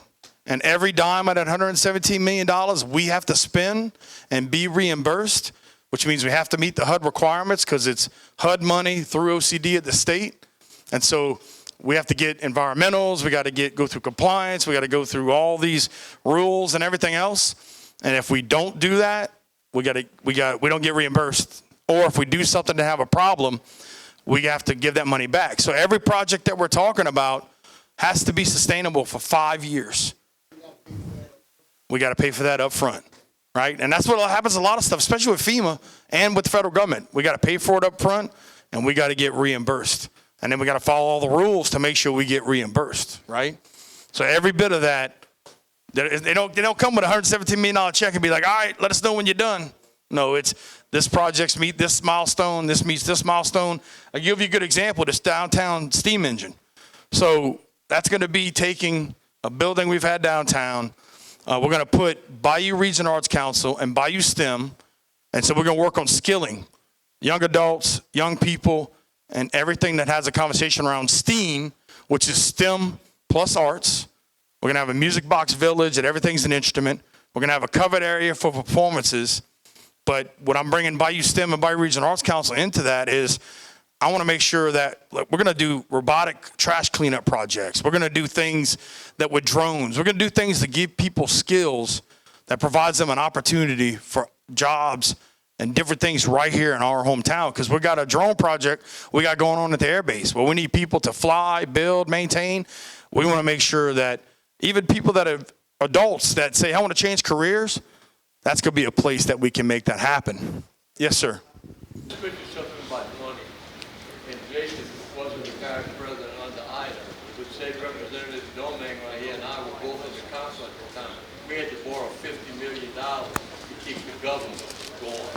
Speaker 1: and every dime of that $117 million we have to spend and be reimbursed, which means we have to meet the HUD requirements because it's HUD money through OCD at the state. And so we have to get environmentals, we got to go through compliance, we got to go through all these rules and everything else. And if we don't do that, we don't get reimbursed. Or if we do something to have a problem, we have to give that money back. So every project that we're talking about has to be sustainable for 5 years. We got to pay for that up front, right? And that's what happens a lot of stuff, especially with FEMA and with the federal government. We got to pay for it up front, and we got to get reimbursed. And then we got to follow all the rules to make sure we get reimbursed, right? So every bit of that, they don't come with a $117 million check and be like, all right, let us know when you're done. No, it's this project's meet this milestone, this meets this milestone. I'll give you a good example, this downtown steam engine. So that's going to be taking a building we've had downtown. We're going to put Bayou Region Arts Council and Bayou STEM. And so we're going to work on skilling young adults, young people, and everything that has a conversation around STEAM, which is STEM plus arts. We're going to have a music box village that everything's an instrument. We're going to have a covered area for performances. But what I'm bringing Bayou STEM and Bayou Region Arts Council into that is I want to make sure that we're going to do robotic trash cleanup projects. We're going to do things that with drones. We're going to do things to give people skills that provides them an opportunity for jobs and different things right here in our hometown. Because we got a drone project we got going on at the airbase where we need people to fly, build, maintain. We want to make sure that even people that have adults that say, I want to change careers, that's going to be a place that we can make that happen. Yes, sir.
Speaker 5: Jason wasn't the parish president under either, but State Representative Domingue right here and I were both in the council at the time. We had to borrow $50 million to keep the government going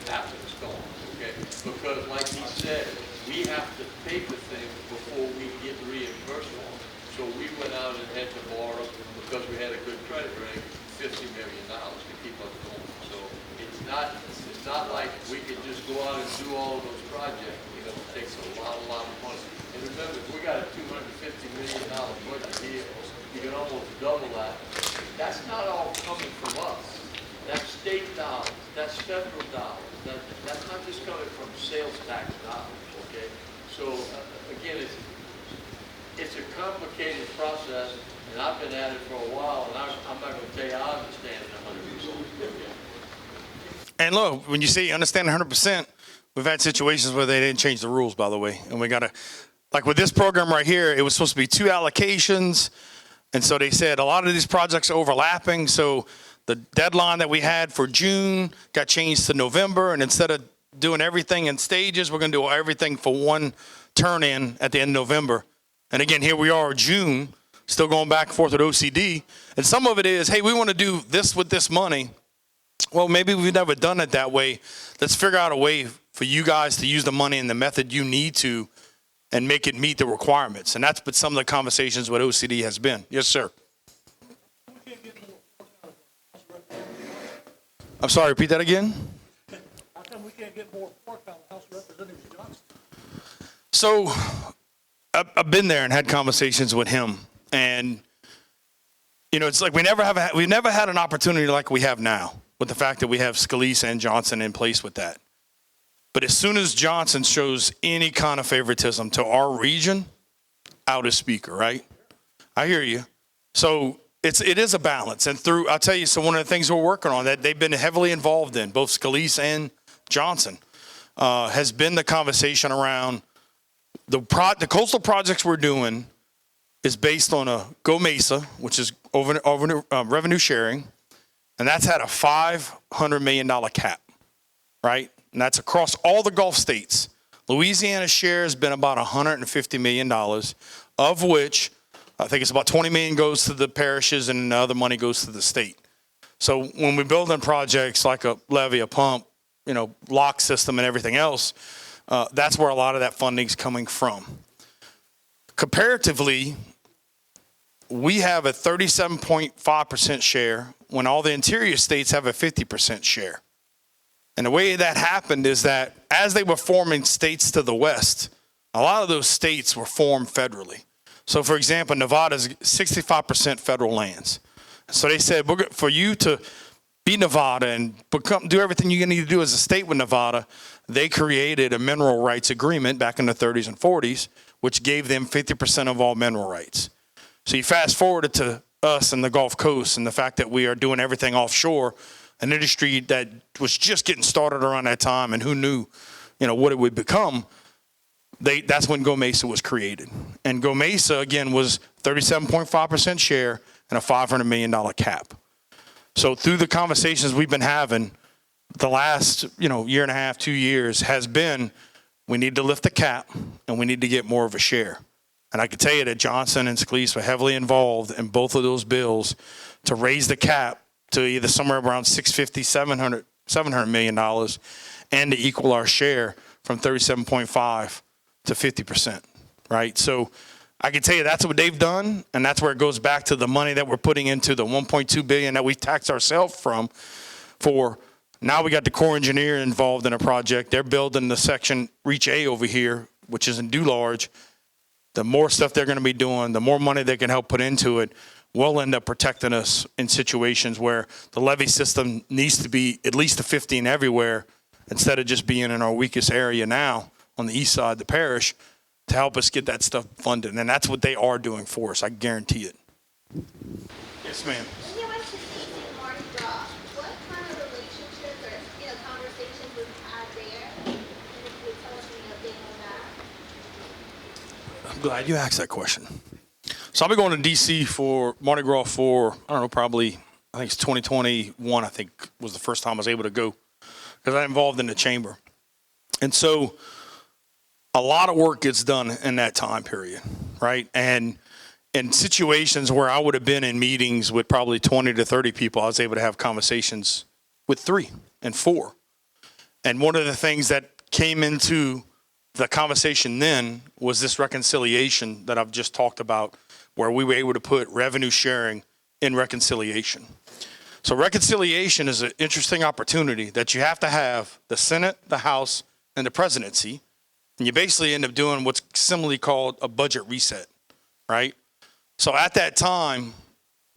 Speaker 5: after the storm, okay? Because like he said, we have to pay for things before we get reimbursed for them. So we went out and had to borrow, because we had a good credit rating, $50 million to keep us going. So it's not like we could just go out and do all of those projects. It takes a lot of money. And remember, if we got a $250 million budget here, you can almost double that. That's not all coming from us. That's state dollars. That's federal dollars. That's not just coming from sales tax dollars, okay? So, again, it's a complicated process, and I've been at it for a while, and I'm not going to tell you I understand it 100%. Okay?
Speaker 1: And look, when you say you understand 100%, we've had situations where they didn't change the rules, by the way. And we got to, like with this program right here, it was supposed to be 2 allocations. And so they said a lot of these projects are overlapping. So the deadline that we had for June got changed to November. And instead of doing everything in stages, we're going to do everything for one turn in at the end of November. And again, here we are, June, still going back and forth with OCD. And some of it is, hey, we want to do this with this money. Well, maybe we've never done it that way. Let's figure out a way for you guys to use the money in the method you need to and make it meet the requirements. And that's been some of the conversations with OCD has been. Yes, sir. I'm sorry, repeat that again?
Speaker 13: How come we can't get more pork out of House of Representatives Johnson?
Speaker 1: So I've been there and had conversations with him. And, it's like we've never had an opportunity like we have now with the fact that we have Scalise and Johnson in place with that. But as soon as Johnson shows any kind of favoritism to our region, out as speaker, right? I hear you. So it is a balance. And I'll tell you, so one of the things we're working on that they've been heavily involved in, both Scalise and Johnson, has been the conversation around the coastal projects we're doing is based on a Go Mesa, which is revenue sharing. And that's had a $500 million cap, right? And that's across all the Gulf states. Louisiana's share has been about $150 million. of which I think it's about 20 million goes to the parishes and the other money goes to the state. So when we build in projects like a levee, a pump, lock system and everything else, that's where a lot of that funding is coming from. Comparatively, we have a 37.5% share when all the interior states have a 50% share. And the way that happened is that as they were forming states to the west, a lot of those states were formed federally. So for example, Nevada's 65% federal lands. So they said, for you to be Nevada and do everything you need to do as a state with Nevada, they created a mineral rights agreement back in the 30s and 40s, which gave them 50% of all mineral rights. So you fast forward to us in the Gulf Coast and the fact that we are doing everything offshore, an industry that was just getting started around that time, and who knew, what it would become. That's when Go Mesa was created. And Go Mesa, again, was 37.5% share and a $500 million cap. So through the conversations we've been having, the last, year and a half, 2 years has been, we need to lift the cap and we need to get more of a share. And I can tell you that Johnson and Scalise were heavily involved in both of those bills to raise the cap to either somewhere around $650, $700 million and to equal our share from 37.5 to 50%, right? So I can tell you that's what they've done, and that's where it goes back to the money that we're putting into the $1.2 billion that we taxed ourselves from. For now, we got the Corps engineer involved in a project. They're building the section Reach A over here, which is in Dulac. The more stuff they're going to be doing, the more money they can help put into it, will end up protecting us in situations where the levee system needs to be at least a 15 everywhere instead of just being in our weakest area now on the east side of the parish to help us get that stuff funded. And that's what they are doing for us. I guarantee it. Yes, ma'am.
Speaker 16: When you went to DC Mardi Gras, what kind of relationships or conversations was had there? And if you would tell us any update on that?
Speaker 1: I'm glad you asked that question. So I'll be going to DC for Mardi Gras for, probably, I think it's 2021, I think was the first time I was able to go because I'm involved in the chamber. And so a lot of work gets done in that time period, right? And in situations where I would have been in meetings with probably 20 to 30 people, I was able to have conversations with 3 and 4. And one of the things that came into the conversation then was this reconciliation that I've just talked about, where we were able to put revenue sharing in reconciliation. So reconciliation is an interesting opportunity that you have to have the Senate, the House, and the presidency. And you basically end up doing what's similarly called a budget reset, right? So at that time,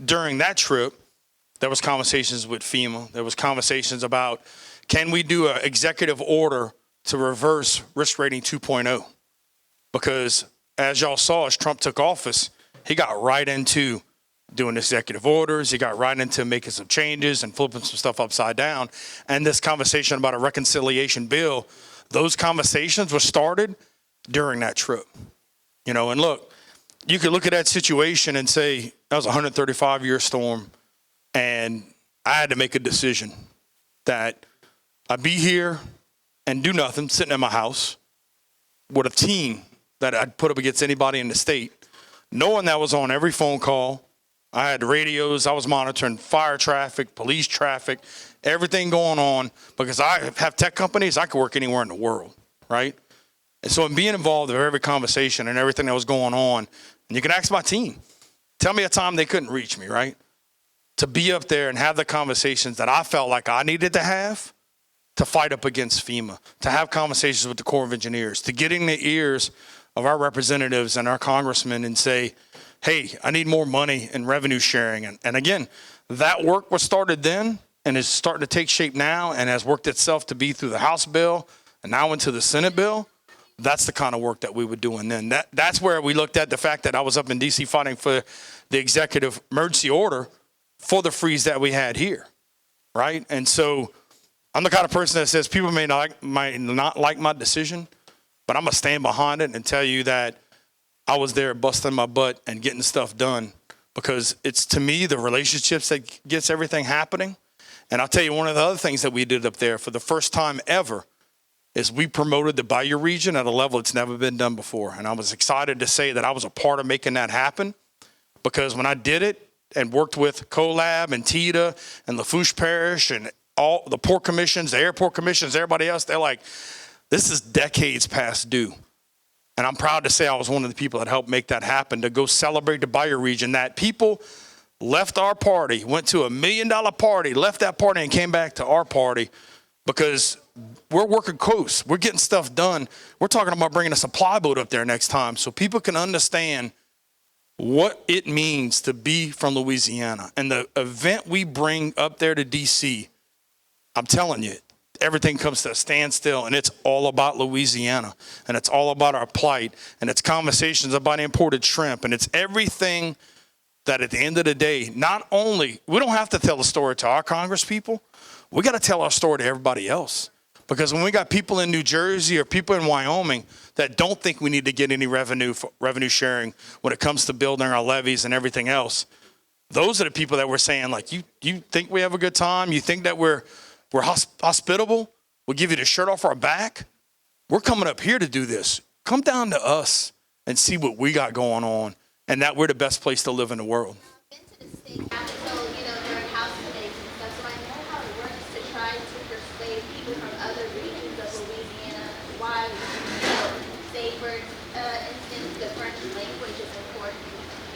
Speaker 1: during that trip, there was conversations with FEMA. There was conversations about, can we do an executive order to reverse risk rating 2.0? Because as y'all saw, as Trump took office, he got right into doing executive orders. He got right into making some changes and flipping some stuff upside down. And this conversation about a reconciliation bill, those conversations were started during that trip. And look, you could look at that situation and say, that was a 135-year storm. And I had to make a decision that I'd be here and do nothing, sitting in my house with a team that I'd put up against anybody in the state, knowing that was on every phone call. I had radios. I was monitoring fire traffic, police traffic, everything going on, because I have tech companies. I could work anywhere in the world, right? And so in being involved in every conversation and everything that was going on, and you can ask my team, tell me a time they couldn't reach me, right? To be up there and have the conversations that I felt like I needed to have to fight up against FEMA, to have conversations with the Corps of Engineers, to get in the ears of our representatives and our congressmen and say, hey, I need more money in revenue sharing. And again, that work was started then and is starting to take shape now and has worked itself to be through the House bill and now into the Senate bill. That's the kind of work that we were doing then. That's where we looked at the fact that I was up in DC fighting for the executive emergency order for the freeze that we had here, right? And so I'm the kind of person that says people might not like my decision, but I'm going to stand behind it and tell you that I was there busting my butt and getting stuff done, because it's, to me, the relationships that gets everything happening. And I'll tell you one of the other things that we did up there for the first time ever, is we promoted the Bayou region at a level it's never been done before. And I was excited to say that I was a part of making that happen, because when I did it and worked with CoLab and TITA and Lafourche Parish and all the port commissions, the airport commissions, everybody else, they're like, this is decades past due. And I'm proud to say I was one of the people that helped make that happen, to go celebrate the Bayou region, that people left our party, went to $1 million party, left that party and came back to our party, because we're working coast. We're getting stuff done. We're talking about bringing a supply boat up there next time so people can understand what it means to be from Louisiana. And the event we bring up there to DC, I'm telling you, everything comes to a standstill, and it's all about Louisiana, and it's all about our plight, and it's conversations about imported shrimp, and it's everything that at the end of the day, not only, we don't have to tell the story to our Congress people, we got to tell our story to everybody else. Because when we got people in New Jersey or people in Wyoming that don't think we need to get any revenue sharing when it comes to building our levees and everything else, those are the people that we're saying, like, you think we have a good time? You think that we're hospitable? We'll give you the shirt off our back? We're coming up here to do this. Come down to us and see what we got going on, and that we're the best place to live in the world.
Speaker 16: I've been to the state capitol, during House committees and stuff, so I know how it works to try to persuade people from other regions of Louisiana why, say for instance, the French language is important.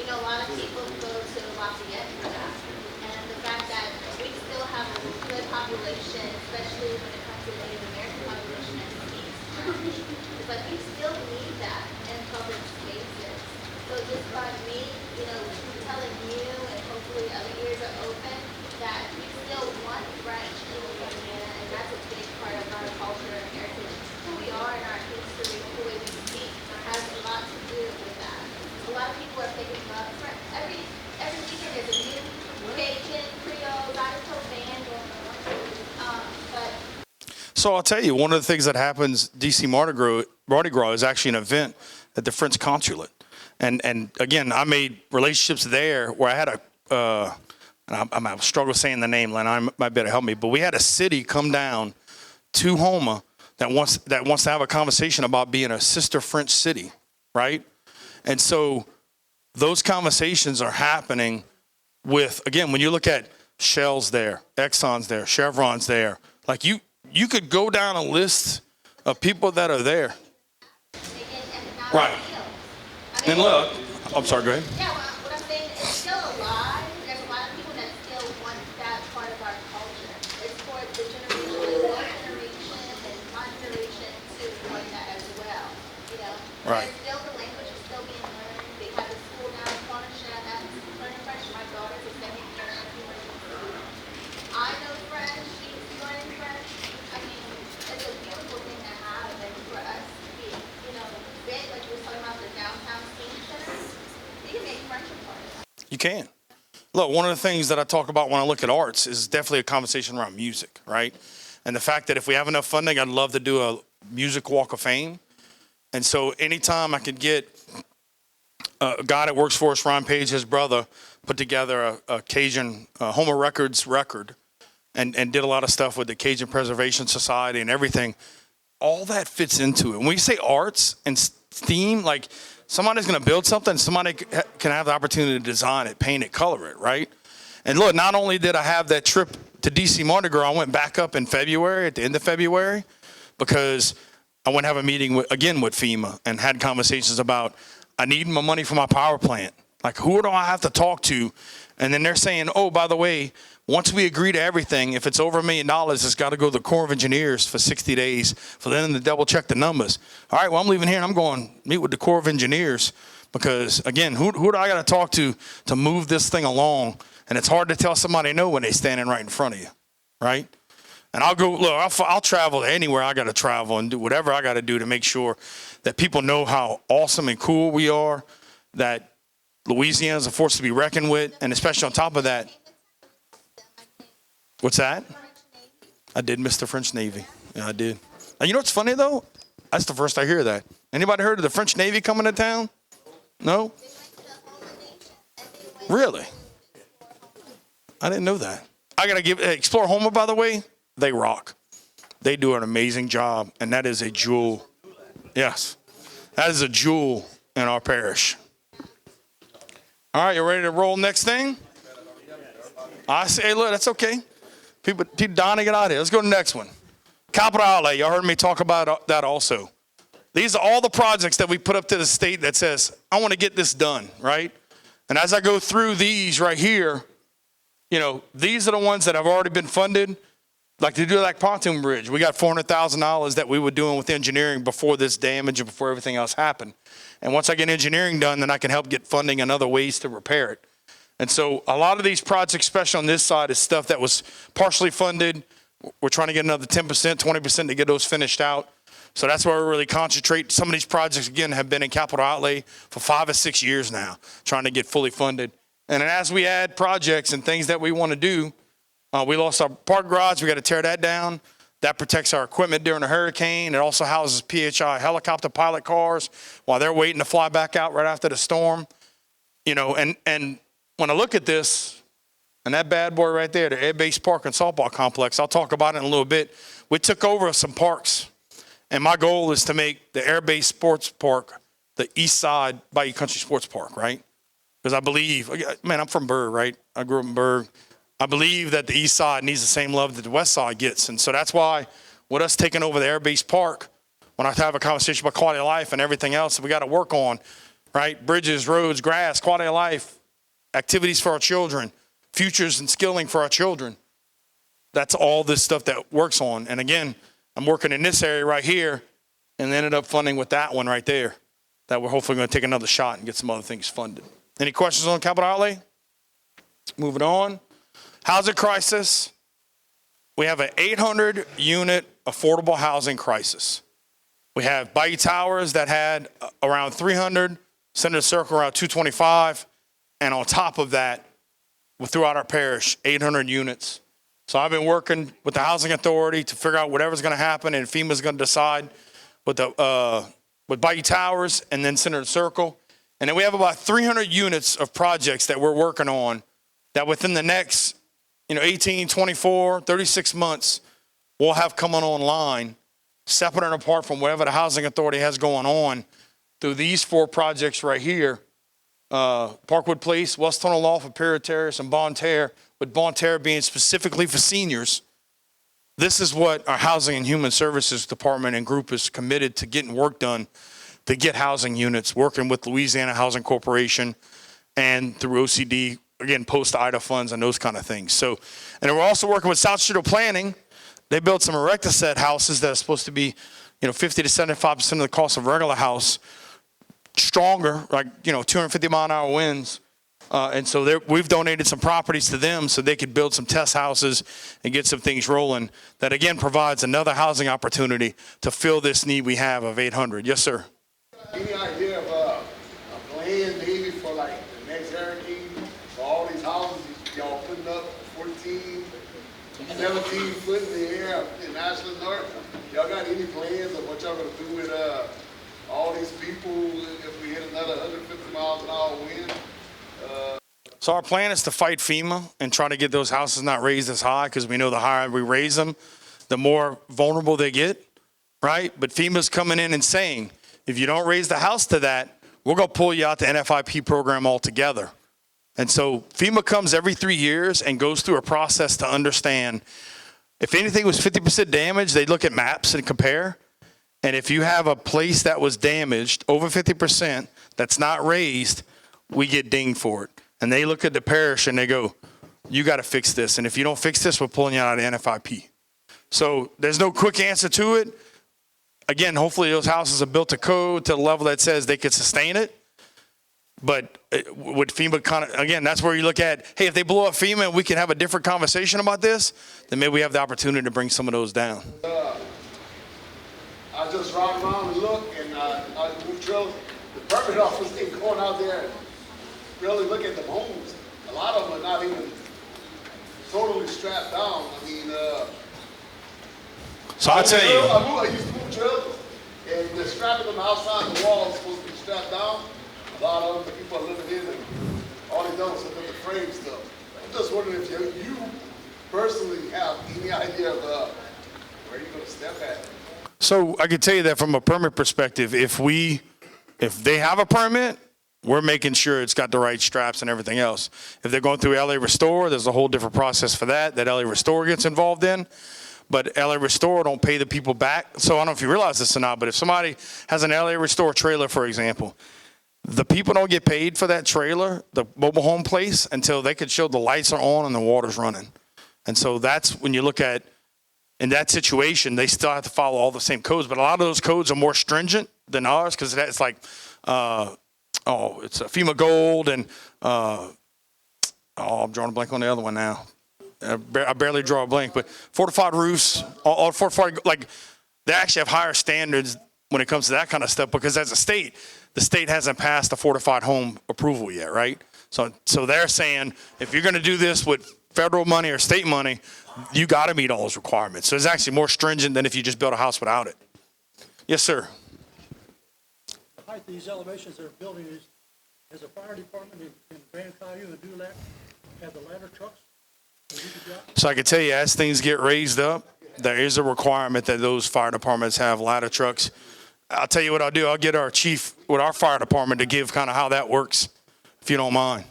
Speaker 16: A lot of people go to Lafayette for that. And the fact that we still have a good population, especially when it comes to the Native American population that speaks French, it's like we still need that in public spaces. So just by me, telling you, and hopefully other ears are open, that we still want French in Louisiana, and that's a big part of our culture and heritage. Who we are and our history, the way we speak, has a lot to do with that. A lot of people are picking up French. Every weekend there's a new Cajun, Creole, Dinosaur band going on.
Speaker 1: So I'll tell you, one of the things that happens, DC Mardi Gras is actually an event at the French consulate. And again, I made relationships there where I had and I struggle saying the name, Len, I might better help me, but we had a city come down to Houma that wants to have a conversation about being a sister French city, right? And so those conversations are happening with, again, when you look at Shell's there, Exxon's there, Chevron's there, like you could go down a list of people that are there. Right. And look, I'm sorry, go ahead.
Speaker 16: Yeah, what I'm saying is still alive. There's a lot of people that still want that part of our culture. It's for the generation, like your generation and my generation to want that as well.
Speaker 1: Right.
Speaker 16: There's still, the language is still being learned. They have a school now in Cornershire that's learning French. My daughter's a second year. I know French. She's learning French. I mean, it's a beautiful thing to have, and for us to be, big, like we were talking about the downtown scene center. You can make French a part of that.
Speaker 1: You can. Look, one of the things that I talk about when I look at arts is definitely a conversation around music, right? And the fact that if we have enough funding, I'd love to do a music walk of fame. And so anytime I could get a guy that works for us, Ron Page, his brother, put together a Cajun Homer Records record and did a lot of stuff with the Cajun Preservation Society and everything. All that fits into it. When we say arts and theme, like somebody's going to build something, somebody can have the opportunity to design it, paint it, color it, right? And look, not only did I have that trip to DC Mardi Gras, I went back up in February, at the end of February, because I went to have a meeting with FEMA and had conversations about, I need my money for my power plant. Like, who do I have to talk to? And then they're saying, oh, by the way, once we agree to everything, if it's over $1 million, it's got to go to the Corps of Engineers for 60 days for them to double check the numbers. All right, well, I'm leaving here and I'm going to meet with the Corps of Engineers because, again, who do I got to talk to move this thing along? And it's hard to tell somebody no when they're standing right in front of you, right? And I'll go, look, I'll travel anywhere I got to travel and do whatever I got to do to make sure that people know how awesome and cool we are, that Louisiana is a force to be reckoned with, and especially on top of that. What's that? I did miss the French Navy. Yeah, I did. And you know what's funny, though? That's the first I hear that. Anybody heard of the French Navy coming to town? No? Really? I didn't know that. I got to explore Houma, by the way. They rock. They do an amazing job, and that is a jewel. Yes, that is a jewel in our parish. All right, you ready to roll next thing? I say, hey, look, that's okay. People dying to get out of here. Let's go to the next one. Capital outlay. Y'all heard me talk about that also. These are all the projects that we put up to the state that says, I want to get this done, right? And as I go through these right here, you know, these are the ones that have already been funded. Like the Dulac pontoon bridge, we got $400,000 that we were doing with engineering before this damage and before everything else happened. And once I get engineering done, then I can help get funding and other ways to repair it. And so a lot of these projects, especially on this side, is stuff that was partially funded. We're trying to get another 10%, 20% to get those finished out. So that's where we really concentrate. Some of these projects, again, have been in capital outlay for 5 or 6 years now, trying to get fully funded. And then as we add projects and things that we want to do, we lost our park garage. We got to tear that down. That protects our equipment during a hurricane. It also houses PHI helicopter pilot cars while they're waiting to fly back out right after the storm. You know, and when I look at this, and that bad boy right there, the Air Base Park and Softball Complex, I'll talk about it in a little bit. We took over some parks, and my goal is to make the Air Base Sports Park the east side Bayou Country Sports Park, right? Because I believe, man, I'm from Berg, right? I grew up in Berg. I believe that the east side needs the same love that the west side gets. And so that's why with us taking over the Air Base Park, when I have a conversation about quality of life and everything else that we got to work on, right? Bridges, roads, grass, quality of life, activities for our children, futures and skilling for our children. That's all this stuff that works on. And again, I'm working in this area right here and ended up funding with that one right there that we're hopefully going to take another shot and get some other things funded. Any questions on capital outlay? Moving on. Housing crisis. We have an 800 unit affordable housing crisis. We have Bayou Towers that had around 300, Senator Circle around 225, and on top of that, throughout our parish, 800 units. So I've been working with the Housing Authority to figure out whatever's going to happen, and FEMA's going to decide with Bayou Towers and then Senator Circle. And then we have about 300 units of projects that we're working on that within the next 18, 24, 36 months, we'll have coming online, separate and apart from whatever the Housing Authority has going on through these 4 projects right here. Parkwood Place, West Tunnel Loft, Imperial Terrace, and Bon Terre, with Bon Terre being specifically for seniors. This is what our Housing and Human Services Department and group is committed to getting work done to get housing units, working with Louisiana Housing Corporation and through OCD, again, post-IDA funds and those kind of things. So, and then we're also working with South Street Planning. They built some erector-set houses that are supposed to be, 50 to 75% of the cost of a regular house, stronger, like, 250 mile an hour winds. And so we've donated some properties to them so they could build some test houses and get some things rolling. That again provides another housing opportunity to fill this need we have of 800. Yes, sir.
Speaker 3: Any idea of a plan maybe for like the next hurricane, for all these houses y'all putting up 14, 17 foot in the air in Ashland North? Y'all got any plans of what y'all gonna do with all these people if we hit another 150 miles an hour wind?
Speaker 1: So our plan is to fight FEMA and try to get those houses not raised as high, because we know the higher we raise them, the more vulnerable they get, right? But FEMA's coming in and saying, if you don't raise the house to that, we're going to pull you out the NFIP program altogether. And so FEMA comes every 3 years and goes through a process to understand if anything was 50% damage, they look at maps and compare. And if you have a place that was damaged over 50% that's not raised, we get dinged for it. And they look at the parish and they go, you got to fix this. And if you don't fix this, we're pulling you out of the NFIP. So there's no quick answer to it. Again, hopefully those houses are built to code to the level that says they could sustain it. But with FEMA, again, that's where you look at, hey, if they blow up FEMA and we can have a different conversation about this, then maybe we have the opportunity to bring some of those down.
Speaker 3: I just ride around and look, and I move trails. The permit office ain't going out there and really look at the homes. A lot of them are not even totally strapped down. I mean,
Speaker 1: so I'll tell you.
Speaker 3: I used to move trails, and they're strapping them outside the wall. It's supposed to be strapped down. A lot of them, the people are living in, and all they do is look at the frame stuff. I'm just wondering if you personally have any idea of Where are you gonna step at?
Speaker 1: So I can tell you that from a permit perspective, if they have a permit, we're making sure it's got the right straps and everything else. If they're going through LA Restore, there's a whole different process for that LA Restore gets involved in. But LA Restore don't pay the people back. So I don't know if you realize this or not, but if somebody has an LA Restore trailer, for example, the people don't get paid for that trailer, the mobile home place, until they could show the lights are on and the water's running. And so that's when you look at, in that situation, they still have to follow all the same codes. But a lot of those codes are more stringent than ours because it's like, it's a FEMA Gold and, I'm drawing a blank on the other one now. I barely draw a blank, but fortified roofs, all fortified, like they actually have higher standards when it comes to that kind of stuff because as a state, the state hasn't passed the fortified home approval yet, right? So they're saying if you're going to do this with federal money or state money, you got to meet all those requirements. So it's actually more stringent than if you just build a house without it. Yes, sir.
Speaker 13: The height of these elevations they're building is, as a fire department in Grand Caillou and Dulac, have the ladder trucks?
Speaker 1: So I can tell you, as things get raised up, there is a requirement that those fire departments have ladder trucks. I'll tell you what I'll do. I'll get our chief with our fire department to give kind of how that works, if you don't mind.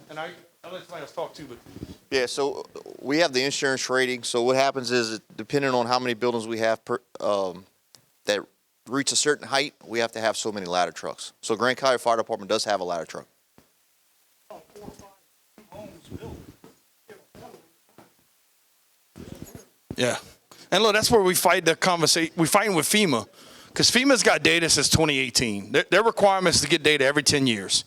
Speaker 1: And I'll let somebody else talk too, but.
Speaker 2: Yeah, so we have the insurance rating. So what happens is, depending on how many buildings we have that reach a certain height, we have to have so many ladder trucks. So Grand Caillou Fire Department does have a ladder truck.
Speaker 1: Yeah. And look, that's where we fight the conversation. We're fighting with FEMA because FEMA's got data since 2018. Their requirement is to get data every 10 years.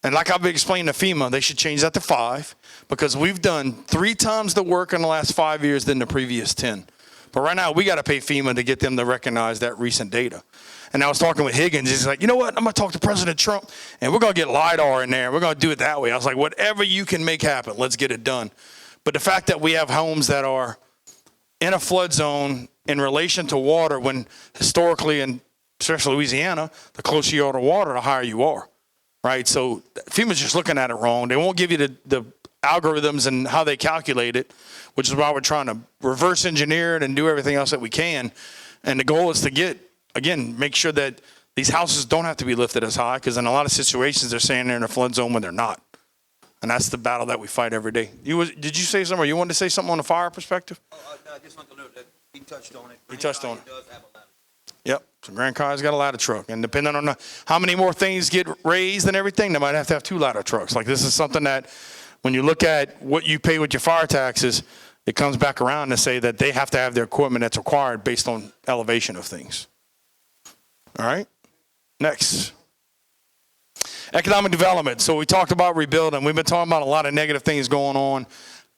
Speaker 1: And like I've been explaining to FEMA, they should change that to 5 because we've done 3 times the work in the last 5 years than the previous 10. But right now, we got to pay FEMA to get them to recognize that recent data. And I was talking with Higgins. He's like, you know what? I'm going to talk to President Trump, and we're going to get LIDAR in there. We're going to do it that way. I was like, whatever you can make happen, let's get it done. But the fact that we have homes that are in a flood zone in relation to water, when historically, and especially Louisiana, the closer you are to water, the higher you are, right? So FEMA's just looking at it wrong. They won't give you the algorithms and how they calculate it, which is why we're trying to reverse engineer it and do everything else that we can. And the goal is to get, again, make sure that these houses don't have to be lifted as high, because in a lot of situations they're saying they're in a flood zone when they're not. And that's the battle that we fight every day. Did you say something, or you wanted to say something on the fire perspective?
Speaker 17: I just want to note that he touched on it.
Speaker 1: We touched on it.
Speaker 17: Does have a ladder.
Speaker 1: Yep. So Grand Caillou's got a ladder truck. And depending on how many more things get raised and everything, they might have to have 2 ladder trucks. Like, this is something that when you look at what you pay with your fire taxes, it comes back around to say that they have to have their equipment that's required based on elevation of things. All right. Next. Economic development. So we talked about rebuilding. We've been talking about a lot of negative things going on.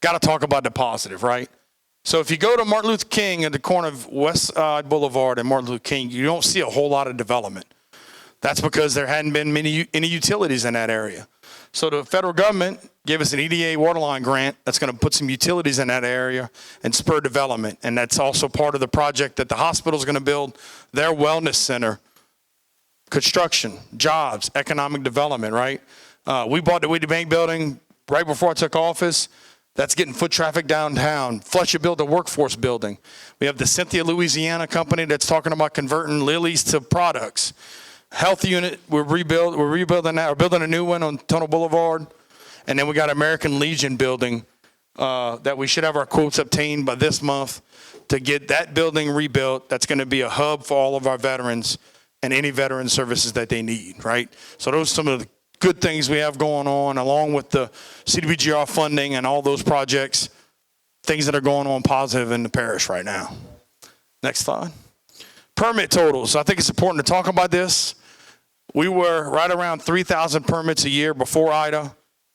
Speaker 1: Got to talk about the positive, right? So if you go to Martin Luther King at the corner of West Side Boulevard and Martin Luther King, you don't see a whole lot of development. That's because there hadn't been any utilities in that area. So the federal government gave us an EDA waterline grant that's going to put some utilities in that area and spur development. And that's also part of the project that the hospital is going to build, their wellness center. Construction, jobs, economic development, right? We bought the Whitney Bank building right before I took office. That's getting foot traffic downtown. Fletcher built a workforce building. We have the Cynthia, Louisiana company that's talking about converting lilies to products. Health unit, we're rebuilding that. We're building a new one on Townhall Boulevard. And then we got American Legion building that we should have our quotes obtained by this month to get that building rebuilt. That's going to be a hub for all of our veterans and any veteran services that they need, right? So those are some of the good things we have going on, along with the CDBGR funding and all those projects, things that are going on positive in the parish right now. Next slide. Permit totals. I think it's important to talk about this. We were right around 3,000 permits a year before Ida.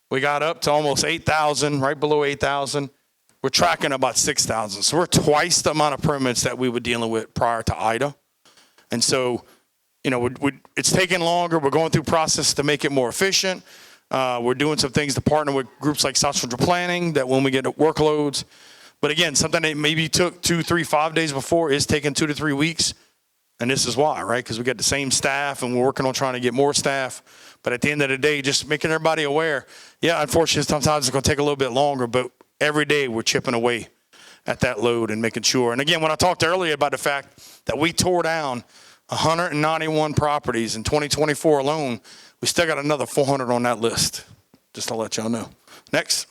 Speaker 1: We got up to almost 8,000, right below 8,000. We're tracking about 6,000. So we're twice the amount of permits that we were dealing with prior to Ida. And so, you know, it's taking longer. We're going through process to make it more efficient. We're doing some things to partner with groups like South Central Planning that when we get workloads. But again, something that maybe took 2, 3, 5 days before is taking 2 to 3 weeks. And this is why, right? Because we got the same staff and we're working on trying to get more staff. But at the end of the day, just making everybody aware. Yeah, unfortunately, sometimes it's going to take a little bit longer, but every day we're chipping away. at that load and making sure. And again, when I talked earlier about the fact that we tore down 191 properties in 2024 alone, we still got another 400 on that list, just to let y'all know. Next.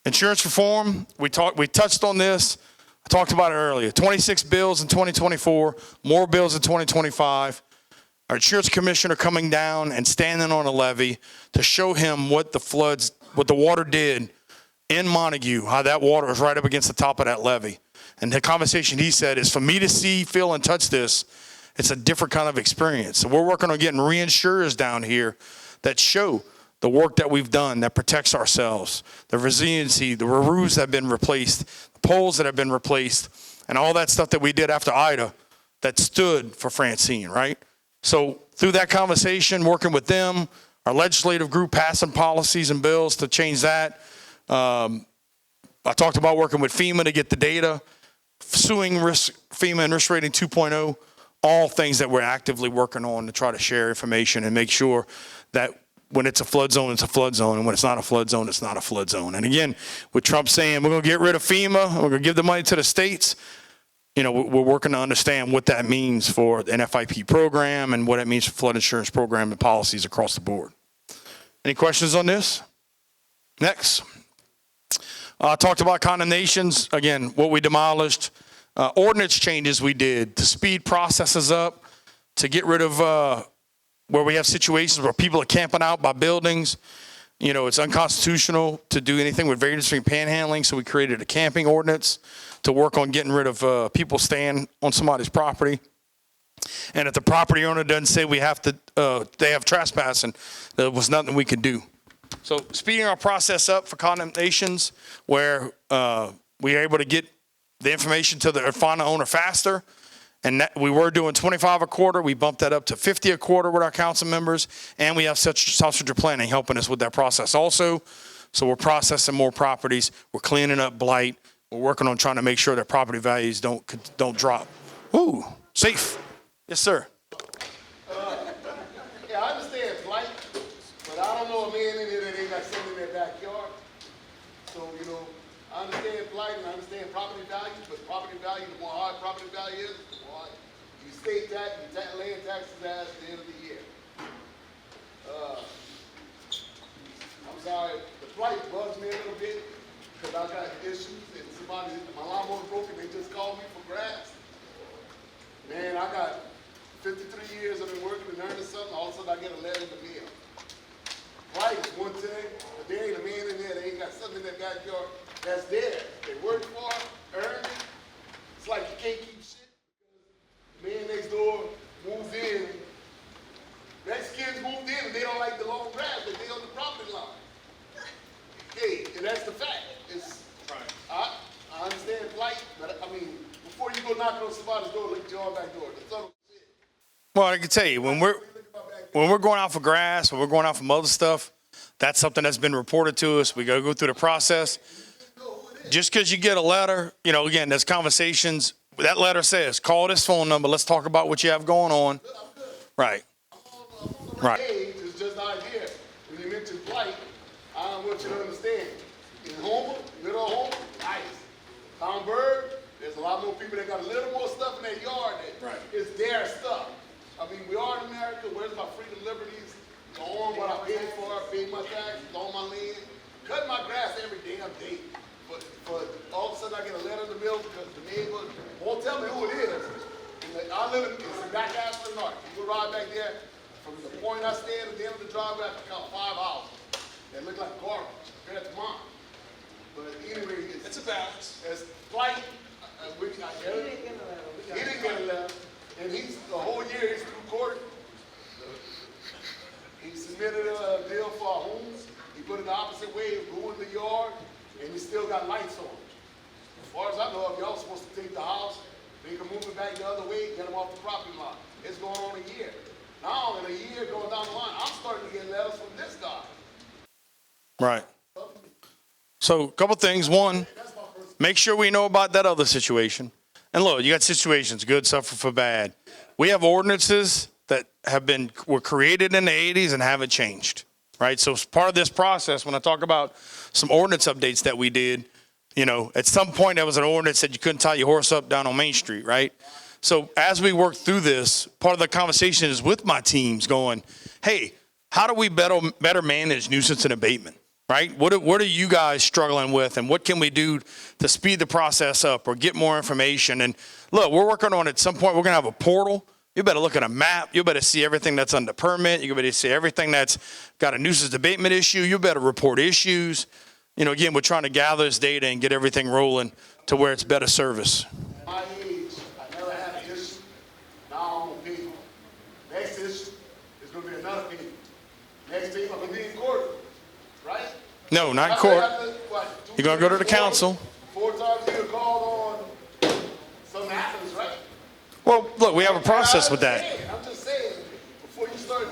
Speaker 1: Insurance reform, we touched on this. I talked about it earlier. 26 bills in 2024, more bills in 2025. Our insurance commissioner coming down and standing on a levee to show him what the water did in Montague, how that water was right up against the top of that levee. And the conversation he said is, for me to see, feel, and touch this, it's a different kind of experience. So we're working on getting reinsurers down here that show the work that we've done that protects ourselves, the resiliency, the roofs that have been replaced, the poles that have been replaced, and all that stuff that we did after Ida that stood for Francine, right? So through that conversation, working with them, our legislative group passing policies and bills to change that. I talked about working with FEMA to get the data, suing FEMA and Risk Rating 2.0, all things that we're actively working on to try to share information and make sure that when it's a flood zone, it's a flood zone. And when it's not a flood zone, it's not a flood zone. And again, with Trump saying we're going to get rid of FEMA, we're going to give the money to the states, we're working to understand what that means for an FIP program and what it means for flood insurance program and policies across the board. Any questions on this? Next. Talked about condemnations. Again, what we demolished. Ordinance changes we did to speed processes up, to get rid of where we have situations where people are camping out by buildings. It's unconstitutional to do anything with various stream panhandling, so we created a camping ordinance to work on getting rid of people staying on somebody's property. And if the property owner doesn't say they have trespassing, there was nothing we could do. So speeding our process up for condemnations, where we are able to get the information to the final owner faster. And we were doing 25 a quarter. We bumped that up to 50 a quarter with our council members. And we have substitute planning helping us with that process also. So we're processing more properties. We're cleaning up blight. We're working on trying to make sure that property values don't drop. Ooh, safe. Yes, sir.
Speaker 3: Yeah, I understand blight, but I don't know a man in here that ain't got something in their backyard. So, I understand blight and I understand property value, but property value, the more hard property value is, the more hard you state that, you land taxes at the end of the year. I'm sorry, the blight bugs me a little bit because I got issues and my lawnmower broke and they just called me for grass. Man, I got 53 years I've been working and earning something, all of a sudden I get a letter in the mail. Blight is one thing, but there ain't a man in there that ain't got something in their backyard that's there. They work for it, earn it. It's like you can't keep shit because the man next door moved in. Mexicans moved in and they don't like the long grass, but they on the property line. Hey, and that's the fact. I understand blight, but before you go knocking on somebody's door, look at your own back door. That's all.
Speaker 1: Well, I can tell you, when we're going out for grass, when we're going out for other stuff, that's something that's been reported to us. We got to go through the process. Just because you get a letter, again, there's conversations. That letter says, call this phone number. Let's talk about what you have going on. Right. Right.
Speaker 3: It's just an idea. When you mention blight, I want you to understand. In Homer, middle of Homer, nice. Townburg, there's a lot more people that got a little more stuff in their yard that is their stuff. We are in America. Where's my freedom, liberties? Go on what I paid for. I paid my taxes on my land. Cut my grass every damn day. But all of a sudden I get a letter in the mail because the neighbor won't tell me who it is. I live in back Ashland North. You go ride back there from the point I stand at the end of the driveway, I can count 5 houses that look like garbage compared to mine. But anyway, it's a balance. It's blight. He didn't get a letter. And the whole year he's through court. He submitted a deal for a home. He put it the opposite way, ruined the yard, and he still got lights on. As far as I know, if y'all supposed to take the house, they can move it back the other way, get them off the property line. It's going on a year. Now, in a year going down the line, I'm starting to get letters from this guy.
Speaker 1: Right. So a couple things. One, make sure we know about that other situation. And look, you got situations, good suffer for bad. We have ordinances that were created in the 80s and haven't changed, right? So as part of this process, when I talk about some ordinance updates that we did, You know, at some point there was an ordinance that you couldn't tie your horse up down on Main Street, right? So as we work through this, part of the conversation is with my teams going, hey, how do we better manage nuisance and abatement, right? What are you guys struggling with, and what can we do to speed the process up or get more information? And look, we're working on, at some point, we're going to have a portal. You better look at a map. You better see everything that's under permit. You better see everything that's got a nuisance abatement issue. You better report issues. You know, again, we're trying to gather this data and get everything rolling to where it's better service.
Speaker 3: My age, I never had an issue. Now I'm on people. Next issue is going to be another people. Next people are going to be in court, right?
Speaker 1: No, not in court. You're going to go to the council.
Speaker 3: 4 times you get called on, something happens, right?
Speaker 1: Well, look, we have a process with that.
Speaker 3: I'm just saying, before you start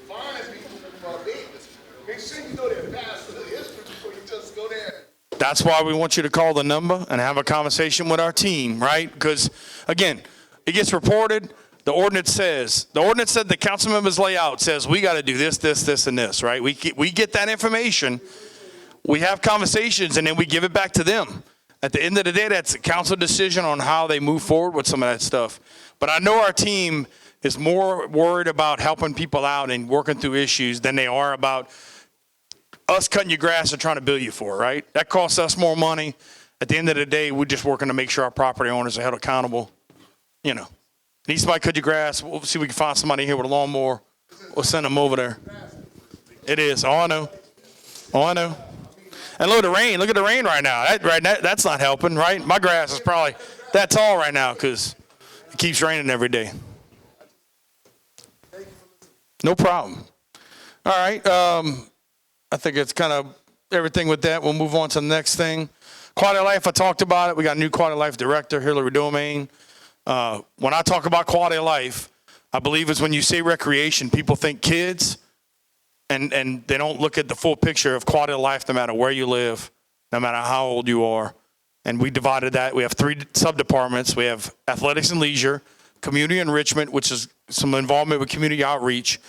Speaker 3: fining people for abatements, make sure you know their past history before you just go there.
Speaker 1: That's why we want you to call the number and have a conversation with our team, right? Because, again, it gets reported. The ordinance said the council members layout says we got to do this, this, this, and this, right? We get that information. We have conversations, and then we give it back to them. At the end of the day, that's a council decision on how they move forward with some of that stuff. But I know our team is more worried about helping people out and working through issues than they are about us cutting your grass and trying to bill you for it, right? That costs us more money. At the end of the day, we're just working to make sure our property owners are held accountable. You know, need somebody cut your grass, we'll see if we can find somebody here with a lawnmower. We'll send them over there. It is. Oh, I know. Oh, I know. And look at the rain right now. That's not helping, right? My grass is probably that tall right now because it keeps raining every day. No problem. All right. I think it's kind of everything with that. We'll move on to the next thing. Quality of life, I talked about it. We got a new quality of life director, Hillary Domain. When I talk about quality of life, I believe it's when you say recreation, people think kids. And they don't look at the full picture of quality of life no matter where you live, no matter how old you are. And we divided that. We have 3 sub-departments. We have athletics and leisure, community enrichment, which is some involvement with community outreach,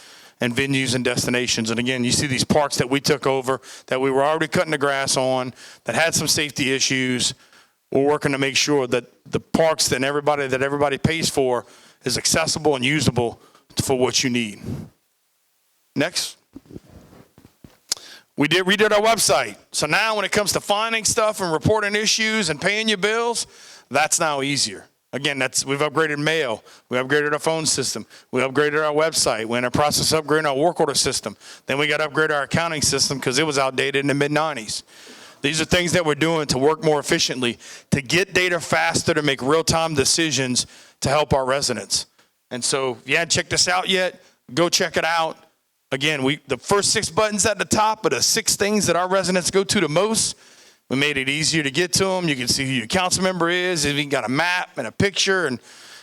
Speaker 1: and venues and destinations. And again, you see these parks that we took over that we were already cutting the grass on, that had some safety issues. We're working to make sure that the parks that everybody pays for is accessible and usable for what you need. Next. We redid our website. So now when it comes to finding stuff and reporting issues and paying your bills, that's now easier. Again, we've upgraded mail. We upgraded our phone system. We upgraded our website. We're in the process of upgrading our work order system. Then we got to upgrade our accounting system because it was outdated in the mid-90s. These are things that we're doing to work more efficiently, to get data faster, to make real-time decisions to help our residents. And so if you haven't checked this out yet, go check it out. Again, the first 6 buttons at the top are the 6 things that our residents go to the most. We made it easier to get to them. You can see who your council member is. You got a map and a picture and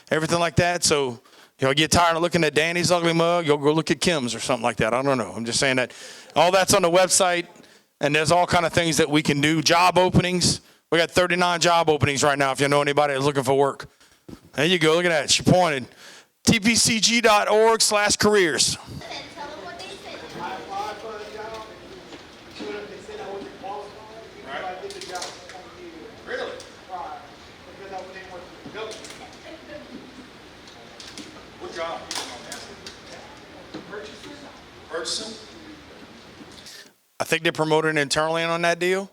Speaker 1: everything like that. So, get tired of looking at Danny's ugly mug, you'll go look at Kim's or something like that. I don't know. I'm just saying that all that's on the website, and there's all kind of things that we can do. Job openings. We got 39 job openings right now if you know anybody that's looking for work. There you go. Look at that. She pointed. tpcg.org/careers. I think they're promoting internally on that deal.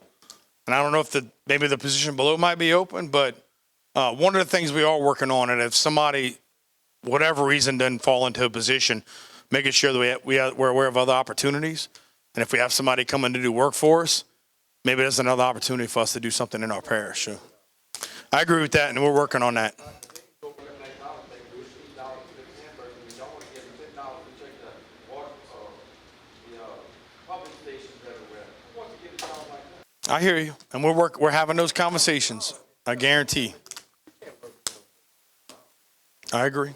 Speaker 1: And I don't know if maybe the position below might be open, but one of the things we are working on, and if somebody, whatever reason, doesn't fall into a position, making sure that we're aware of other opportunities. And if we have somebody coming to do work for us, maybe there's another opportunity for us to do something in our parish. So I agree with that, and we're working on that. I hear you, and we're having those conversations. I guarantee. I agree.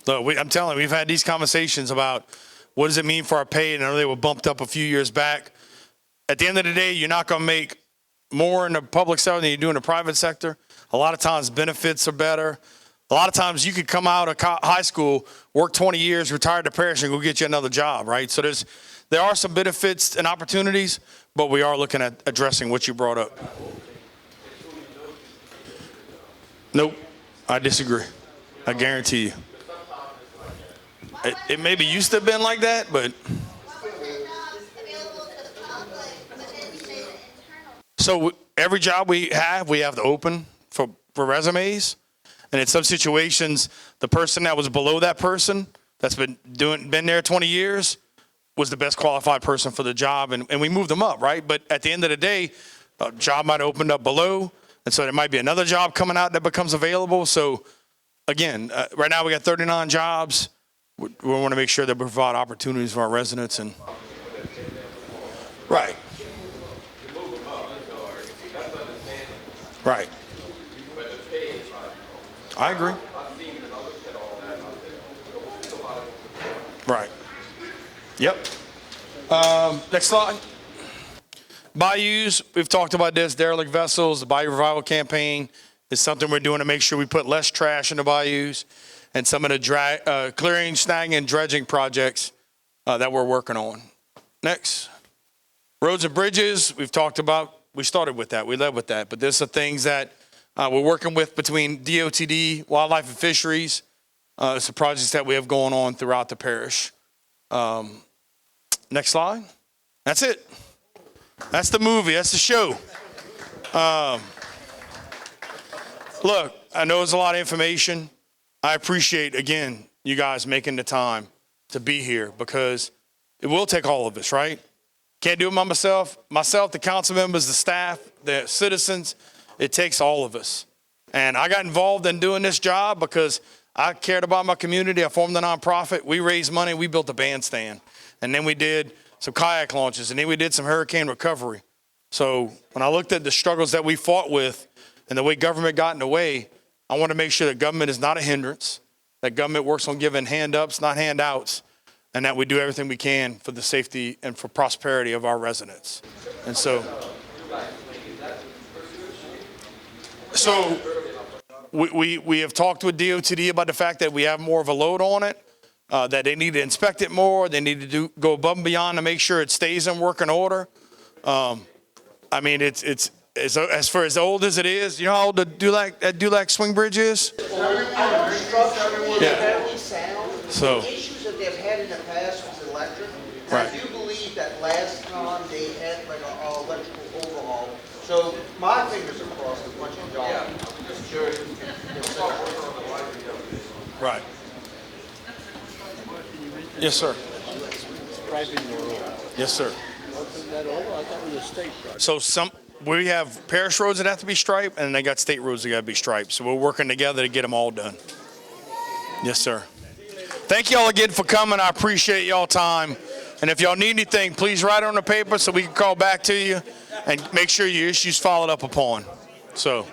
Speaker 1: Look, I'm telling you, we've had these conversations about what does it mean for our pay, and I know they were bumped up a few years back. At the end of the day, you're not going to make more in the public sector than you do in the private sector. A lot of times benefits are better. A lot of times you could come out of high school, work 20 years, retire to parish, and go get you another job, right? So there are some benefits and opportunities, but we are looking at addressing what you brought up. Nope, I disagree. I guarantee you. It maybe used to have been like that, but. So every job we have to open for resumes. And in some situations, the person that was below that person that's been there 20 years was the best qualified person for the job. And we moved them up, right? But at the end of the day, a job might have opened up below. And so there might be another job coming out that becomes available. So again, right now we got 39 jobs. We want to make sure that we provide opportunities for our residents. And right. Right. I agree. Right. Yep. Next slide. Bayous, we've talked about this, derelict vessels, the Bayou Revival Campaign is something we're doing to make sure we put less trash in the bayous, and some of the clearing, snagging, and dredging projects that we're working on. Next. Roads and bridges, we've talked about, we started with that, we led with that, but there's some things that we're working with between DOTD, Wildlife and Fisheries. It's the projects that we have going on throughout the parish. Next slide. That's it. That's the movie. That's the show. Look, I know it's a lot of information. I appreciate, again, you guys making the time to be here because it will take all of us, right? Can't do it by myself, the council members, the staff, the citizens. It takes all of us. And I got involved in doing this job because I cared about my community. I formed a nonprofit. We raised money. We built a bandstand. And then we did some kayak launches. And then we did some hurricane recovery. So when I looked at the struggles that we fought with and the way government got in the way, I want to make sure that government is not a hindrance, that government works on giving hand-ups, not handouts, and that we do everything we can for the safety and for prosperity of our residents. And so we have talked with DOTD about the fact that we have more of a load on it, that they need to inspect it more. They need to go above and beyond to make sure it stays in working order. I mean, it's as far as old as it is. You know how old the Dulac swing bridge is? Yeah. So.
Speaker 2: The issues that they've had in the past was electric.
Speaker 1: Right.
Speaker 2: I do believe that last time they had like an electrical overhaul. So my fingers are crossed as much as y'all.
Speaker 1: Right. Yes, sir. Yes, sir. So we have parish roads that have to be striped, and they got state roads that got to be striped. So we're working together to get them all done. Yes, sir. Thank y'all again for coming. I appreciate y'all time. And if y'all need anything, please write it on the paper so we can call back to you and make sure your issue's followed up upon. So.